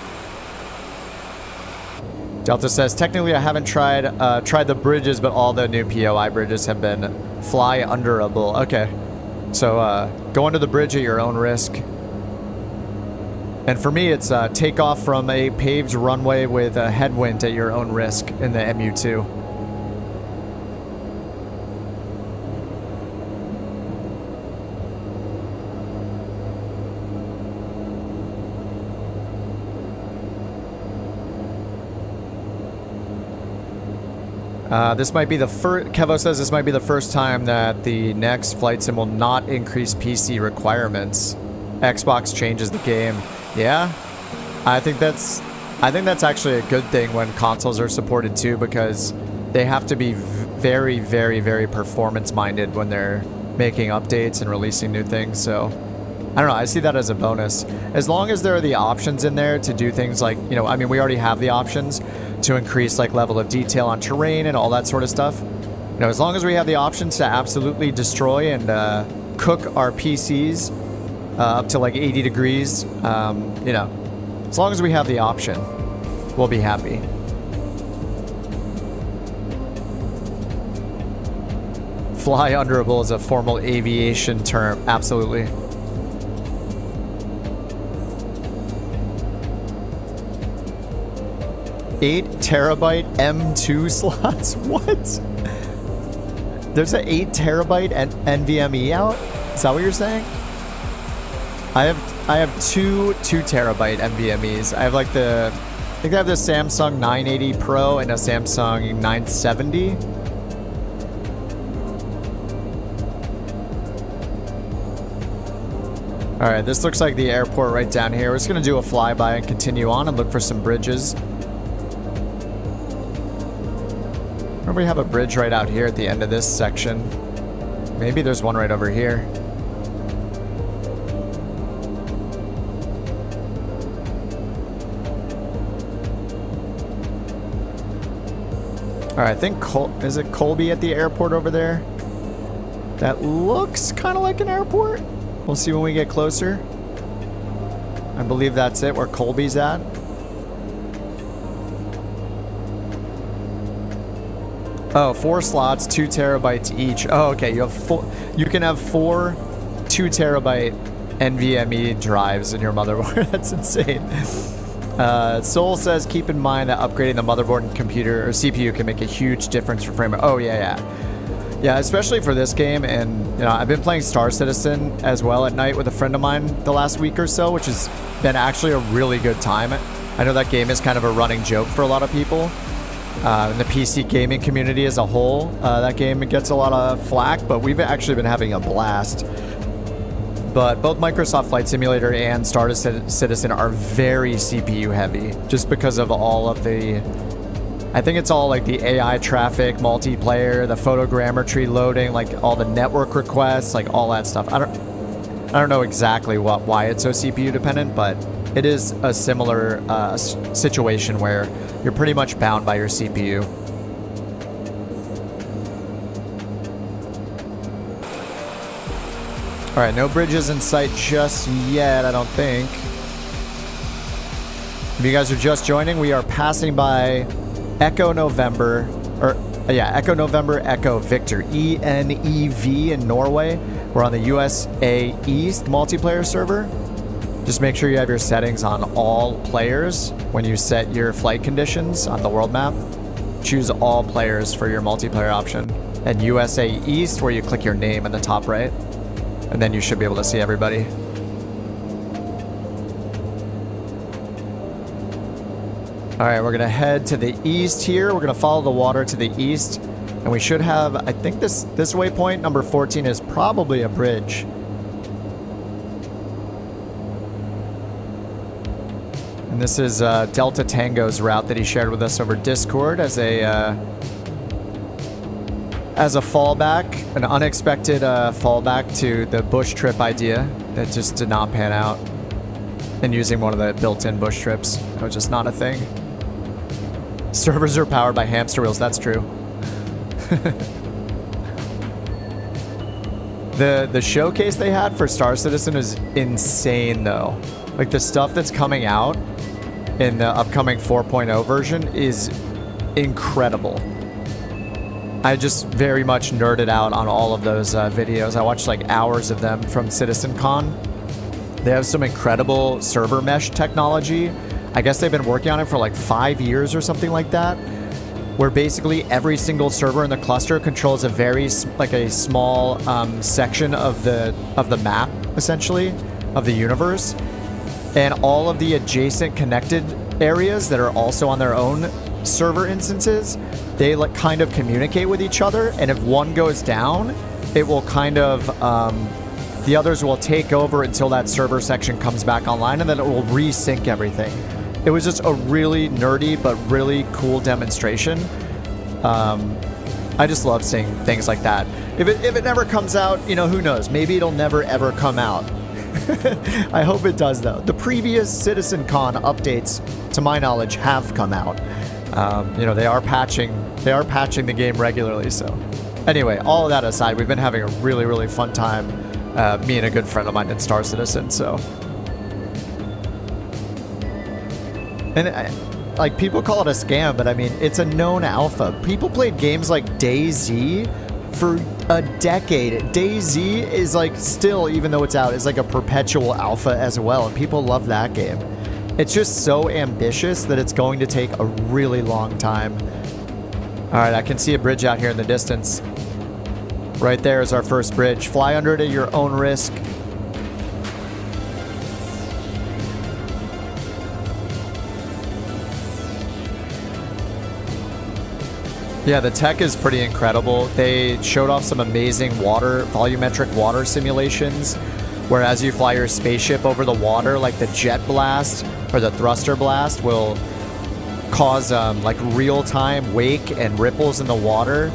Delta says, technically I haven't tried the bridges, but all the new POI bridges have been fly underable. Okay, so go under the bridge at your own risk. And for me, it's take off from a paved runway with a headwind at your own risk in the MU2. This might be the first, Kevo says this might be the first time that the next flight sim will not increase PC requirements. Xbox changes the game. Yeah, I think that's actually a good thing when consoles are supported too, because they have to be very, very, very performance minded when they're making updates and releasing new things. So I don't know, I see that as a bonus. As long as there are the options in there to do things like, you know, I mean, we already have the options to increase like level of detail on terrain and all that sort of stuff. You know, as long as we have the options to absolutely destroy and cook our PCs up to like 80 degrees, you know, as long as we have the option, we'll be happy. Fly underable is a formal aviation term. Absolutely. Eight terabyte M2 slots? What? There's an 8 terabyte NVMe out? Is that what you're saying? I have two 2 terabyte NVMe's. I have like I think I have the Samsung 980 Pro and a Samsung 970. All right, this looks like the airport right down here. We're just gonna do a flyby and continue on and look for some bridges. Remember, we have a bridge right out here at the end of this section. Maybe there's one right over here. All right, I think is it Colby at the airport over there? That looks kind of like an airport. We'll see when we get closer. I believe that's it, where Colby's at. Oh, 4 slots, 2 terabytes each. Oh, okay. You can have 4 2 terabyte NVMe drives in your motherboard. That's insane. Soul says, keep in mind that upgrading the motherboard and computer or CPU can make a huge difference for frame rate. Oh, yeah. Yeah, especially for this game. And, you know, I've been playing Star Citizen as well at night with a friend of mine the last week or so, which has been actually a really good time. I know that game is kind of a running joke for a lot of people. In the PC gaming community as a whole, that game gets a lot of flack, but we've actually been having a blast. But both Microsoft Flight Simulator and Star Citizen are very CPU heavy, just because of all of the, I think it's all like the AI traffic, multiplayer, the photogrammetry loading, like all the network requests, like all that stuff. I don't know exactly why it's so CPU dependent, but it is a similar situation where you're pretty much bound by your CPU. All right, no bridges in sight just yet, I don't think. If you guys are just joining, we are passing by Echo November, Echo November, Echo Victor, ENEV in Norway. We're on the USA East multiplayer server. Just make sure you have your settings on all players when you set your flight conditions on the world map. Choose all players for your multiplayer option. And USA East, where you click your name in the top right. And then you should be able to see everybody. All right, we're gonna head to the east here. We're gonna follow the water to the east. And we should have, I think this waypoint, number 14, is probably a bridge. And this is Delta Tango's route that he shared with us over Discord as a fallback, an unexpected fallback to the bush trip idea that just did not pan out. And using one of the built-in bush trips, that was just not a thing. Servers are powered by hamster wheels, that's true. The showcase they had for Star Citizen is insane, though. Like, the stuff that's coming out in the upcoming 4.0 version is incredible. I just very much nerded out on all of those videos. I watched like hours of them from CitizenCon. They have some incredible server mesh technology. I guess they've been working on it for like 5 years or something like that, where basically every single server in the cluster controls a very like a small section of the map, essentially, of the universe, and all of the adjacent connected areas that are also on their own server instances, they like kind of communicate with each other, and if one goes down, it will kind of the others will take over until that server section comes back online, and then it will resync everything. It was just a really nerdy but really cool demonstration. I just love seeing things like that. If it never comes out, you know, who knows? Maybe it'll never ever come out. I hope it does, though. The previous CitizenCon updates, to my knowledge, have come out. You know, they are patching the game regularly. So, anyway, all of that aside, we've been having a really, really fun time. Me and a good friend of mine in Star Citizen. So, and like, people call it a scam, but I mean, it's a known alpha. People played games like DayZ for a decade. DayZ is like still, even though it's out, is like a perpetual alpha as well, and people love that game. It's just so ambitious that it's going to take a really long time. All right, I can see a bridge out here in the distance. Right there is our first bridge. Fly under it at your own risk. Yeah, the tech is pretty incredible. They showed off some amazing volumetric water simulations, where as you fly your spaceship over the water, like the jet blast or the thruster blast will cause like real-time wake and ripples in the water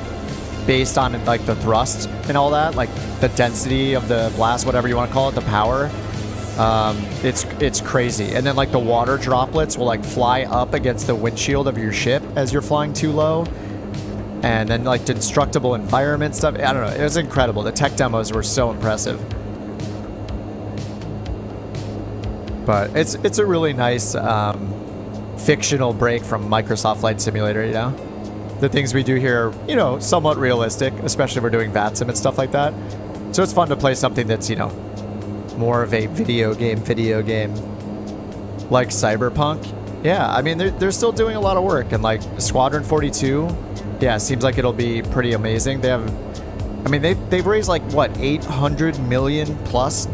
based on like the thrust and all that, like the density of the blast, whatever you want to call it, the power. It's crazy. And then like the water droplets will like fly up against the windshield of your ship as you're flying too low. And then like destructible environment stuff. I don't know. It was incredible. The tech demos were so impressive. But it's a really nice fictional break from Microsoft Flight Simulator, you know? The things we do here are, you know, somewhat realistic, especially if we're doing VATSIM and stuff like that. So it's fun to play something that's, you know, more of a video game like Cyberpunk. Yeah, I mean, they're still doing a lot of work, and like Squadron 42, yeah, seems like it'll be pretty amazing. They have, I mean, they've raised like what, $800 million plus.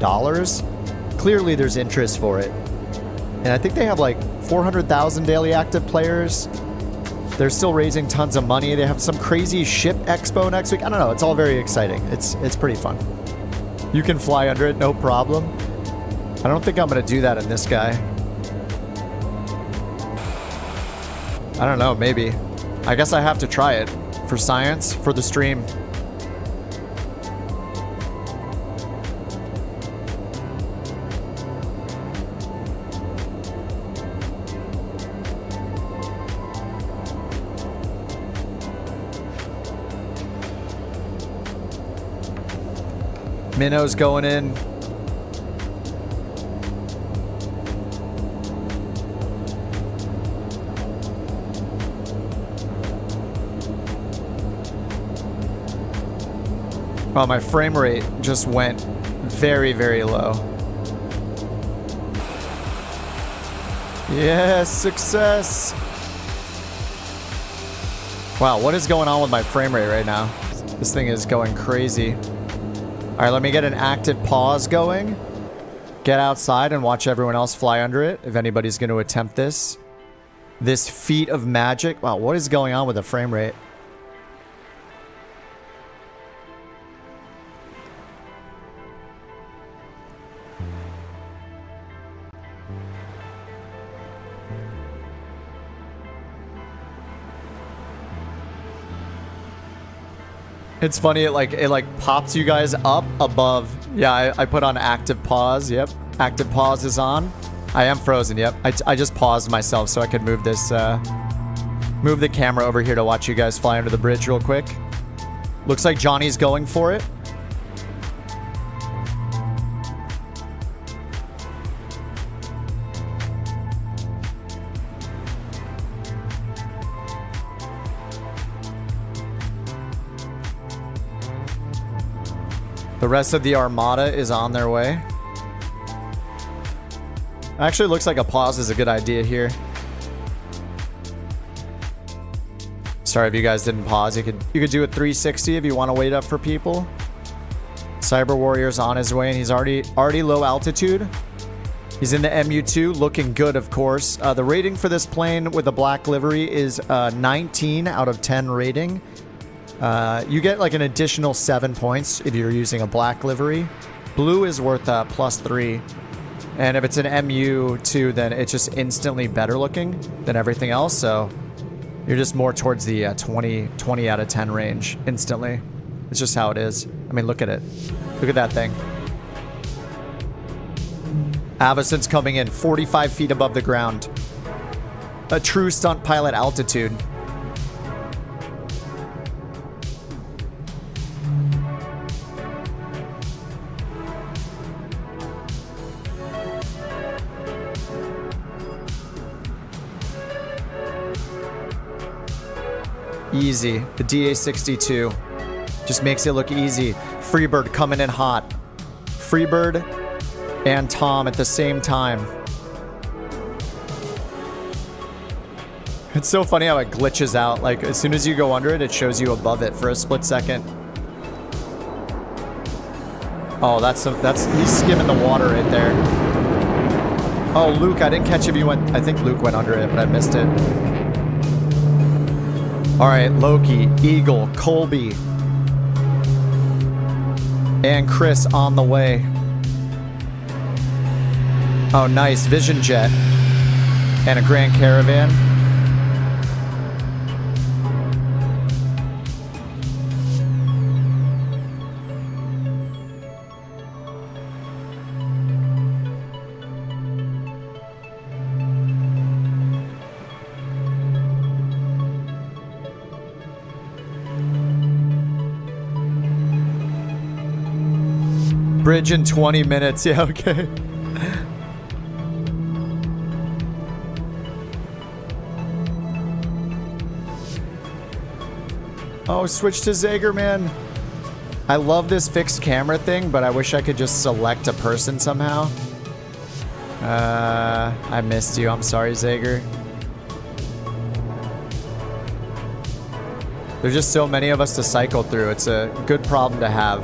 Clearly there's interest for it. And I think they have like 400,000 daily active players. They're still raising tons of money. They have some crazy ship expo next week. I don't know. It's all very exciting. It's pretty fun. You can fly under it, no problem. I don't think I'm going to do that in this guy. I don't know. Maybe. I guess I have to try it for science, for the stream. Minnow's going in. Oh, my frame rate just went very, very low. Yes, success. Wow, what is going on with my frame rate right now? This thing is going crazy. All right, let me get an active pause going. Get outside and watch everyone else fly under it, if anybody's going to attempt this. This feat of magic. Wow, what is going on with the frame rate? It's funny, it like pops you guys up above. Yeah, I put on active pause. Yep, active pause is on. I am frozen. Yep, I just paused myself so I could move this, move the camera over here to watch you guys fly under the bridge real quick. Looks like Johnny's going for it. The rest of the armada is on their way. Actually, looks like a pause is a good idea here. Sorry if you guys didn't pause. You could do a 360 if you want to wait up for people. Cyber Warrior's on his way, and he's already low altitude. He's in the MU2, looking good, of course. The rating for this plane with the black livery is 19 out of 10 rating. You get like an additional 7 points if you're using a black livery. Blue is worth +3. And if it's an MU2, then it's just instantly better looking than everything else. So you're just more towards the 20 out of 10 range instantly. It's just how it is. I mean, look at it. Look at that thing. Avason's coming in 45 feet above the ground. A true stunt pilot altitude. Easy. The DA62 just makes it look easy. Freebird coming in hot. Freebird and Tom at the same time. It's so funny how it glitches out. Like, as soon as you go under it, it shows you above it for a split second. Oh, that's he's skimming the water right there. Oh, Luke, I didn't catch if you went. I think Luke went under it, but I missed it. All right, Loki, Eagle, Colby, and Chris on the way. Oh, nice. Vision Jet and a Grand Caravan. Bridge in 20 minutes. Yeah, okay. Oh, switch to Zager, man. I love this fixed camera thing, but I wish I could just select a person somehow. I missed you. I'm sorry, Zager. There's just so many of us to cycle through. It's a good problem to have.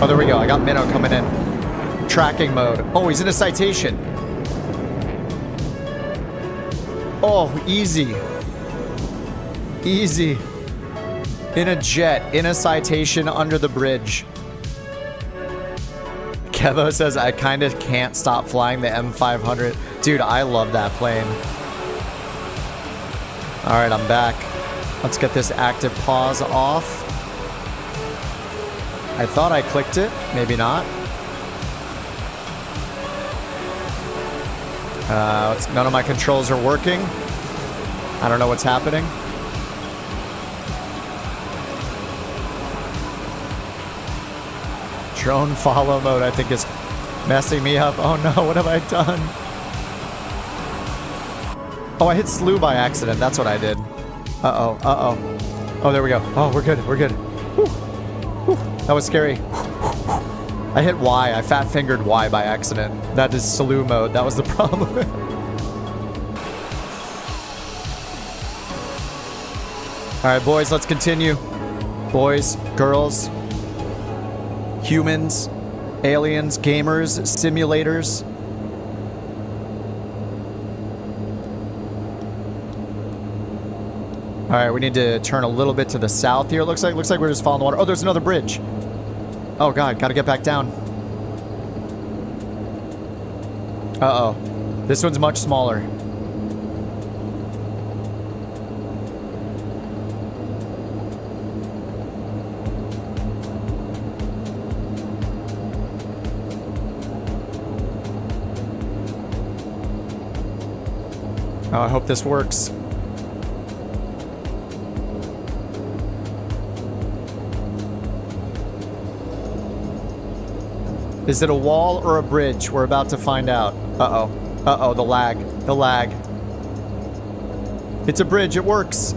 Oh, there we go. I got Minnow coming in. Tracking mode. Oh, he's in a citation. Oh, easy. Easy. In a jet, in a citation under the bridge. Kevo says, I kind of can't stop flying the M500. Dude, I love that plane. All right, I'm back. Let's get this active pause off. I thought I clicked it. Maybe not. None of my controls are working. I don't know what's happening. Drone follow mode, I think, is messing me up. Oh no, what have I done? Oh, I hit slew by accident. That's what I did. Uh-oh, uh-oh. Oh, there we go. Oh, we're good, we're good. Whew. Whew. That was scary. I hit Y. I fat-fingered Y by accident. That is slew mode. That was the problem. All right, boys, let's continue. Boys, girls, humans, aliens, gamers, simulators. All right, we need to turn a little bit to the south here. Looks like we're just following the water. Oh, there's another bridge. Oh God, gotta get back down. Uh-oh. This one's much smaller. Oh, I hope this works. Is it a wall or a bridge? We're about to find out. Uh-oh. Uh-oh, the lag. The lag. It's a bridge. It works.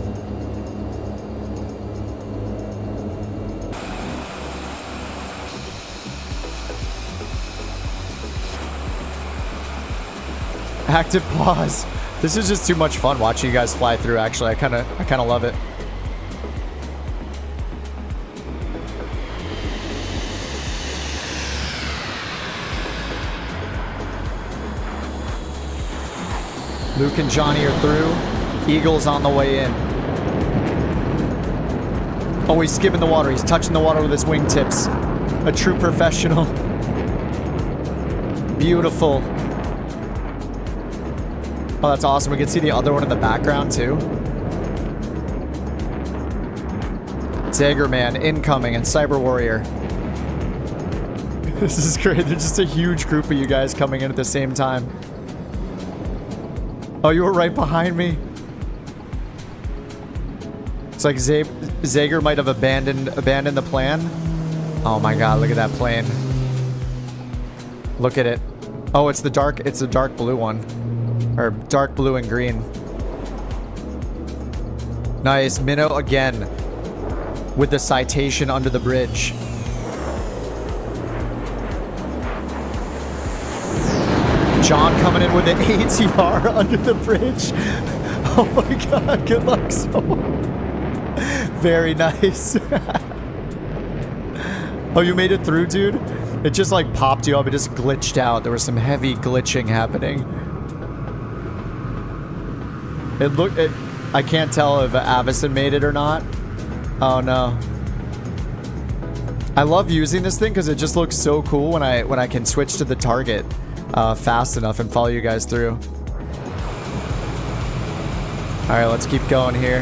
Active pause. This is just too much fun watching you guys fly through, actually. I kind of love it. Luke and Johnny are through. Eagle's on the way in. Oh, he's skimming the water. He's touching the water with his wingtips. A true professional. Beautiful. Oh, that's awesome. We can see the other one in the background, too. Zagerman incoming and Cyber Warrior. This is great. There's just a huge group of you guys coming in at the same time. Oh, you were right behind me. It's like Zager might have abandoned the plan. Oh my god, look at that plane. Look at it. Oh, it's the dark blue one. Or dark blue and green. Nice. Minnow again with the citation under the bridge. John coming in with an ATR under the bridge. Oh my god, good luck, so. Very nice. Oh, you made it through, dude? It just like popped you up. It just glitched out. There was some heavy glitching happening. I can't tell if Avison made it or not. Oh no. I love using this thing because it just looks so cool when I can switch to the target fast enough and follow you guys through. All right, let's keep going here.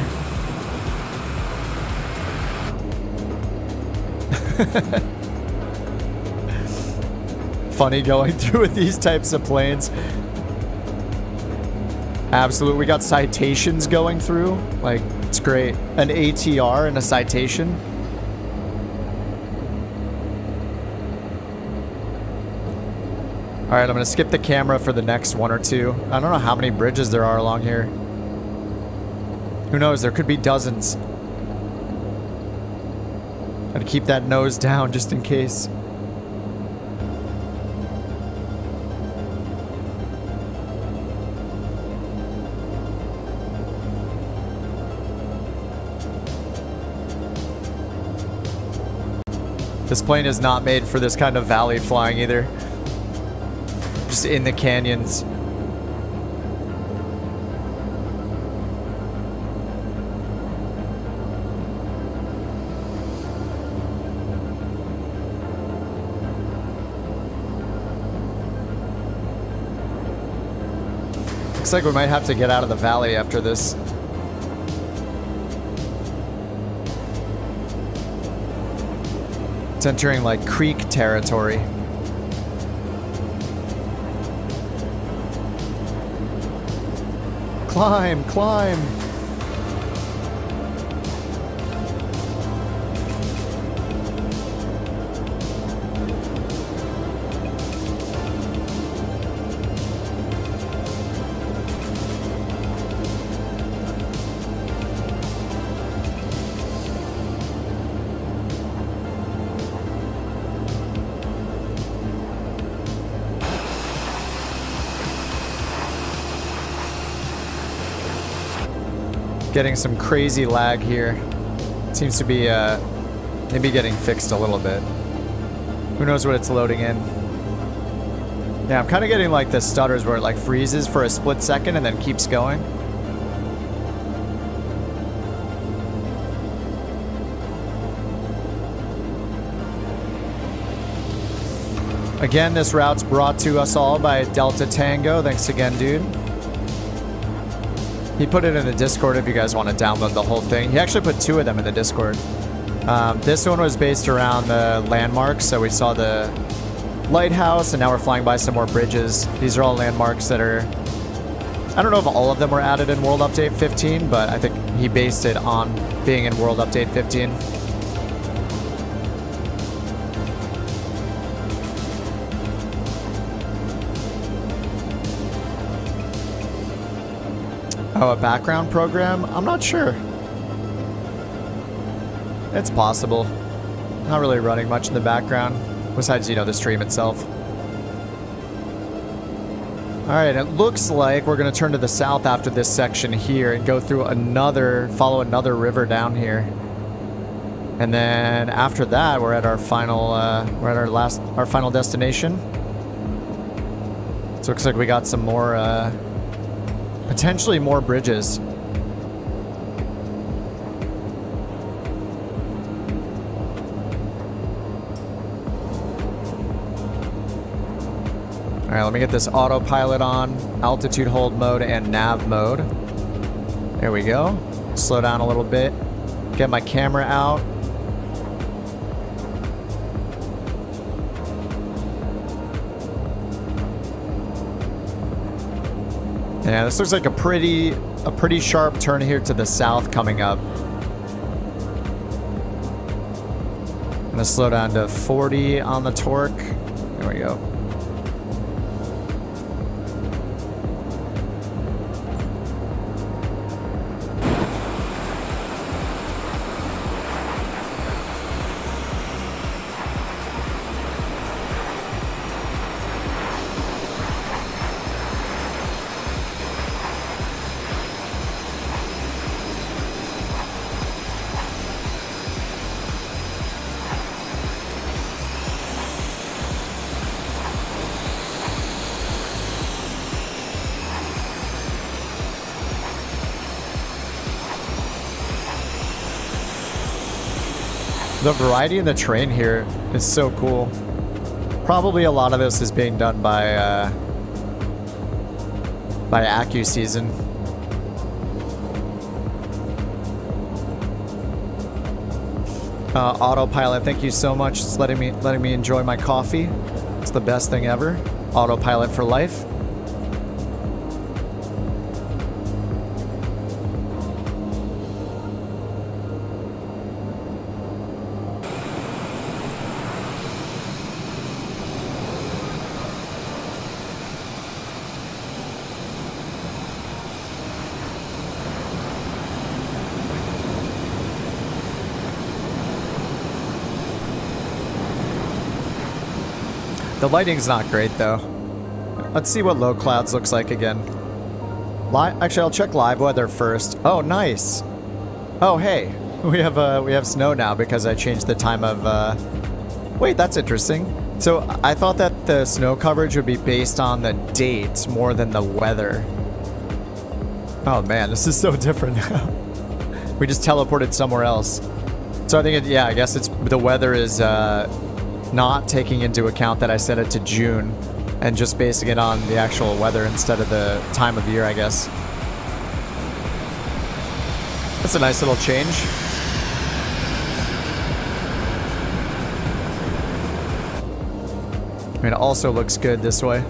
Funny going through with these types of planes. Absolutely. We got citations going through. Like, it's great. An ATR and a citation. All right, I'm going to skip the camera for the next one or two. I don't know how many bridges there are along here. Who knows? There could be dozens. Gotta keep that nose down just in case. This plane is not made for this kind of valley flying either. Just in the canyons. Looks like we might have to get out of the valley after this. It's entering like creek territory. Climb, climb. Getting some crazy lag here. Seems to be maybe getting fixed a little bit. Who knows what it's loading in. Yeah, I'm kind of getting like the stutters where it like freezes for a split second and then keeps going. Again, this route's brought to us all by Delta Tango. Thanks again, dude. He put it in the Discord if you guys want to download the whole thing. He actually put 2 of them in the Discord. This one was based around the landmarks, so we saw the lighthouse, and now we're flying by some more bridges. These are all landmarks that are... I don't know if all of them were added in World Update 15, but I think he based it on being in World Update 15. Oh, a background program? I'm not sure. It's possible. Not really running much in the background, besides, you know, the stream itself. All right, it looks like we're going to turn to the south after this section here and go through follow another river down here. And then after that, we're at our final, our final destination. So it looks like we got some more, potentially more bridges. All right, let me get this autopilot on, altitude hold mode and nav mode. There we go. Slow down a little bit. Get my camera out. Yeah, this looks like a pretty sharp turn here to the south coming up. I'm gonna slow down to 40 on the torque. There we go. The variety in the terrain here is so cool. Probably a lot of this is being done by AccuSeason. Autopilot, thank you so much. It's letting me enjoy my coffee. It's the best thing ever. Autopilot for life. The lighting's not great though. Let's see what low clouds looks like again. Actually, I'll check live weather first. Oh, nice. Oh, hey, we have snow now because I changed the time of. Wait, that's interesting. So I thought that the snow coverage would be based on the date more than the weather. Oh man, this is so different now. We just teleported somewhere else. So I think I guess it's the weather is. Not taking into account that I set it to June and just basing it on the actual weather instead of the time of year, I guess. That's a nice little change. I mean, it also looks good this way.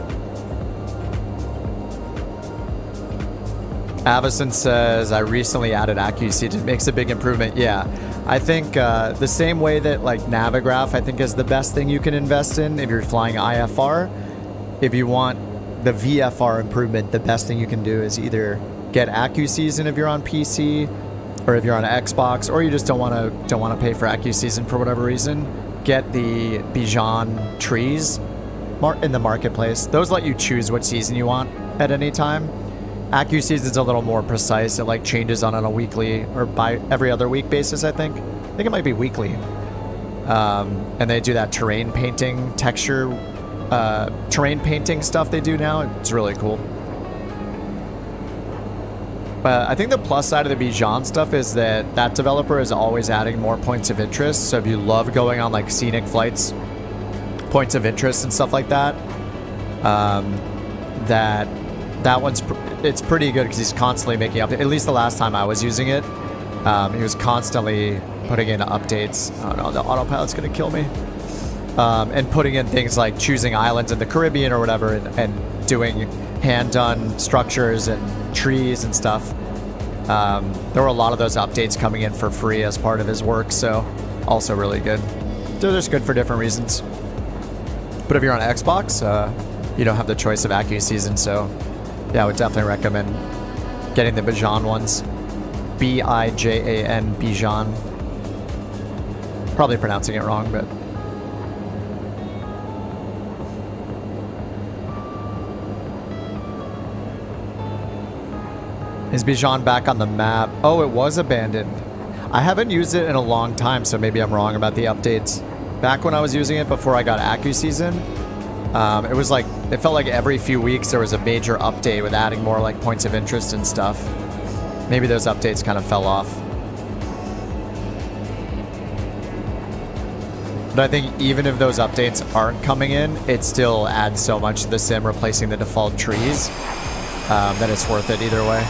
Avison says, I recently added accuracy. It makes a big improvement. Yeah. I think the same way that like Navigraph, I think is the best thing you can invest in if you're flying IFR. If you want the VFR improvement, the best thing you can do is either get AccuSeason if you're on PC, or if you're on Xbox, or you just don't want to pay for AccuSeason for whatever reason. Get the Bijan trees in the marketplace. Those let you choose what season you want at any time. AccuSeason's a little more precise. It like changes on a weekly or by every other week basis, I think. I think it might be weekly. And they do that terrain painting, terrain painting stuff they do now. It's really cool. But I think the plus side of the Bijan stuff is that that developer is always adding more points of interest. So if you love going on like scenic flights, points of interest and stuff like that, that one's it's pretty good because he's constantly making updates. At least the last time I was using it, he was constantly putting in updates. Oh no, the autopilot's gonna kill me. And putting in things like choosing islands in the Caribbean or whatever, and doing hand-done structures and trees and stuff. There were a lot of those updates coming in for free as part of his work, so also really good. They're just good for different reasons. But if you're on Xbox, you don't have the choice of AccuSeason, so yeah, I would definitely recommend getting the Bijan ones. B-I-J-A-N, Bijan. Probably pronouncing it wrong, but... Is Bijan back on the map? Oh, it was abandoned. I haven't used it in a long time, so maybe I'm wrong about the updates. Back when I was using it before I got AccuSeason, it was like, it felt like every few weeks there was a major update with adding more like points of interest and stuff. Maybe those updates kind of fell off. But I think even if those updates aren't coming in, it still adds so much to the sim, replacing the default trees, that it's worth it either way.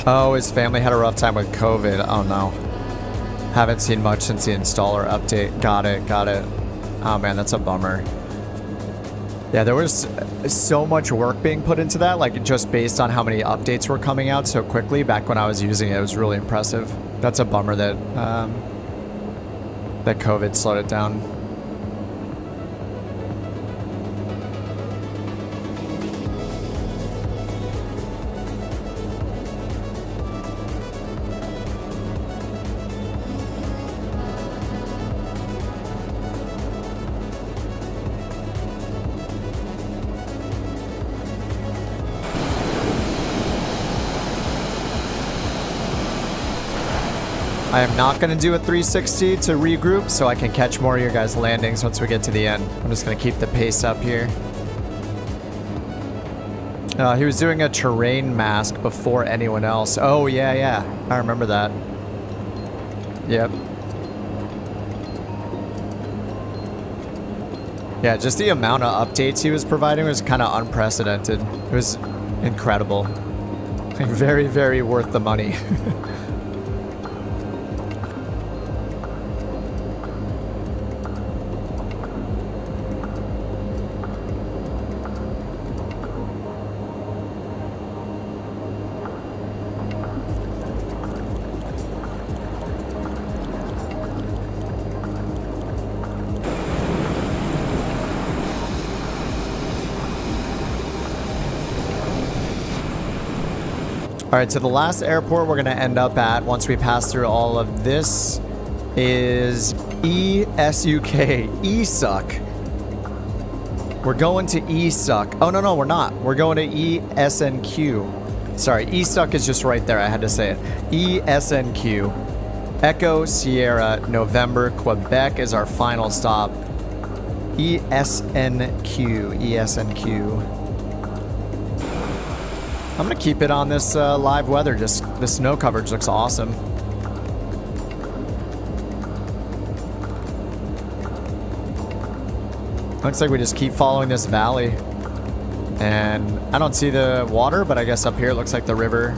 Oh, his family had a rough time with COVID. Oh no. Haven't seen much since the installer update. Got it, got it. Oh man, that's a bummer. Yeah, there was so much work being put into that, like just based on how many updates were coming out so quickly back when I was using it. It was really impressive. That's a bummer that that COVID slowed it down. I am not going to do a 360 to regroup so I can catch more of your guys' landings once we get to the end. I'm just going to keep the pace up here. He was doing a terrain mask before anyone else. Oh, yeah, yeah. I remember that. Yep. Yeah, just the amount of updates he was providing was kind of unprecedented. It was incredible. Like, very, very worth the money. All right, so the last airport we're going to end up at once we pass through all of this is ESUK, ESUK. We're going to ESUK. Oh, no, we're not. We're going to ESNQ. Sorry, ESUK is just right there. I had to say it. ESNQ. Echo, Sierra, November, Quebec is our final stop. ESNQ, ESNQ. I'm gonna keep it on this live weather. Just the snow coverage looks awesome. Looks like we just keep following this valley. And I don't see the water, but I guess up here it looks like the river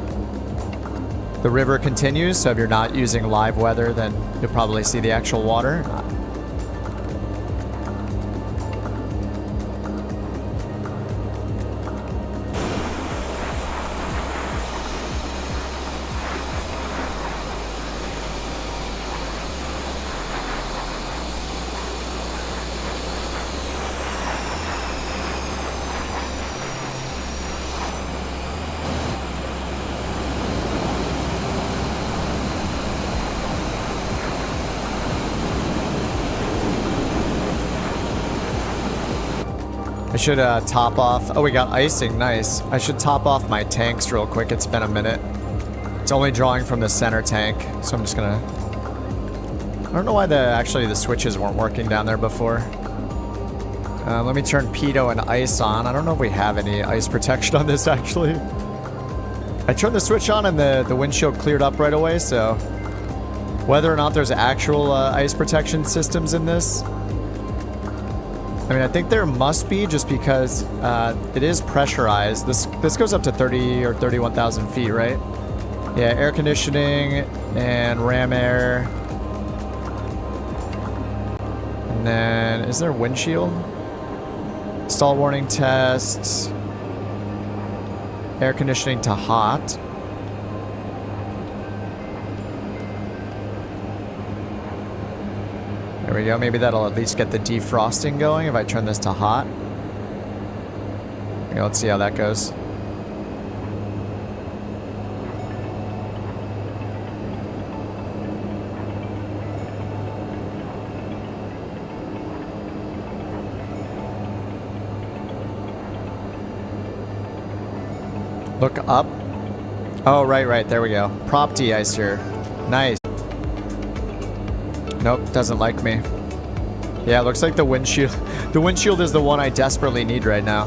continues. So if you're not using live weather, then you'll probably see the actual water. I should top off. Oh, we got icing. Nice. I should top off my tanks real quick. It's been a minute. It's only drawing from the center tank, so I'm just gonna... I don't know why actually the switches weren't working down there before. Let me turn pitot and ice on. I don't know if we have any ice protection on this, actually. I turned the switch on and the windshield cleared up right away, so... Whether or not there's actual ice protection systems in this... I mean, I think there must be, just because it is pressurized. This goes up to 30 or 31,000 feet, right? Yeah, air conditioning and ram air. And then, is there windshield? Stall warning tests. Air conditioning to hot. There we go. Maybe that'll at least get the defrosting going if I turn this to hot. Okay, let's see how that goes. Look up. Oh, right. There we go. Prop de-icer. Nice. Nope, doesn't like me. Yeah, it looks like the windshield. The windshield is the one I desperately need right now.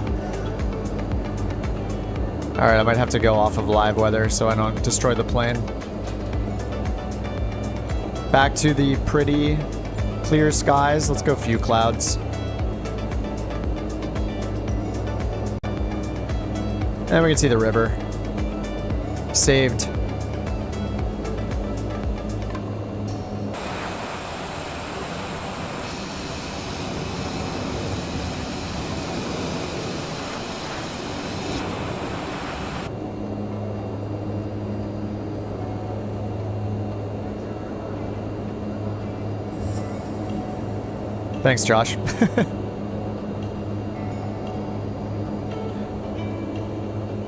Alright, I might have to go off of live weather so I don't destroy the plane. Back to the pretty clear skies. Let's go few clouds. And we can see the river. Saved. Thanks, Josh.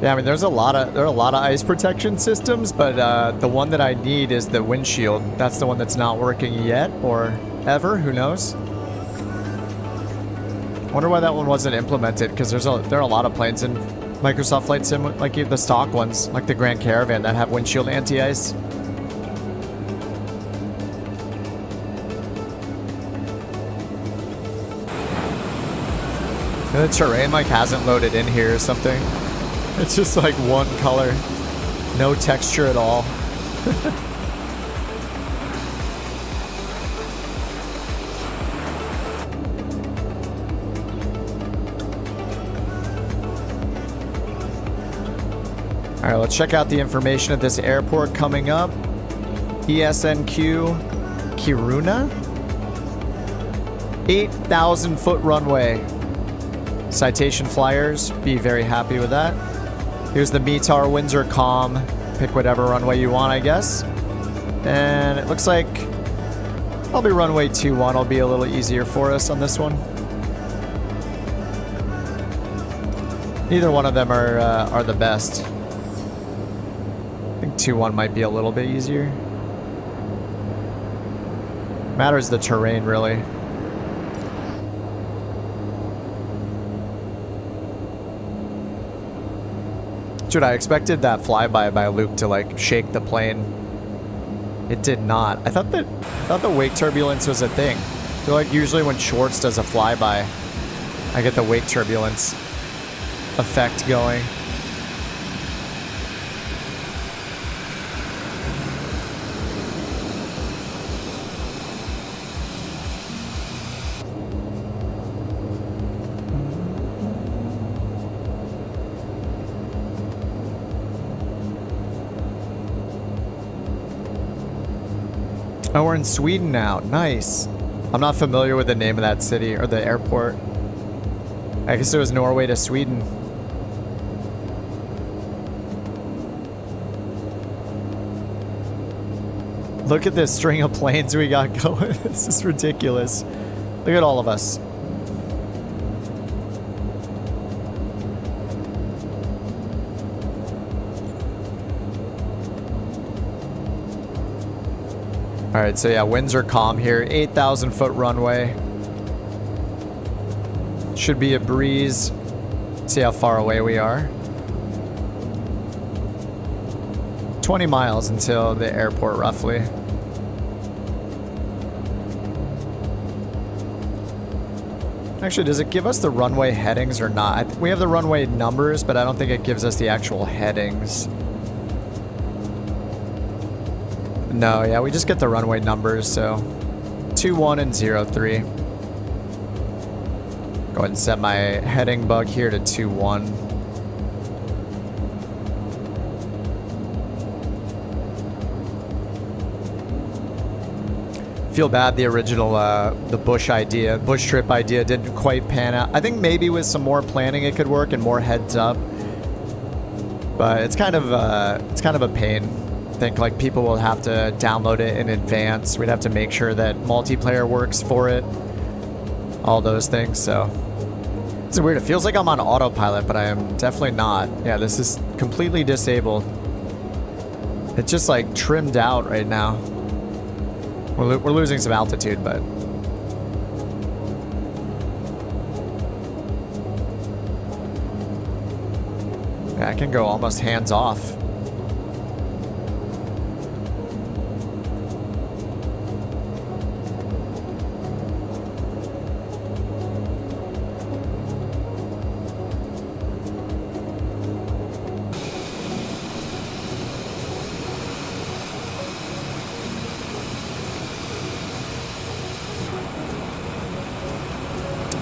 Yeah, I mean, there are a lot of ice protection systems, but the one that I need is the windshield. That's the one that's not working yet, or ever. Who knows? I wonder why that one wasn't implemented, because there are a lot of planes in Microsoft Flight Sim, like the stock ones, like the Grand Caravan, that have windshield anti-ice. The terrain like hasn't loaded in here or something. It's just like one color, no texture at all. All right, let's check out the information at this airport coming up. ESNQ Kiruna. 8,000 foot runway. Citation flyers, be very happy with that. Here's the METAR Windsor Com. Pick whatever runway you want, I guess. And it looks like probably runway 21 will be a little easier for us on this one. Neither one of them are the best. I think 21 might be a little bit easier. Matters the terrain, really. Dude, I expected that flyby by Luke to like shake the plane. It did not. I thought the wake turbulence was a thing. I feel like usually when Schwartz does a flyby, I get the wake turbulence effect going. Oh, we're in Sweden now. Nice. I'm not familiar with the name of that city or the airport. I guess it was Norway to Sweden. Look at this string of planes we got going. This is ridiculous. Look at all of us. All right, so yeah, winds are calm here. 8,000 foot runway. Should be a breeze. Let's see how far away we are. 20 miles until the airport, roughly. Actually, does it give us the runway headings or not? We have the runway numbers, but I don't think it gives us the actual headings. No, yeah, we just get the runway numbers, so 21 and 03. Go ahead and set my heading bug here to 21. Feel bad the original, the bush trip idea didn't quite pan out. I think maybe with some more planning it could work and more heads up. But it's kind of a pain. I think like people will have to download it in advance. We'd have to make sure that multiplayer works for it. All those things, so. It's weird, it feels like I'm on autopilot, but I am definitely not. Yeah, this is completely disabled. It's just like trimmed out right now. We're losing some altitude, but. I can go almost hands off.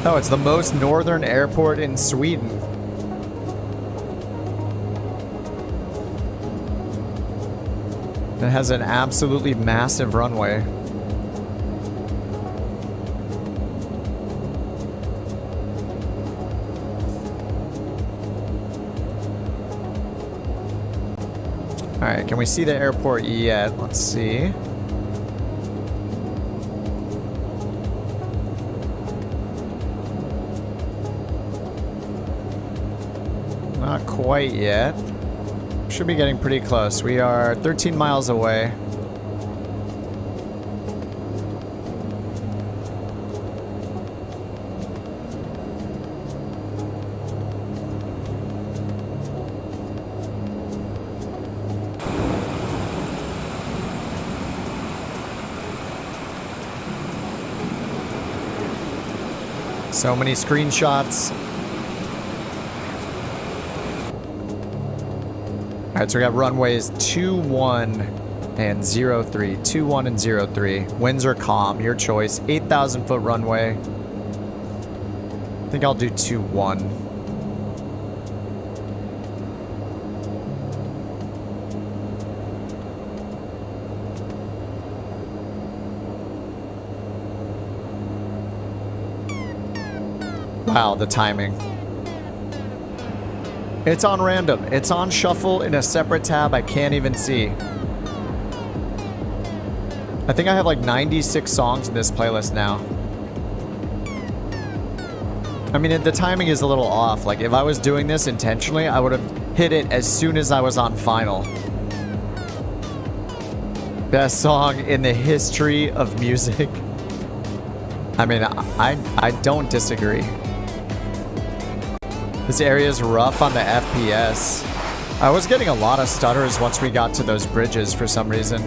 Oh, it's the most northern airport in Sweden. It has an absolutely massive runway. All right, can we see the airport yet? Let's see. Not quite yet. Should be getting pretty close. We are 13 miles away. So many screenshots. All right, so we got runways 21 and 03. 21 and 03. Winds are calm, your choice. 8,000 foot runway. I think I'll do 21. Wow, the timing. It's on random. It's on shuffle in a separate tab I can't even see. I think I have like 96 songs in this playlist now. I mean, the timing is a little off. Like, if I was doing this intentionally, I would have hit it as soon as I was on final. Best song in the history of music. I mean, I don't disagree. This area is rough on the FPS. I was getting a lot of stutters once we got to those bridges for some reason.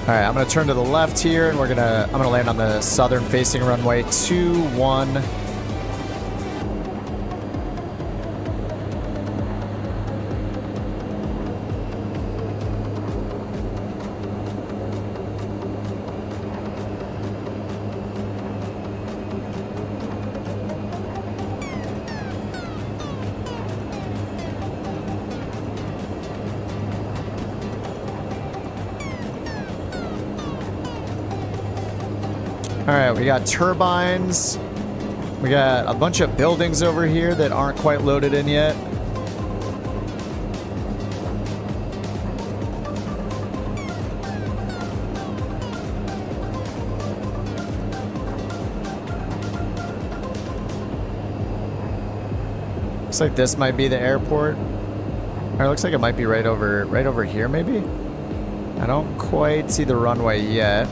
All right, I'm gonna turn to the left here, and I'm gonna land on the southern facing runway 21. All right, we got turbines. We got a bunch of buildings over here that aren't quite loaded in yet. Looks like this might be the airport. Or it looks like it might be right over here maybe. I don't quite see the runway yet.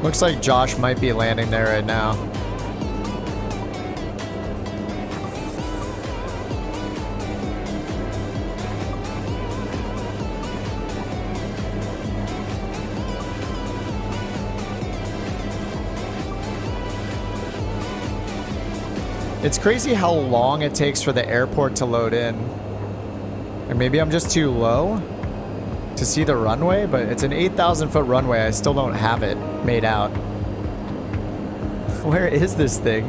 Looks like Josh might be landing there right now. It's crazy how long it takes for the airport to load in. And maybe I'm just too low to see the runway, but it's an 8,000 foot runway. I still don't have it made out. Where is this thing?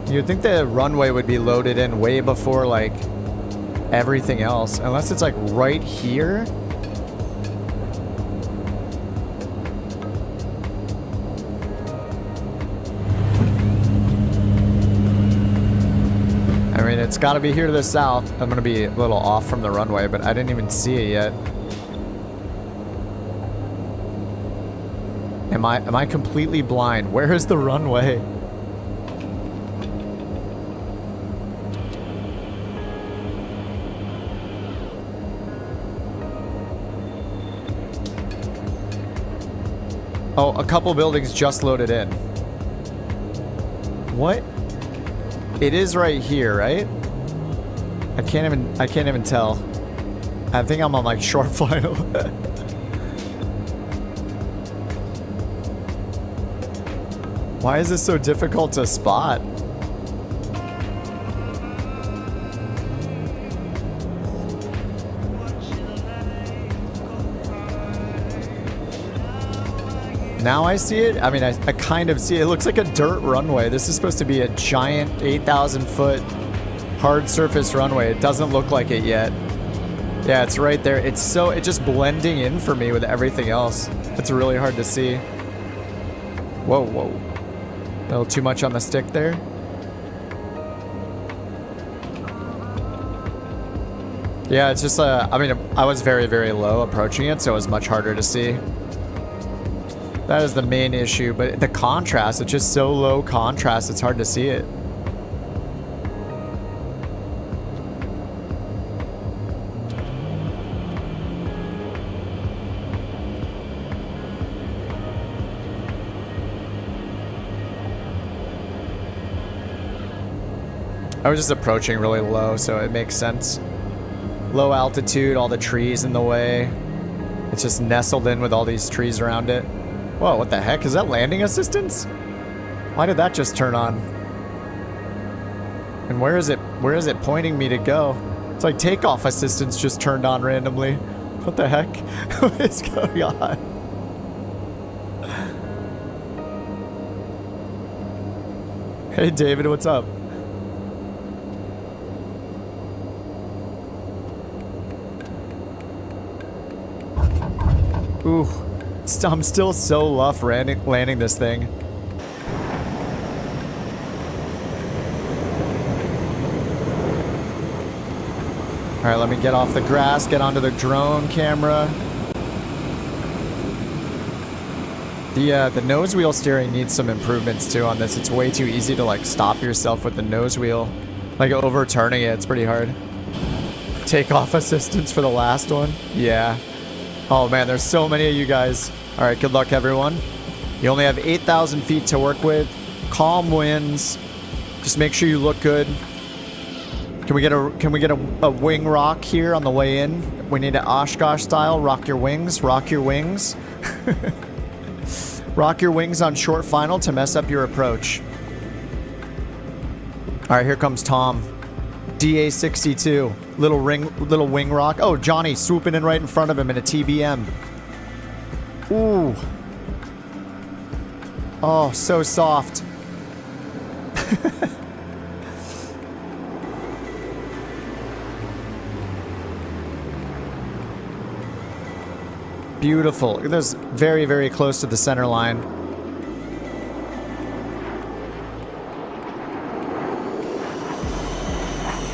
You'd think the runway would be loaded in way before like everything else, unless it's like right here. It's got to be here to the south. I'm going to be a little off from the runway, but I didn't even see it yet. Am I completely blind? Where is the runway? Oh, a couple buildings just loaded in. What? It is right here, right? I can't even tell. I think I'm on like short final. Why is this so difficult to spot? Now I see it. I mean, I kind of see it. It looks like a dirt runway. This is supposed to be a giant 8,000 foot hard surface runway. It doesn't look like it yet. Yeah, it's right there. It's just blending in for me with everything else. It's really hard to see. Whoa, whoa. A little too much on the stick there. Yeah, it's just, I mean, I was very, very low approaching it, so it was much harder to see. That is the main issue, but the contrast, it's just so low contrast, it's hard to see it. I was just approaching really low, so it makes sense. Low altitude, all the trees in the way. It's just nestled in with all these trees around it. Whoa, what the heck? Is that landing assistance? Why did that just turn on? And where is it pointing me to go? It's like takeoff assistance just turned on randomly. What the heck? What is going on? Hey David, what's up? Ooh, I'm still so luff landing this thing. All right, let me get off the grass, get onto the drone camera. The nose wheel steering needs some improvements too on this. It's way too easy to like stop yourself with the nose wheel. Like overturning it, it's pretty hard. Takeoff assistance for the last one? Yeah. Oh man, there's so many of you guys. All right, good luck everyone. You only have 8,000 feet to work with. Calm winds. Just make sure you look good. Can we get a wing rock here on the way in? We need an Oshkosh style. Rock your wings. Rock your wings. Rock your wings on short final to mess up your approach. All right, here comes Tom. DA62. Little wing rock. Oh, Johnny swooping in right in front of him in a TBM. Ooh. Oh, so soft. Beautiful. Look at this. Very, very close to the center line.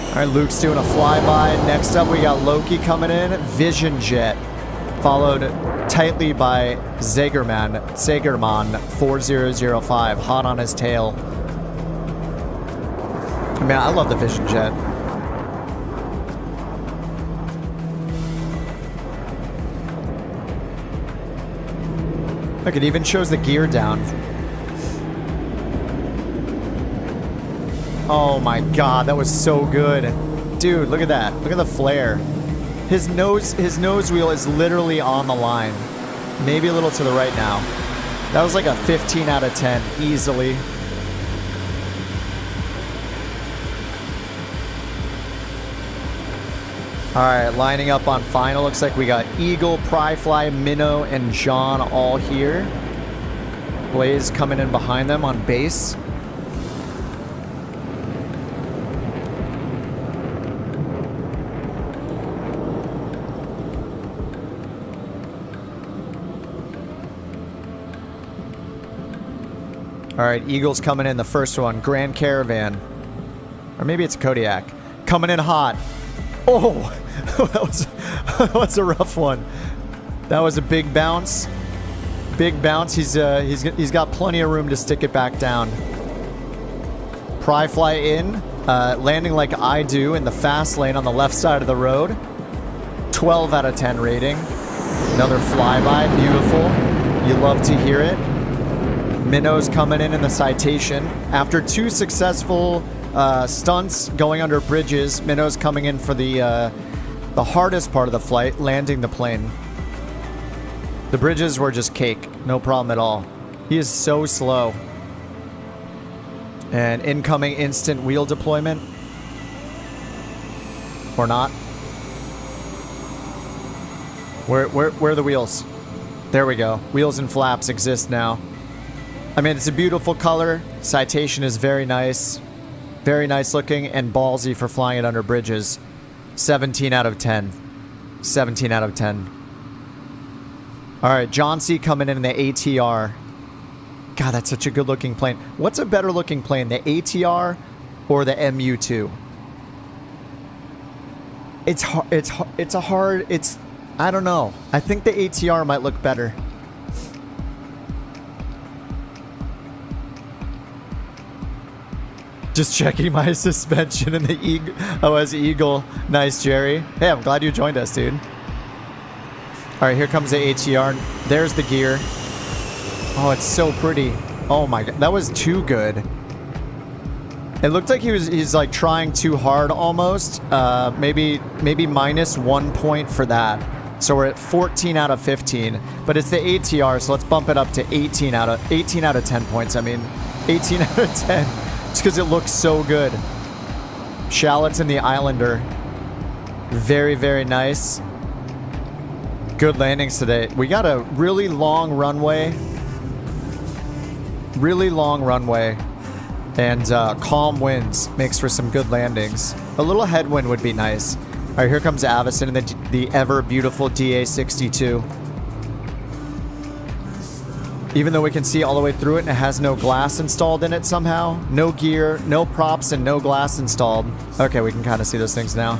All right, Luke's doing a flyby. Next up, we got Loki coming in. Vision Jet, followed tightly by Zagerman 4005, hot on his tail. Man, I love the Vision Jet. Look, it even shows the gear down. Oh my god, that was so good. Dude, look at that. Look at the flare. His nose wheel is literally on the line. Maybe a little to the right now. That was like a 15 out of 10, easily. Alright, lining up on final. Looks like we got Eagle, Pryfly, Minnow, and John all here. Blaze coming in behind them on base. All right, Eagle's coming in the first one. Grand Caravan. Or maybe it's a Kodiak. Coming in hot. Oh, that was a rough one. That was a big bounce. Big bounce. He's got plenty of room to stick it back down. Pry fly in, landing like I do in the fast lane on the left side of the road. 12 out of 10 rating. Another flyby, beautiful. You love to hear it. Minnows coming in the citation. After 2 successful stunts going under bridges, Minnows coming in for the hardest part of the flight, landing the plane. The bridges were just cake, no problem at all. He is so slow. And incoming instant wheel deployment. Or not. Where are the wheels? There we go. Wheels and flaps exist now. I mean, it's a beautiful color. Citation is very nice. Very nice looking and ballsy for flying it under bridges. 17 out of 10. 17 out of 10. All right, John C. coming in the ATR. God, that's such a good looking plane. What's a better looking plane, the ATR or the MU2? I don't know. I think the ATR might look better. Just checking my suspension in the OS Eagle. Nice, Jerry. Hey, I'm glad you joined us, dude. All right, here comes the ATR. There's the gear. Oh, it's so pretty. Oh my God, that was too good. It looked like he's like trying too hard almost. Maybe minus 1 point for that. So we're at 14 out of 15. But it's the ATR, so let's bump it up to 18 out of 10 points. I mean, 18 out of 10. Just because it looks so good. Shallots in the Islander. Very, very nice. Good landings today. We got a really long runway. Really long runway. And calm winds makes for some good landings. A little headwind would be nice. All right, here comes Avison in the ever beautiful DA62. Even though we can see all the way through it and it has no glass installed in it somehow. No gear, no props, and no glass installed. Okay, we can kind of see those things now.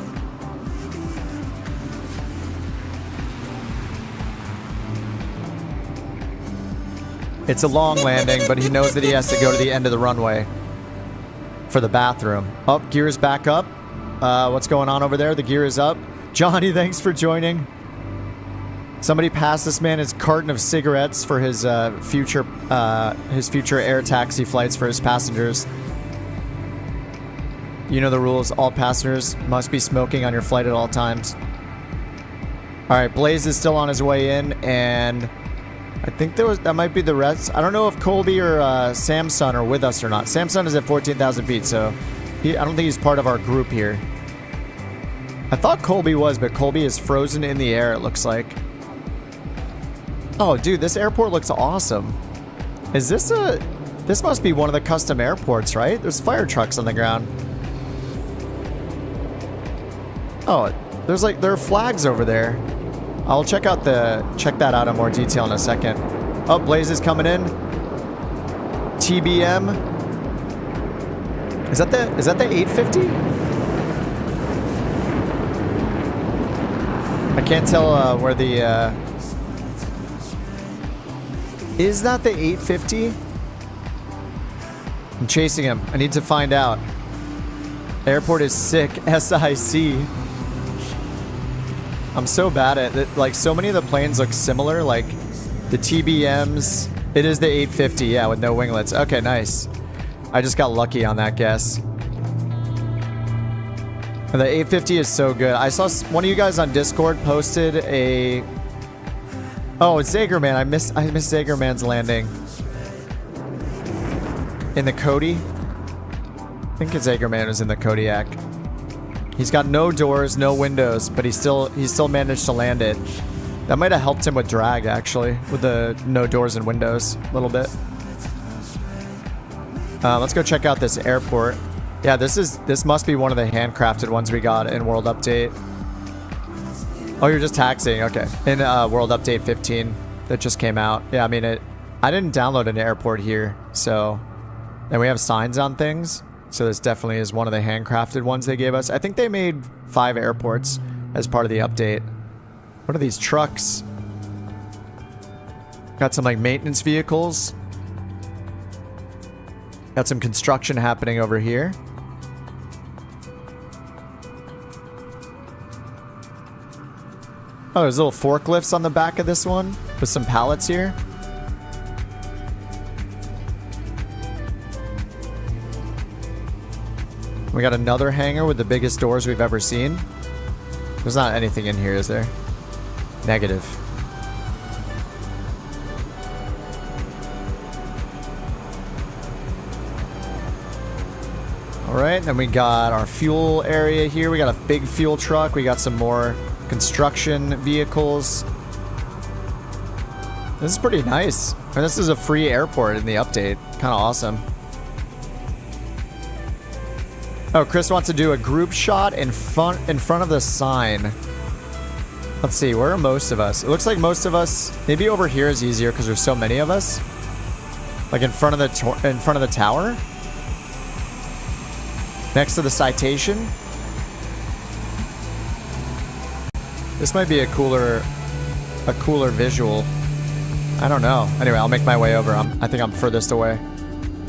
It's a long landing, but he knows that he has to go to the end of the runway for the bathroom. Oh, gear is back up. What's going on over there? The gear is up. Johnny, thanks for joining. Somebody passed this man his carton of cigarettes for his future air taxi flights for his passengers. You know the rules. All passengers must be smoking on your flight at all times. All right, Blaze is still on his way in, and I think that might be the rest. I don't know if Colby or Samson are with us or not. Samson is at 14,000 feet, so I don't think he's part of our group here. I thought Colby was, but Colby is frozen in the air, it looks like. Oh, dude, this airport looks awesome. Is this this must be one of the custom airports, right? There's fire trucks on the ground. Oh, there are flags over there. I'll check that out in more detail in a second. Oh, Blaze is coming in. TBM. Is that the 850? I can't tell where the is that the 850? I'm chasing him. I need to find out. Airport is sick. SIC. I'm so bad at it. Like, so many of the planes look similar. Like, the TBMs. It is the 850, yeah, with no winglets. Okay, nice. I just got lucky on that guess. And the 850 is so good. I saw one of you guys on Discord posted a... Oh, it's Zagerman. I missed Zagerman's landing. In the Cody? I think Zagerman was in the Kodiak. He's got no doors, no windows, but he still managed to land it. That might have helped him with drag, actually, with the no doors and windows a little bit. Let's go check out this airport. Yeah, this must be one of the handcrafted ones we got in World Update. Oh, you're just taxiing, okay. In World Update 15 that just came out. Yeah, I mean I didn't download an airport here, so, and we have signs on things. So this definitely is one of the handcrafted ones they gave us. I think they made 5 airports as part of the update. What are these trucks? Got some like maintenance vehicles. Got some construction happening over here. Oh, there's little forklifts on the back of this one with some pallets here. We got another hangar with the biggest doors we've ever seen. There's not anything in here, is there? Negative. Alright, then we got our fuel area here. We got a big fuel truck. We got some more construction vehicles. This is pretty nice. And this is a free airport in the update. Kind of awesome. Oh, Chris wants to do a group shot in front of the sign. Let's see, where are most of us? It looks like most of us, maybe over here is easier because there's so many of us. Like in front of the tower. Next to the citation. This might be a cooler visual. I don't know. Anyway, I'll make my way over. I think I'm furthest away.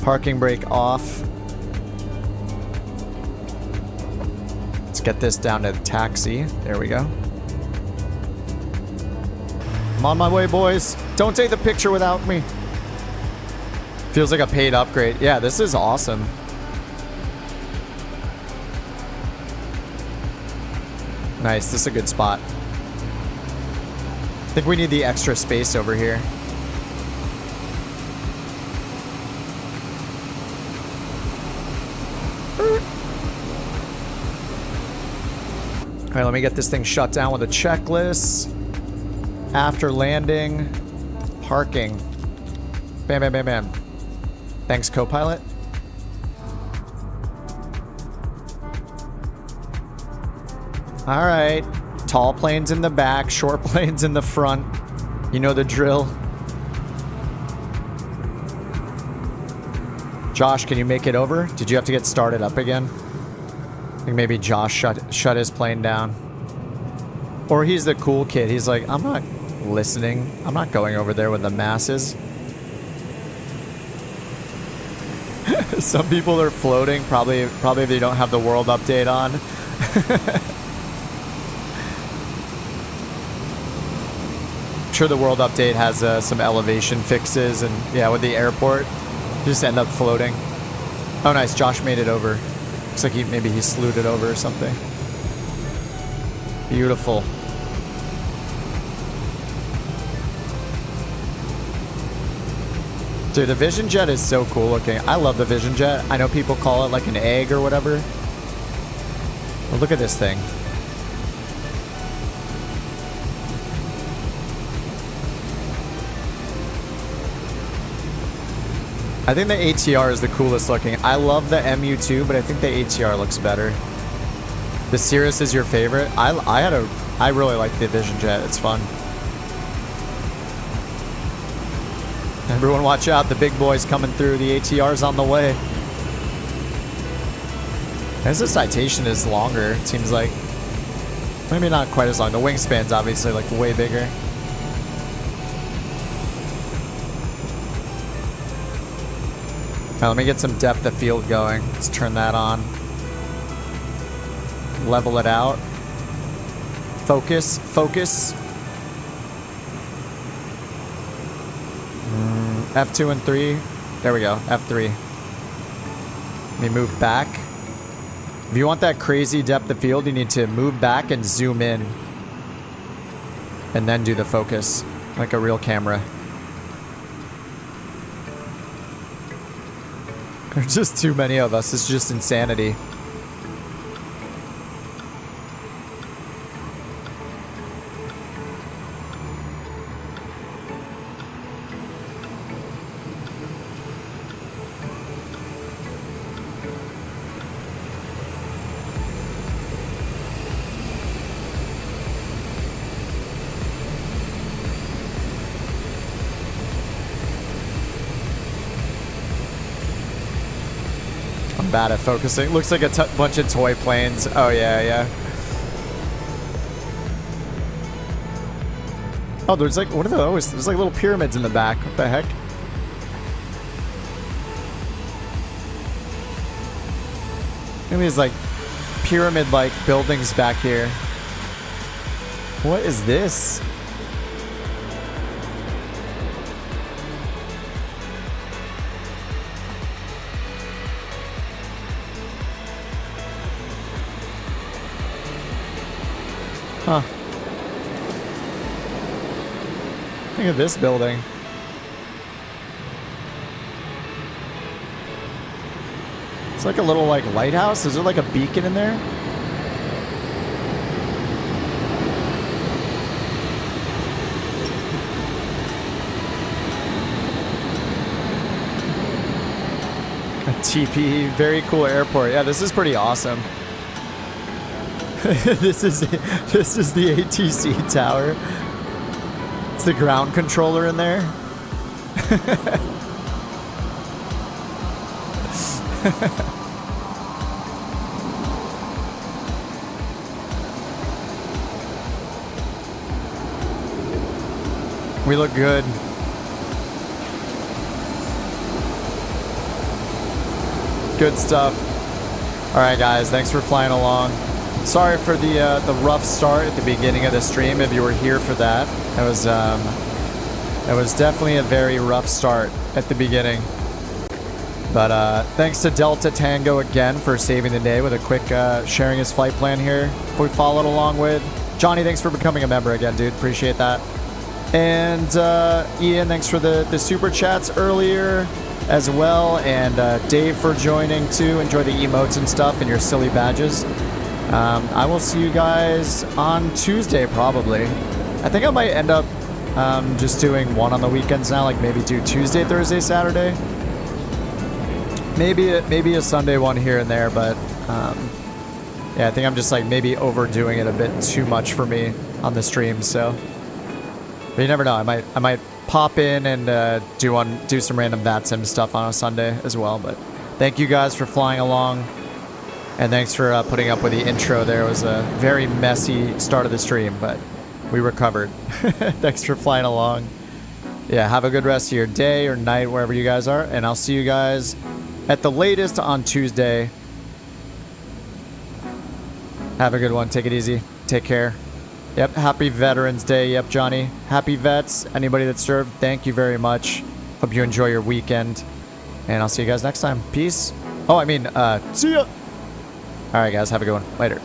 Parking brake off. Let's get this down to the taxi. There we go. I'm on my way, boys. Don't take the picture without me. Feels like a paid upgrade. Yeah, this is awesome. Nice. This is a good spot. I think we need the extra space over here. All right, let me get this thing shut down with a checklist. After landing, parking. Bam, bam, bam, bam. Thanks, co-pilot. All right. Tall planes in the back, short planes in the front. You know the drill. Josh, can you make it over? Did you have to get started up again? I think maybe Josh shut his plane down. Or he's the cool kid. He's like, I'm not listening. I'm not going over there with the masses. Some people are floating. Probably they don't have the world update on. I'm sure the world update has some elevation fixes, and yeah, with the airport, you just end up floating. Oh, nice. Josh made it over. Looks like maybe he slewed it over or something. Beautiful. Dude, the Vision Jet is so cool looking. I love the Vision Jet. I know people call it like an egg or whatever. But look at this thing. I think the ATR is the coolest looking. I love the MU2, but I think the ATR looks better. The Cirrus is your favorite? I really like the Vision Jet. It's fun. Everyone watch out. The big boy's coming through. The ATR's on the way. As the Citation is longer, it seems like. Maybe not quite as long. The wingspan's obviously like way bigger. All right, let me get some depth of field going. Let's turn that on. Level it out. Focus, focus. F2 and 3. There we go, F3. Let me move back. If you want that crazy depth of field, you need to move back and zoom in. And then do the focus, like a real camera. There's just too many of us. It's just insanity. I'm bad at focusing. Looks like a bunch of toy planes. Oh, yeah, yeah. Oh, there's like, what are those? There's like little pyramids in the back. What the heck? Look at these like pyramid-like buildings back here. What is this? Huh. Look at this building. It's like a little like lighthouse. Is there like a beacon in there? A TP, very cool airport. Yeah, this is pretty awesome. this is the ATC tower. It's the ground controller in there. We look good. Good stuff. All right, guys. Thanks for flying along. Sorry for the rough start at the beginning of the stream. If you were here for that, it was definitely a very rough start at the beginning. But thanks to Delta Tango again for saving the day with a quick sharing his flight plan here. We followed along with Johnny. Thanks for becoming a member again, dude. Appreciate that. And Ian, thanks for the super chats earlier as well. And Dave for joining too. Enjoy the emotes and stuff and your silly badges. I will see you guys on Tuesday probably. I think I might end up just doing one on the weekends now, like maybe do Tuesday, Thursday, Saturday. Maybe a Sunday one here and there, but yeah, I think I'm just like maybe overdoing it a bit too much for me on the stream. So, but you never know. I might pop in and do some random VATSIM stuff on a Sunday as well. But thank you guys for flying along, and thanks for putting up with the intro. There was a very messy start of the stream, but we recovered. Thanks for flying along. Yeah, have a good rest of your day or night wherever you guys are, and I'll see you guys at the latest on Tuesday. Have a good one. Take it easy. Take care. Yep, happy Veterans Day. Yep, Johnny. Happy vets. Anybody that served, thank you very much. Hope you enjoy your weekend. And I'll see you guys next time. Peace. Oh, I mean, see ya. All right, guys. Have a good one. Later.